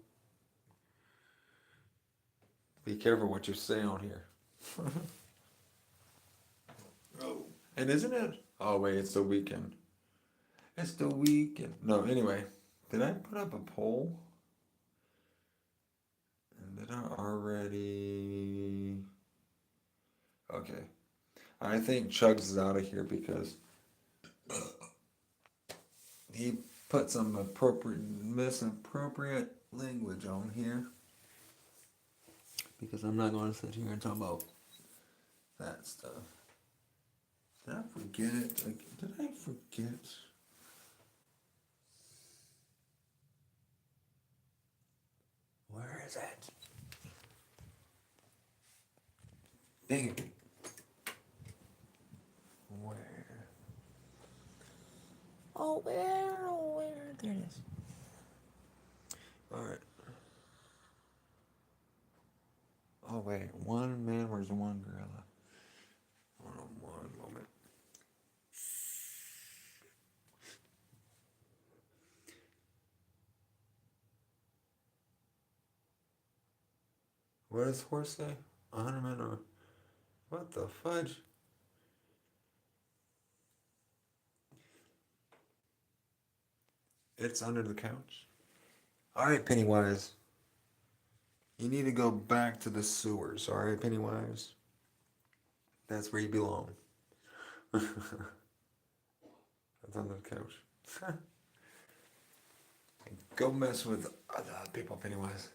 be careful what you say on here. Oh. And isn't it? Oh, wait, it's the weekend. It's the weekend. No, anyway, did I put up a poll? And did I already? Okay. I think Chugs is out of here because he put some misappropriate language on here. Because I'm not going to sit here and talk about that stuff. Did I forget it? Did I forget? Where is it? Dang it. Where? Oh, where? Oh, where? There it is. Alright. Oh, wait. One man versus one gorilla. Hold on one moment. What does horse say? 100 men or. What the fudge? It's under the couch. Alright, Pennywise. You need to go back to the sewers, alright, Pennywise? That's where you belong. That's under the couch. Go mess with other people, Pennywise.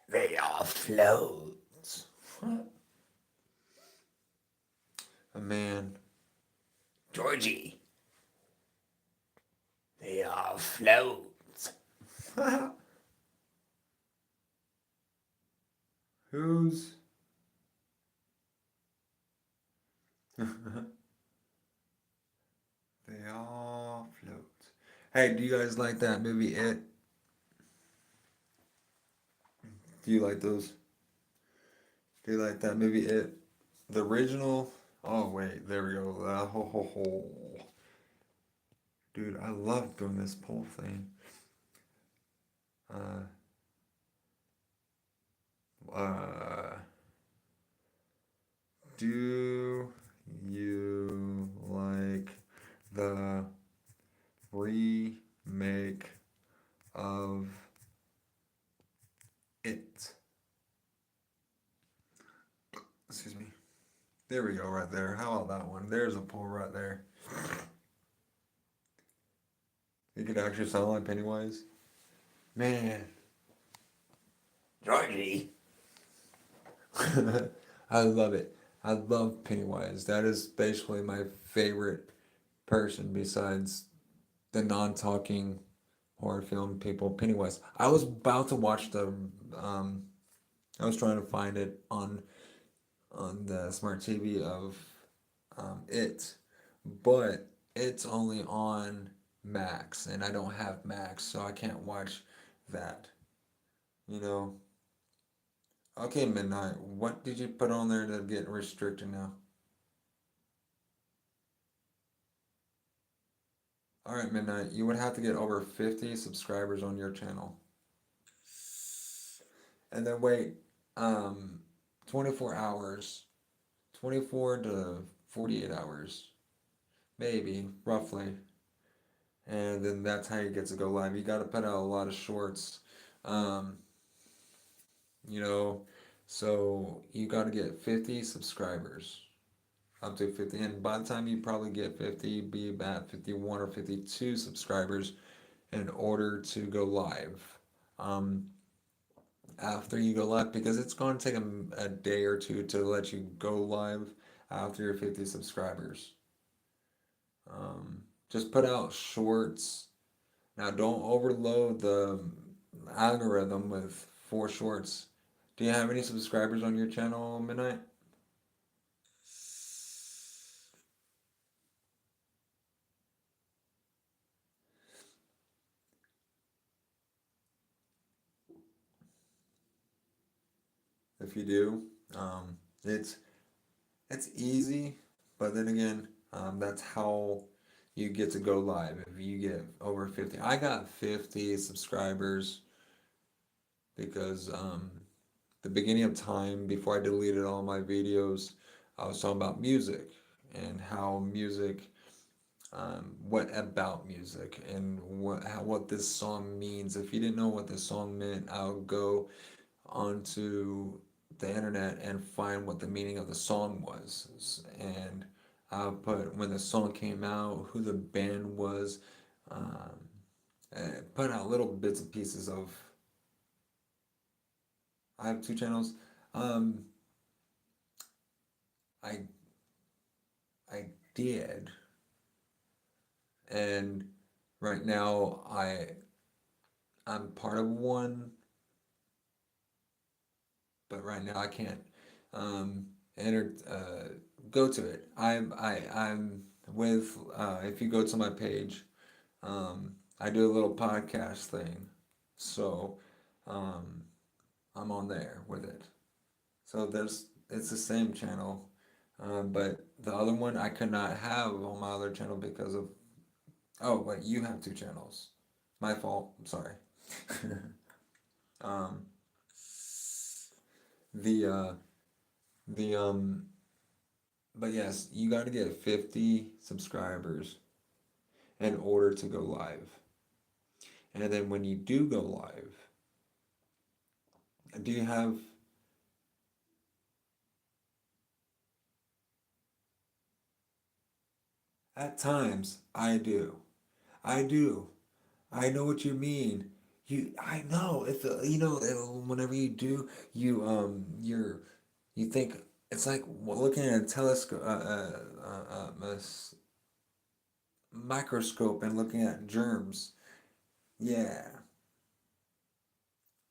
They are floats. A man. Georgie. They are floats. Who's Hey, do you guys like that movie It? Do you like those? Do you like that movie It? The original? Oh wait, there we go. Ho ho ho. Dude, I love doing this poll thing. Uh, uh, do you like the remake of It? Excuse me. There we go, right there. How about that one? There's a poll right there. You could actually sound like Pennywise. Man, Georgie. I love it. I love Pennywise. That is basically my favorite person besides the non-talking horror film people. Pennywise. I was about to watch the. Um, I was trying to find it on the smart TV of it, but it's only on Max, and I don't have Max, so I can't watch that. You know. Okay, Midnight. What did you put on there to get restricted now? All right, Midnight. You would have to get over 50 subscribers on your channel, and then wait, um, 24 hours, 24 to 48 hours, maybe roughly, and then that's how you get to go live. You got to put out a lot of shorts, um, you know, so you got to get 50 subscribers, up to 50, and by the time you probably get 50, be about 51 or 52 subscribers in order to go live. Um, After you go live, because it's going to take a day or two to let you go live after your 50 subscribers. Um, just put out shorts. Now, don't overload the algorithm with 4 shorts. Do you have any subscribers on your channel, Midnight? If you do, um, it's it's easy, but then again, that's how you get to go live. If you get over 50, I got 50 subscribers because the beginning of time before I deleted all my videos, I was talking about music and how music, what about music and what this song means. If you didn't know what this song meant, I'll go onto the internet and find what the meaning of the song was. And I'll put when the song came out, who the band was, um, and put out little bits and pieces of. I have 2 channels. Um, I I did, and right now I'm part of one, but right now I can't enter go to it. I'm with if you go to my page, I do a little podcast thing, so um, I'm on there with it. So there's it's the same channel, but the other one I could not have on my other channel because of oh wait you have 2 channels, my fault. I'm sorry. um, the uh, the but yes, you got to get 50 subscribers in order to go live, and then when you do go live, do you have at times I do. I do. I know what you mean. I know. If whenever you do, you think it's like looking at a telescope, microscope, and looking at germs. Yeah.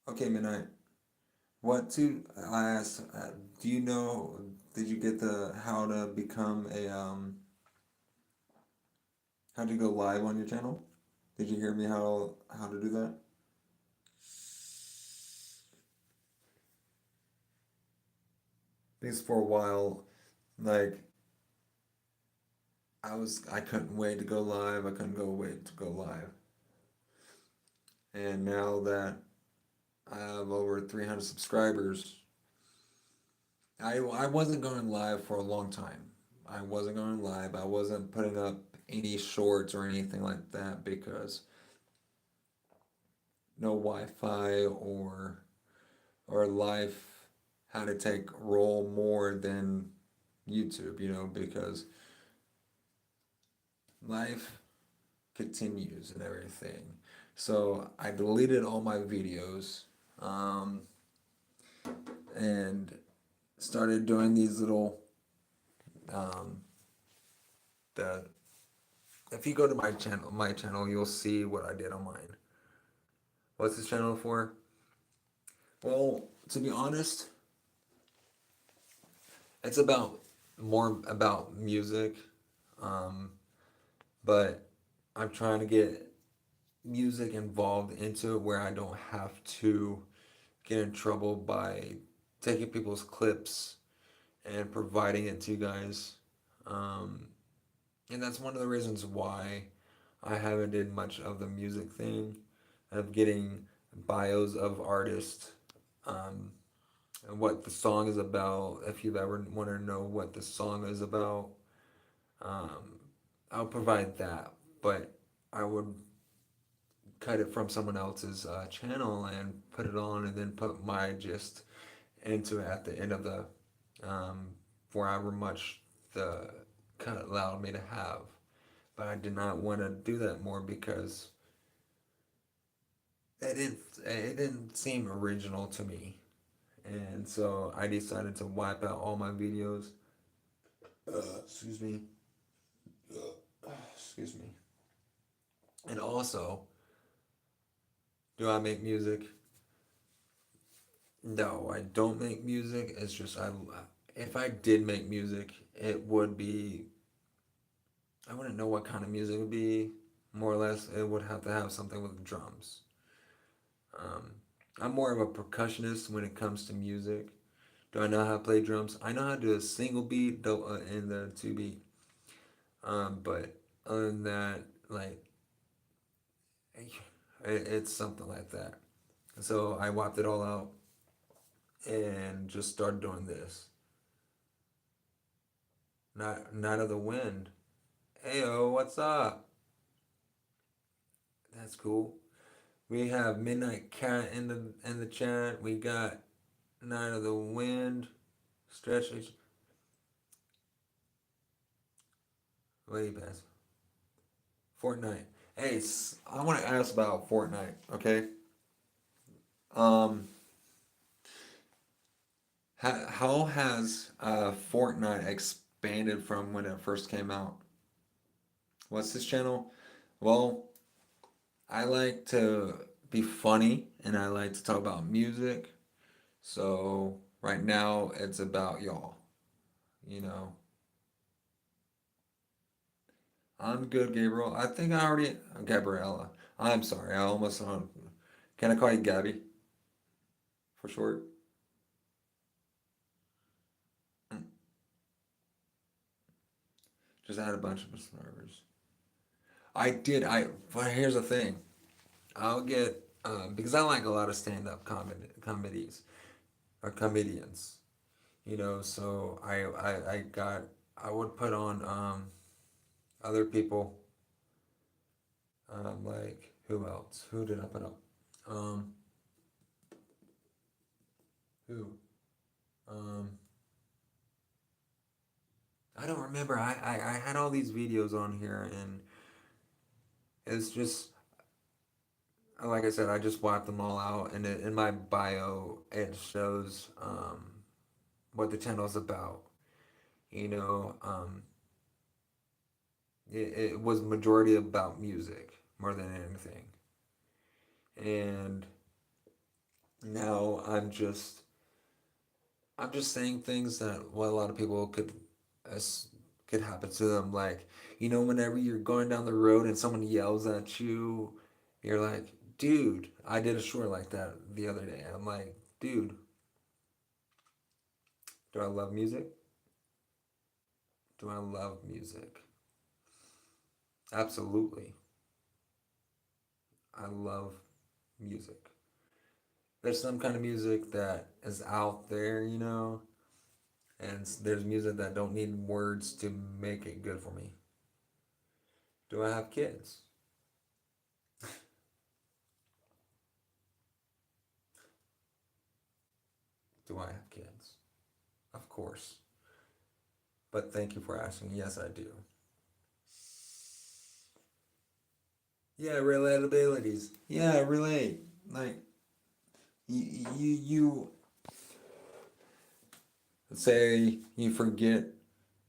Okay, Midnight. What to? I asked. Do you know? Did you get the how to become a how to go live on your channel? Did you hear me how to do that? Because for a while, like I couldn't wait to go live. I couldn't go wait to go live. And now that I have over 300 subscribers, I wasn't going live for a long time. I wasn't going live. I wasn't putting up any shorts or anything like that because no Wi-Fi or life had to take role more than YouTube, because life continues and everything. So I deleted all my videos, um, and started doing these little um, the if you go to my channel, you'll see what I did on mine. What's this channel for? Well, to be honest, it's about more about music, um, but I'm trying to get music involved into it where I don't have to get in trouble by taking people's clips and providing it to you guys. Um, and that's one of the reasons why I haven't did much of the music thing, of getting bios of artists, um, and what the song is about. If you've ever want to know what the song is about, um, I'll provide that. But I would cut it from someone else's channel and put it on, and then put my gist into it at the end of the for however much the cut allowed me to have. But I did not want to do that more because it didn't seem original to me, and so I decided to wipe out all my videos. Excuse me. Excuse me. And also, do I make music? No, I don't make music. It's just if I did make music, it would be I wouldn't know what kind of music it would be. More or less, it would have to have something with drums. Um, I'm more of a percussionist when it comes to music. Do I know how to play drums? I know how to do a single beat, and the two beat. But other than that, like it's something like that. So I wiped it all out and just started doing this. Night of the Wind. Heyo, what's up? That's cool. We have Midnight Cat in the chat. We got Night of the Wind. Stretch. Way past Fortnite. Hey, I want to ask about Fortnite. Okay. Um, how has Fortnite expanded from when it first came out? What's this channel? Well, I like to be funny and I like to talk about music. So right now it's about y'all. You know, I'm good, Gabriel. I think I already Gabriella. I'm sorry. I almost can I call you Gabby for short? Mm, just add a bunch of subscribers. I did. But here's the thing. I'll get because I like a lot of stand-up comedies or comedians. So I would put on other people, like who else? Who did I put up? Um, who? Um, I don't remember. I had all these videos on here, and it's just like I said, I just wiped them all out, and in my bio it shows what the channel is about. You know, it was majority about music more than anything, and now I'm just saying things that what a lot of people could could happen to them. Like, whenever you're going down the road and someone yells at you, you're like, dude, I did a short like that the other day. I'm like, dude, do I love music? Do I love music? Absolutely. I love music. There's some kind of music that is out there, and there's music that don't need words to make it good for me. Do I have kids? Do I have kids? Of course. But thank you for asking. Yes, I do. Yeah, relatabilities. Yeah, relate. Like you say you forget.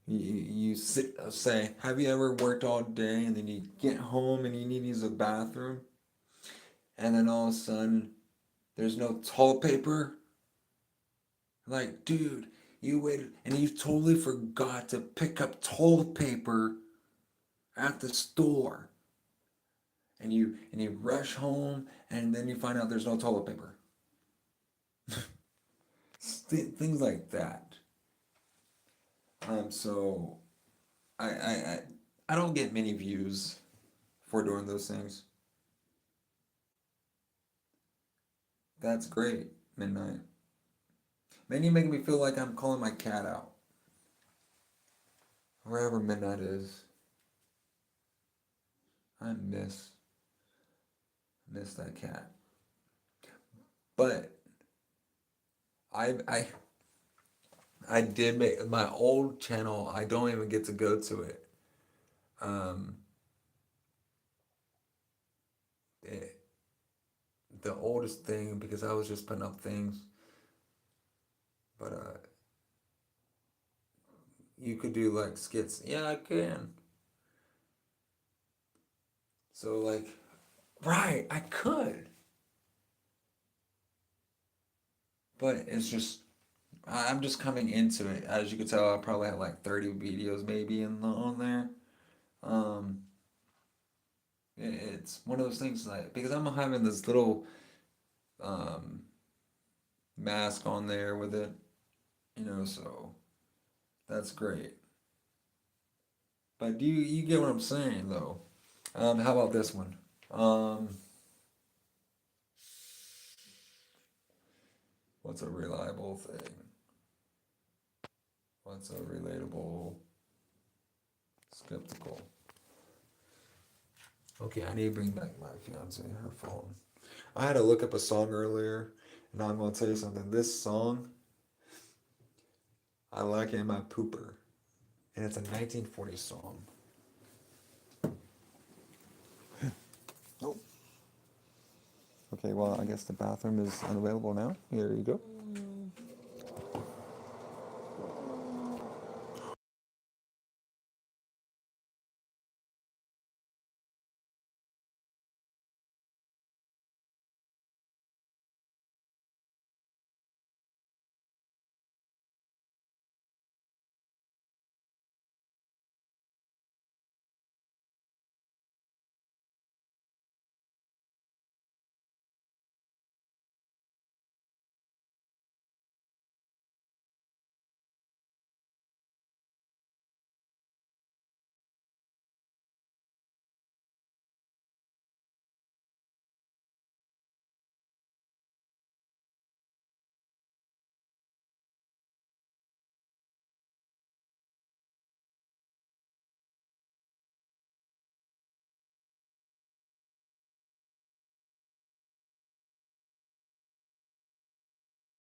You sit say, have you ever worked all day and then you get home and you need to use the bathroom, and then all of a sudden there's no toilet paper? Like, dude, you waited and you totally forgot to pick up toilet paper at the store, and you rush home and then you find out there's no toilet paper. Things like that. So I don't get many views for doing those things. That's great, Midnight. Man, you make me feel like I'm calling my cat out. Wherever Midnight is, I miss that cat. But I I did make my old channel. I don't even get to go to it. Um, it, the oldest thing, because I was just putting up things, but you could do like skits. Yeah, I can. So like, right, I could, but it's just I'm just coming into it. As you can tell, I probably have like 30 videos maybe on there. Um, it's one of those things like, because I'm having this little um mask on there with it, so that's great. But do you get what I'm saying though? How about this one? Um, what's a reliable thing? What's a relatable skeptical? Okay, I need to bring back my fiance her phone. I had to look up a song earlier, and I'm gonna tell you something. This song, I like it in my pooper, and it's a 1940 song. Oh, okay. Well, I guess the bathroom is unavailable now. Here you go.